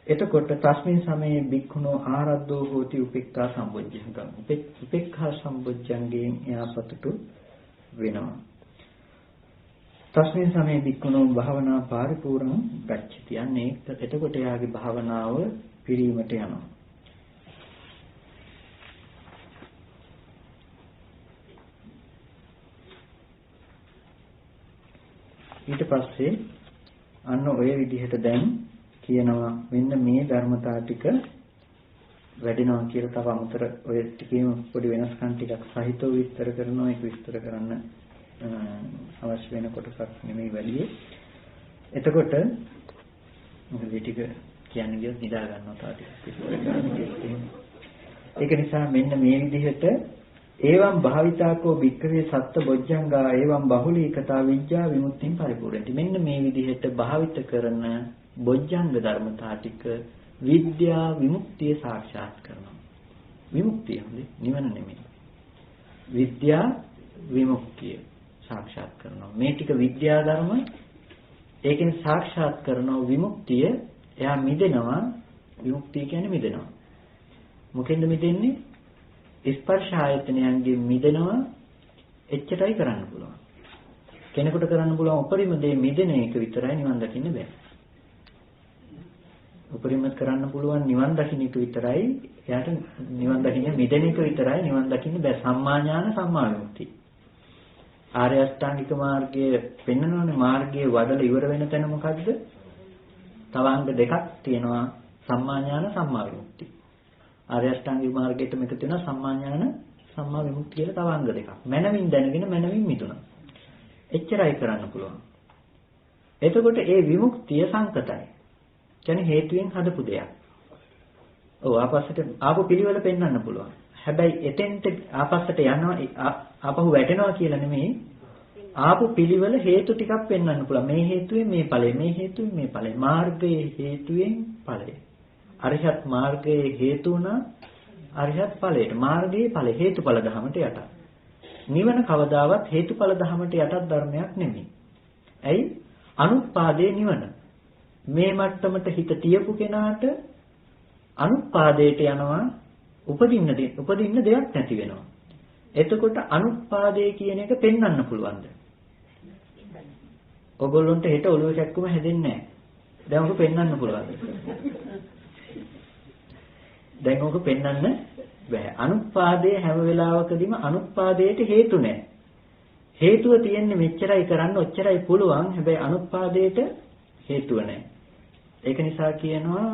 එතකොට තස්මින් සමයේ බික්ඛුනෝ ආරද්ධෝ හෝති උපේක්ඛා සම්බොජ්ජංගං. උපේක්ඛා සම්බොජ්ජංගයෙන් එයා සතුටු වෙනවා. තස්මින් සමේ භික්ඛුනෝ භාවනා පරිපූර්ණං ගච්ඡති. යන්නේ එතකොට එයාගේ භාවනාව පිරීමට යනවා. ඊට පස්සේ අන්න ඔය විදිහට දැන් කියනවා මෙන්න මේ ධර්මතා ටික වැඩෙනවා කියලා තව අමතර ඔය ටිකේම පොඩි වෙනස්කම් ටිකක් සහිතව විස්තර කරනවා. ඒක විස්තර කරන්න අවශ්‍ය වෙන කොටසක් නෙමෙයි වැඩි. එතකොට මොකද මේ ටික කියන්නේ කියොත් නිදා ගන්නවා තා ටිකක්. ඒක නිසා මෙන්න මේ විදිහට ඒවම් භාවිතාකෝ භික්ඛවේ සත්ත බොජ්ජංගා ඒවම් බහුලීකතා විඥා විමුක්තිං පරිපූර්ණති. මෙන්න මේ විදිහට භාවිත කරන බොජ්ජංග ධර්මතා ටික විද්‍යා විමුක්තිය සාක්ෂාත් කරනවා. විමුක්තිය නිවන නෙමෙයි. විද්‍යා විමුක්තිය සාක්ෂාත් කරනවා. මේ ටික විද්‍යා ධර්ම ඒකෙන් සාක්ෂාත් කරනවා විමුක්තිය. එයා මිදෙනවා. විමුක්තිය කියන්නේ මිදෙනවා. මොකෙන්ද මිදෙන්නේ? ස්පර්ශ ආයතනයන්ගෙන් මිදෙනවා. එච්චරයි කරන්න පුළුවන්. කෙනෙකුට කරන්න පුළුවන් උපරිම දේ මිදෙන එක විතරයි නිවන් දකින්න බෑ. උපරිම කරන්න පුළුවන් නිවන් දකින්න එක විතරයි. එයාට නිවන් දකින්න මිදෙන එක විතරයි නිවන් දකින්න බෑ. සම්මා ඥාන සම්මා විමුක්තිය. ආර්ය අෂ්ටාංගික මාර්ගයේ පෙන්වනවානේ මාර්ගයේ වඩල ඉවර වෙන තැන මොකද්ද? තවාංග දෙකක් තියෙනවා. සම්මා ඥාන සම්මා විමුක්තිය. ආර්ය අෂ්ටාංගික මාර්ගයට මේක තියෙනවා සම්මා ඥාන සම්මා විමුක්තිය කියලා තවාංග දෙකක්. මනමින් දැනගෙන මනමින් මිදුණා. එච්චරයි කරන්න පුළුවන්. එතකොට ඒ විමුක්තිය සංකතයි. කියන්නේ හේතුයෙන් හදපු දෙයක්. ඔව් ආපස්සට ආපු පිළිවෙල පෙන්වන්න පුළුවන්. හැබැයි එතෙන්ට ආපස්සට යනවා ආපහු වැටෙනවා කියලා නෙමෙයි. ආපු පිළිවෙල හේතු ටිකක් පෙන්වන්න පුළුවන්. මේ හේතුවෙන් මේ ඵලය, මේ හේතුවෙන් මේ ඵලය. මාර්ගයේ හේතුවෙන් ඵලය. අරිහත් මාර්ගයේ හේතු වුණා අරිහත් ඵලයට. මාර්ගයේ ඵල හේතුඵල ධමයට යට. නිවන කවදාවත් හේතුඵල ධමයට යටත් ධර්මයක් නෙමෙයි. ඇයි? අනුත්පාදේ නිවන. මේ මට්ටමට හිත තියපු කෙනාට අනුත්පාදයට යනවා. උපදින්න දෙයක් නැති වෙනවා. එතකොට අනුත්පාදේ කියන එක පෙන්වන්න පුළුවන්ද? ඔයගොල්ලන්ට හෙට ඔළුවේ කැක්කුම හැදෙන්නේ නැහැ. දැන් ඔක පෙන්වන්න පුළුවන්ද? දැන් ඔක පෙන්වන්න බෑ. අනුත්පාදයේ හැම වෙලාවකදීම අනුත්පාදයට හේතු නැහැ. හේතුව තියෙන්නේ මෙච්චරයි කරන්න ඔච්චරයි පුළුවන්. හැබැයි අනුත්පාදයට හේතුව නැහැ. ඒක නිසා කියනවා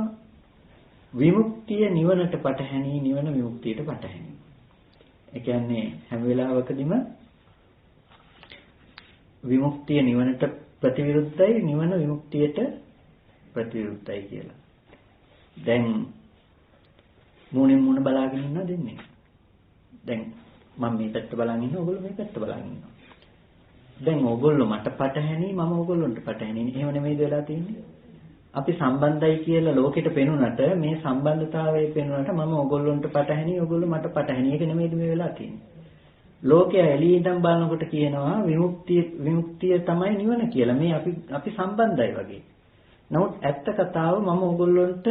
විමුක්තිය නිවනට පටහැනි, නිවන විමුක්තියට පටහැනි. ඒ කියන්නේ හැම වෙලාවකදීම විමුක්තිය නිවනට ප්‍රතිවිරුද්ධයි, නිවන විමුක්තියට ප්‍රතිවිරුද්ධයි කියලා. දැන් මූණෙන් මූණ බලාගෙන ඉන්නවා දෙන්නේ. දැන් මම මේ පැත්ත බලන් ඉන්නවා, ඔයගොල්ලෝ මේ පැත්ත බලන් ඉන්නවා. දැන් ඔයගොල්ලෝ මට පටහැනි, මම ඔයගොල්ලොන්ට පටහැනි. එහෙම නෙමෙයිද වෙලා තියෙන්නේ? අපි සම්බන්ධයි කියලා ලෝකෙට පෙනුනට මේ සම්බන්ධතාවයේ පෙනුනට මම ඔයගොල්ලොන්ට පටහැනි, ඔයගොල්ලෝ මට පටහැනි. ඒක නෙමෙයිද මේ වෙලා තියෙන්නේ? ලෝකයේ එළිය ඉඳන් බලනකොට කියනවා විමුක්තිය තමයි නිවන කියලා. මේ අපි සම්බන්ධයි වගේ. නමුත් ඇත්ත කතාව මම ඔයගොල්ලොන්ට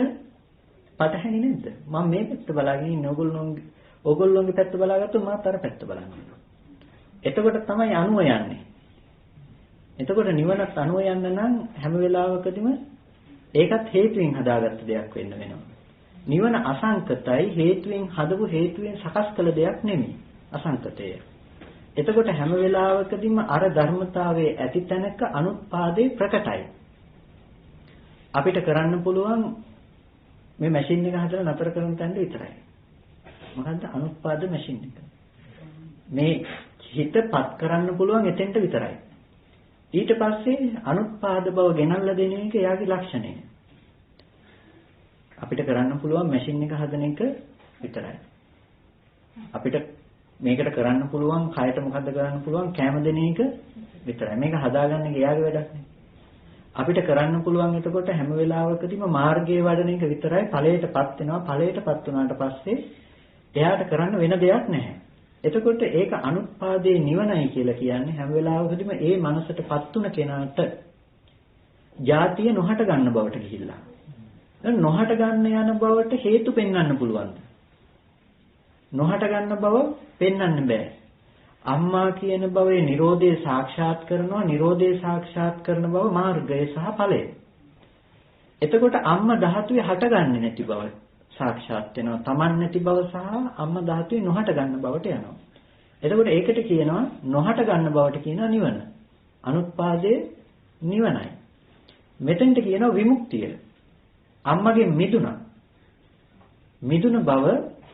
පටහැනි නේද? මම මේ පැත්ත බලාගෙන ඉන්නේ. ඔයගොල්ලොන්ගේ පැත්ත බලාගත්තොත් මම අර පැත්ත බලන්න. එතකොට තමයි අනුව යන්නේ. එතකොට නිවනත් අනුව යන්න නම් හැම වෙලාවකදීම ඒකත් හේතුවෙන් හදාගත්ත දෙයක් වෙන්න වෙනවා. නිවන අසංකතයි, හේතුවෙන් හදපු හේතුවෙන් සකස් කළ දෙයක් නෙමෙයි. අසංකතය. එතකොට හැම වෙලාවකදීම අර ධර්මතාවයේ ඇති තැනක අනුත්පාදේ ප්‍රකටයි. අපිට කරන්න පුළුවන් මේ මැෂින් එක හදලා නතර කරන තැනට විතරයි. මොකද්ද අනුත්පාද මැෂින් එක? මේ හිතපත් කරන්න පුළුවන් එතෙන්ට විතරයි. ඊට පස්සේ අනුත්පාද බව ගෙනල්ලා දෙන එක එයාගේ ලක්ෂණය. අපිට කරන්න පුළුවන් මැෂින් එක හදන එක විතරයි. අපිට මේකට කරන්න පුළුවන් කයට මොකද්ද කරන්න පුළුවන් කැම දෙන එක විතරයි. මේක හදාගන්න එක එයාගේ වැඩක් නේ. අපිට කරන්න පුළුවන් එතකොට හැම වෙලාවකදීම මාර්ගයේ වඩන එක විතරයි. ඵලයටපත් වෙනවා. ඵලයටපත් වුණාට පස්සේ එයාට කරන්න වෙන දෙයක් නැහැ. එතකොට ඒක අනුත්පාදේ නිවනයි කියලා කියන්නේ හැම වෙලාවකදීම ඒ මනසටපත් තුන කෙනාට ජාතිය නොහට ගන්න බවට ගිහිල්ලා. දැන් නොහට ගන්න යන බවට හේතු පෙන්වන්න පුළුවන්ද? නොහට ගන්න බව පෙන්වන්න බෑ. අම්මා කියන බවේ Nirodhe සාක්ෂාත් කරනවා. Nirodhe සාක්ෂාත් කරන බව මාර්ගය සහ ඵලය. එතකොට අම්මා ධාතුවේ හටගන්නේ නැති බව සාක්ෂාත් වෙනවා. Taman නැති බව සහ අම්මා ධාතුවේ නොහට ගන්න බවට යනවා. එතකොට ඒකට කියනවා නොහට ගන්න බවට කියනවා නිවන. අනුත්පාදයේ නිවනයි. මෙතෙන්ට කියනවා විමුක්තිය. අම්මගෙන් මිදුණා. මිදුණ බව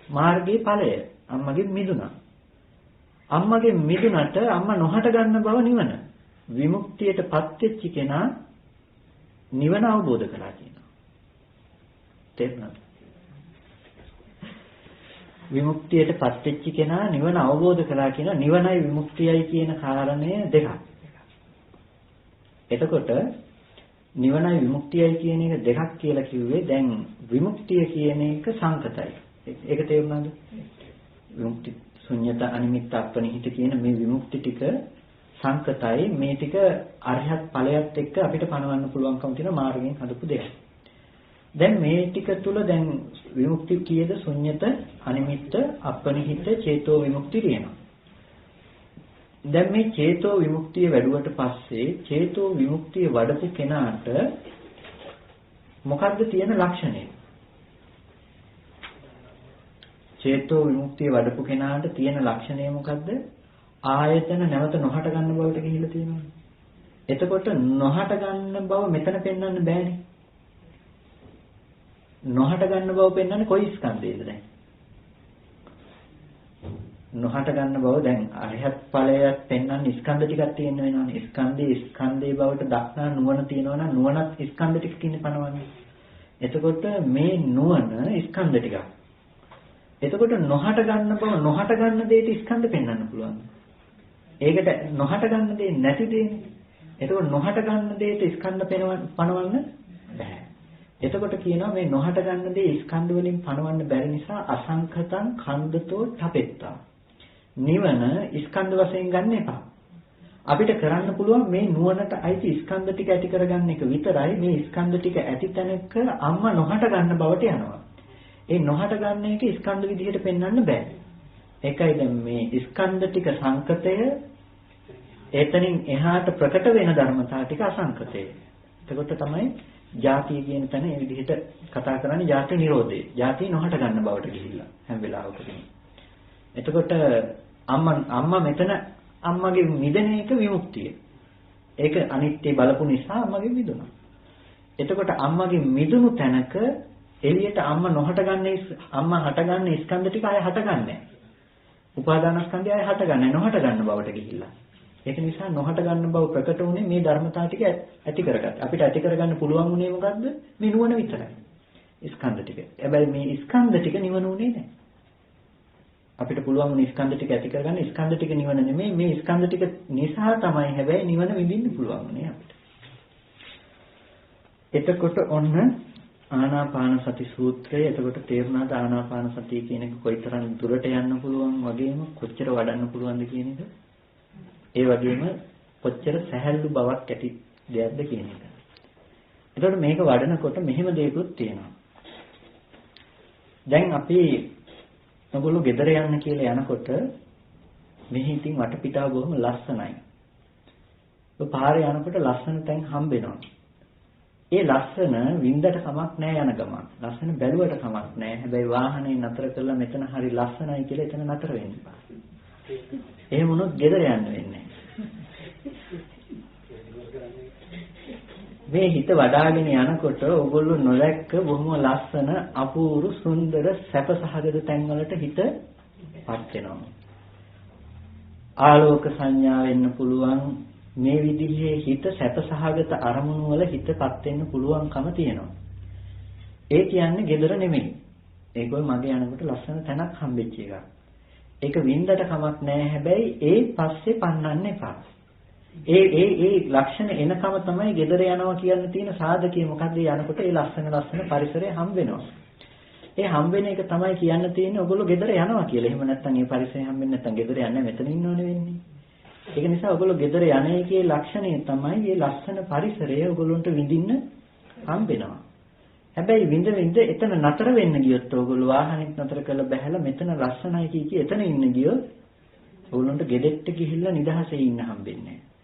මාර්ගයේ ඵලය. අම්මගෙන් මිදුණා. අම්මගෙන් මිදුණට අම්මා නොහට ගන්න බව නිවන. විමුක්තියටපත් වෙච්ච කෙනා නිවන අවබෝධ කළා කියනවා. තේරුණාද? විමුක්තියටපත් වෙච්ච කෙනා නිවන අවබෝධ කළා කියන නිවනයි විමුක්තියයි කියන කාරණය දෙකක්. එතකොට නිවනයි විමුක්තියයි කියන එක දෙකක් කියලා කිව්වේ දැන් විමුක්තිය කියන එක සංකතයි. ඒක තේරුණාද? විමුක්ති ශුන්‍යත අනිමිත්ත අපනිහිත කියන මේ විමුක්ති ටික සංකතයි. මේ ටික අරහත් ඵලයත් එක්ක අපිට පණවන්න පුළුවන්කම තියෙන මාර්ගයෙන් හදපු දෙයක්. දැන් මේ ටික තුල දැන් විමුක්ති කීයද? ශුන්‍යත අනිමිත්ත අපනිහිත චේතෝ විමුක්ති කියනවා. දැන් මේ චේතෝ විමුක්තිය වැඩුවට පස්සේ චේතෝ විමුක්තිය වඩපු කෙනාට මොකද්ද තියෙන ලක්ෂණය? චේතෝ විමුක්තිය වඩපු කෙනාට තියෙන ලක්ෂණය මොකද්ද? ආයතන නැවත නොහට ගන්න බවට ගිහිල්ලා තියෙනවා. එතකොට නොහට ගන්න බව මෙතන පෙන්වන්න බෑනේ. නොහට ගන්න බව පෙන්වන්නේ කොයි ස්කන්ධයේද දැන්? නොහට ගන්න බව දැන් අරහත් ඵලයක් පෙන්වන්නේ ස්කන්ධ ටිකක් තියෙන්න වෙනවනේ. ස්කන්ධේ බවට දක්නා නුවණ තියෙනවා නම් නුවණත් ස්කන්ධ ටික කින්නේ පනවන්නේ. එතකොට මේ නුවණ ස්කන්ධ ටිකක්. එතකොට නොහට ගන්න බව නොහට ගන්න දෙයට ස්කන්ධ පෙන්වන්න පුළුවන්. ඒකට නොහට ගන්න දෙය නැති දෙන්නේ. එතකොට නොහට ගන්න දෙයට ස්කන්ධ පනවන්න බෑ. එතකොට කියනවා මේ නොහට ගන්න දේ ස්කන්ධ වලින් පනවන්න බැරි නිසා අසංඛතං ඛණ්ඩතෝ තපෙත්තා. නිවන ස්කන්ධ වශයෙන් ගන්න එපා. අපිට කරන්න පුළුවන් මේ නුවණට අයිති ස්කන්ධ ටික ඇති කරගන්න එක විතරයි. මේ ස්කන්ධ ටික ඇති තැනක අම්මා නොහට ගන්න බවට යනවා. ඒ නොහට ගන්න එක ස්කන්ධ විදිහට පෙන්වන්න බෑ. ඒකයි දැන් මේ ස්කන්ධ ටික සංකතය, එතනින් එහාට ප්‍රකට වෙන ධර්මතා ටික අසංකතය. එතකොට තමයි ජාතිය කියන තැන මේ විදිහට කතා කරන්නේ ජාති නිරෝධය. ජාති නොහට ගන්න බවට ගිහිල්ලා හැම වෙලාවකදීම. එතකොට අම්මා මෙතන අම්මගේ මිදෙන එක විමුක්තිය. ඒක අනිත්‍ය බලපු නිසා අම්මගේ මිදුණා. එතකොට අම්මගේ මිදුණු තැනක එළියට අම්මා නොහට ගන්න අම්මා හටගන්න ස්කන්ධ ටික ආය හටගන්නේ නැහැ. උපාදානස්කන්ධය ආය හටගන්නේ නොහට ගන්න බවට ගිහිල්ලා. ඒක නිසා නොහට ගන්න බව ප්‍රකට වුණේ මේ ධර්මතාව ටික ඇති කරගත්ත. අපිට ඇති කරගන්න පුළුවන් උනේ මොකද්ද? මේ නුවණ විතරයි. ස්කන්ධ ටික. හැබැයි මේ ස්කන්ධ ටික නිවන උනේ නැහැ. අපිට පුළුවන් උනේ ස්කන්ධ ටික ඇති කරගන්න. ස්කන්ධ ටික නිවන නෙමෙයි. මේ ස්කන්ධ ටික නිසා තමයි හැබැයි නිවන විඳින්න පුළුවන් උනේ අපිට. එතකොට ඔන්න ආනාපාන සති සූත්‍රය. එතකොට තේරුණාද ආනාපාන සතිය කියන එක කොයිතරම් දුරට යන්න පුළුවන් වගේම කොච්චර වඩන්න පුළුවන්ද කියන එක? ඒ වගේම කොච්චර සැහැල්ලු බවක් ඇති දෙයක්ද කියන එක. එතකොට මේක වඩනකොට මෙහෙම දෙයක්ත් තියෙනවා. දැන් අපි ඔයගොල්ලෝ ගෙදර යන්න කියලා යනකොට මෙහි ඉතින් වටපිටාව බොහොම ලස්සනයි. ඔය පාරේ යනකොට ලස්සන තැන් හම්බ වෙනවා. ඒ ලස්සන වින්දට කමක් නැහැ යන ගමන්. ලස්සන බැලුවට කමක් නැහැ. හැබැයි වාහනේ නතර කරලා මෙතන හරි ලස්සනයි කියලා එතන නතර වෙන්න බෑ. එහෙම වුණොත් ගෙදර යන්න වෙන්නේ. මේ හිත වඩාගෙන යනකොට ඕගොල්ලෝ නොදැක්ක බොහොම ලස්සන අපූර්ව සුන්දර සැපසහගත තැන්වලට හිතපත් වෙනවා. ආලෝක සංඥා වෙන්න පුළුවන්. මේ විදිහේ හිත සැපසහගත අරමුණු වල හිතපත් වෙන්න පුළුවන්කම තියෙනවා. ඒ කියන්නේ gedara නෙමෙයි. ඒකෝ මගේ යනකොට ලස්සන තැනක් හම්බෙච්ච එකක්. ඒක වින්දට කමක් නැහැ. හැබැයි ඒ පස්සේ පන්නන්න එපා. ඒ ලක්ෂණ එනකම තමයි gedara යනවා කියන්න තියෙන සාධකය. මොකද්ද? යනකොට ඒ ලස්සන පරිසරය හම්බ වෙනවා. ඒ හම්බ වෙන එක තමයි කියන්න තියෙන්නේ ඔයගොල්ලෝ gedara යනවා කියලා. එහෙම නැත්නම් මේ පරිසරය හම්බෙන්නේ නැත්නම් gedara යන්නේ මෙතන ඉන්නවනේ වෙන්නේ. ඒක නිසා ඔයගොල්ලෝ gedara යන එකේ ලක්ෂණය තමයි මේ ලස්සන පරිසරය ඔයගොල්ලන්ට විඳින්න හම්බ වෙනවා. හැබැයි විඳ එතන නතර වෙන්න ගියොත් ඔයගොල්ලෝ වාහනෙත් නතර කරලා බැහැලා මෙතන ලස්සනයි කී එතන ඉන්න ගියොත් ඕගොල්ලන්ට ගෙදෙට්ට ගිහිල්ලා නිදහසේ ඉන්න හම්බෙන්නේ නැහැ.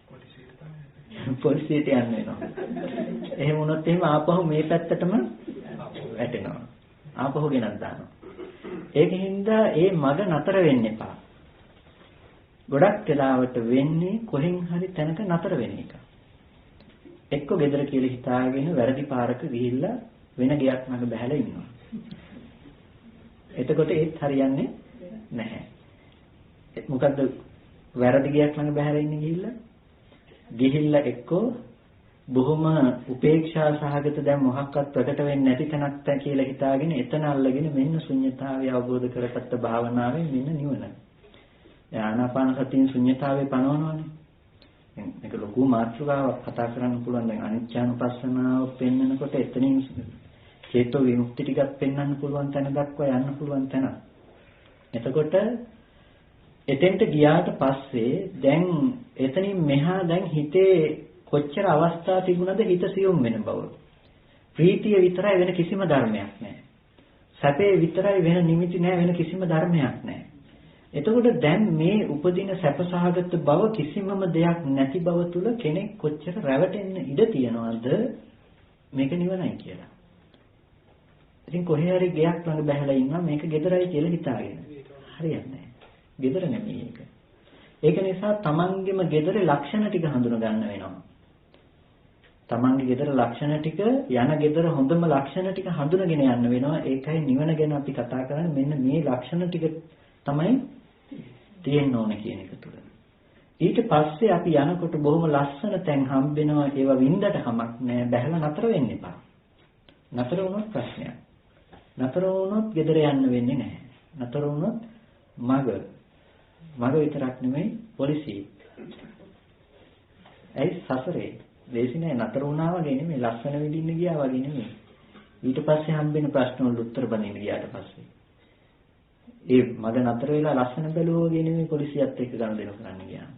පොලිසියට යන්න වෙනවා. එහෙම වුණොත් එහෙම ආපහු මේ පැත්තටම වැටෙනවා. ආපහු ගෙනත් දානවා. ඒකින්ද ඒ මග නතර වෙන්න එපා. ගොඩක් වෙලාවට වෙන්නේ කොහෙන් හරි තැනක නතර වෙන එක. එක්ක ගෙදර කියලා හිතාගෙන වැරදි පාරක ගිහිල්ලා වෙන ගයක් මඟ බහැලා ඉන්නවා. එතකොට ඒත් හරියන්නේ නැහැ. මොකද්ද වැරදි ගයක් ළඟ බහැලා ඉන්නේ ගිහිල්ලා එක්කෝ බොහොම උපේක්ෂා සහගත දැන් මොහක්වත් ප්‍රකට වෙන්නේ නැති තැනක් කියලා හිතාගෙන එතන අල්ලගෙන මෙන්න ශුන්්‍යතාවය අවබෝධ කරගත්ත භාවනාවෙන් මෙන්න නිවන. ආනාපාන සතියෙන් ශුන්්‍යතාවය පනවනවානේ. මේක ලොකු මාතෘකාවක් කතා කරන්න පුළුවන්. දැන් අනිත්‍යානුපස්සනාව පෙන්වනකොට එතනින් චේතෝ විමුක්ති ටිකක් පෙන්වන්න පුළුවන් තැන දක්වා යන්න පුළුවන් තැන. එතකොට එතෙන්ට ගියාට පස්සේ දැන් එතනින් මෙහා දැන් හිතේ කොච්චර අවස්ථා තිබුණද හිත සියුම් වෙන බව. ප්‍රීතිය විතරයි වෙන කිසිම ධර්මයක් නැහැ. සැපේ විතරයි වෙන නිමිති නැහැ වෙන කිසිම ධර්මයක් නැහැ. එතකොට දැන් මේ උපදින සැපසහගත බව කිසිමම දෙයක් නැති බව තුල කෙනෙක් කොච්චර රැවටෙන්න ඉඩ තියනවද මේක නිවනයි කියලා. ඉතින් කොහේ හරි ගයක් ළඟ බැහැලා ඉන්නවා මේක ගෙදරයි කියලා හිතාගෙන. හරියන්නේ නැහැ. ගෙදර නෙමෙයි ඒක. ඒක නිසා තමන්ගේම ගෙදරේ ලක්ෂණ ටික හඳුන ගන්න වෙනවා. තමන්ගේ ගෙදර ලක්ෂණ ටික යන ගෙදර හොඳම ලක්ෂණ ටික හඳුනගෙන යන්න වෙනවා. ඒකයි නිවන ගැන අපි කතා කරන්නේ මෙන්න මේ ලක්ෂණ ටික තමයි තියෙන්න ඕනේ කියන එක තුල. ඊට පස්සේ අපි යනකොට බොහොම ලස්සන තැන් හම්බ වෙනවා. ඒවා වින්දට කමක් නැහැ. බැහැලා නතර වෙන්න එපා. නතර වුණොත් ප්‍රශ්නයක්. නතර වුණොත් ගෙදර යන්න වෙන්නේ නැහැ. නතර වුණොත් මග විතරක් නෙමෙයි පොලිසිය. ඇයි සසරේ දේශි නෑ නතර වුණා වගේ නෙමෙයි ලස්සන විදින්න ගියා වගේ නෙමෙයි. ඊට පස්සේ හම්බෙන ප්‍රශ්න වලට උත්තර බඳින්න ගියාට පස්සේ ඒ මග නතර වෙලා ලස්සන බැලුවා වගේ නෙමෙයි පොලිසියත් එක්ක ගනුදෙනු කරන්න ගියා.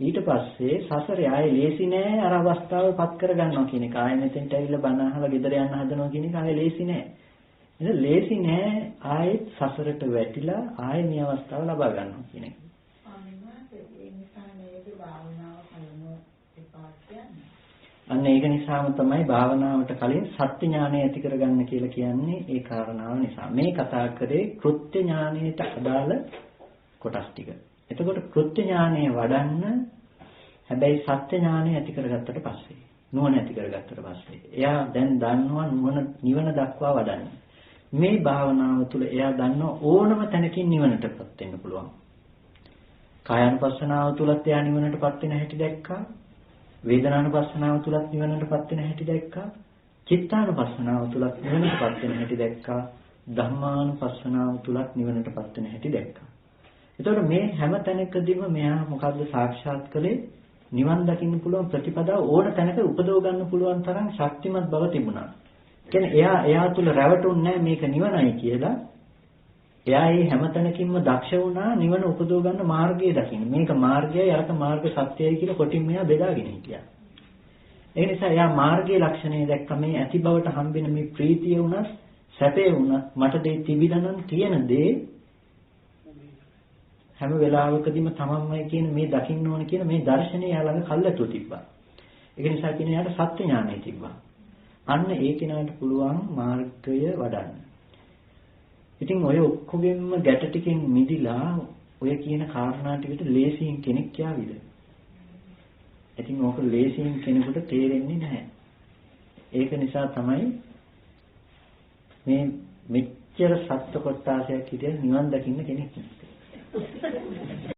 ඊට පස්සේ සසරේ ආයේ ලේසි නෑ අර අවස්ථාව පත් කරගන්නවා කියන එක. ආයේ මෙතෙන්ට ඇවිල්ලා බණ අහලා ගෙදර යන්න හදනවා කියන එක ආයේ ලේසි නෑ. ඒක ලේසි නෑ ආයෙත් සසරට වැටිලා ආයෙ මේ අවස්ථාව ලබා ගන්නවා කියන එක. අන්න ඒක නිසාම තමයි භාවනාවට කලින් සත්‍ය ඥානය ඇති කරගන්න කියලා කියන්නේ ඒ කාරණාව නිසා. මේ කතා කරේ කෘත්‍ය ඥානයට අදාළ කොටස් ටික. එතකොට කෘත්‍ය ඥානය වඩන්න හැබැයි සත්‍ය ඥානය ඇති කරගත්තට පස්සේ නුවණ ඇති කරගත්තට පස්සේ එයා දැන් දන්නවා නිවන දක්වා වඩන්න. මේ භාවනාව තුළ එයා දන්නවා ඕනම තැනකින් නිවනටපත් වෙන්න පුළුවන්. කායानुපස්සනාව තුලත් එයා නිවනටපත් වෙන හැටි දැක්කා. වේදනානුපස්සනාව තුලත් නිවනටපත් වෙන හැටි දැක්කා. චිත්තානුපස්සනාව තුලත් නිවනටපත් වෙන හැටි දැක්කා. ධම්මානුපස්සනාව තුලත් නිවනටපත් වෙන හැටි දැක්කා. එතකොට මේ හැම තැනකදීම මෙයා මොකද්ද සාක්ෂාත් කළේ? නිවන් දකින්න පුළුවන් ප්‍රතිපදාව ඕන තැනක උපදව ගන්න පුළුවන් තරම් ශක්තිමත් බව තිබුණා. කියන්නේ එයා තුල රැවටුන්නේ නැහැ මේක නිවනයි කියලා. එයා මේ හැම තැනකින්ම දක්ෂ වුණා නිවන උපදව ගන්න මාර්ගය දකින්න. මේක මාර්ගයයි අරක මාර්ග සත්‍යයයි කියලා කොටින් මෙයා බෙදාගෙන හිටියා. ඒ නිසා එයා මාර්ගයේ ලක්ෂණය දැක්ක මේ ඇති බවට හම්බෙන මේ ප්‍රීතිය වුණත් සැපේ වුණත් මට දෙය තිබිලා නම් තියෙන දේ හැම වෙලාවකදීම තමන්මයි කියන මේ දකින්න ඕන කියන මේ දර්ශනය යා ළඟ කල්ැතුව තිබ්බා. ඒක නිසා කියන යාට සත්‍ය ඥානය තිබ්බා. අන්න ඒ කෙනාට පුළුවන් මාර්ගය වඩන්න. ඉතින් ඔය ඔක්කොගෙම ගැට ටිකෙන් මිදිලා ඔය කියන කාරණා ටිකට ලේසියෙන් කෙනෙක් යාවිද? ඉතින් ඕක ලේසියෙන් කෙනෙකුට තේරෙන්නේ නැහැ. ඒක නිසා තමයි මේ මෙච්චර සත්‍ය කොටාසයක් හිටිය නිවන් දකින්න කෙනෙක් නැත්තේ.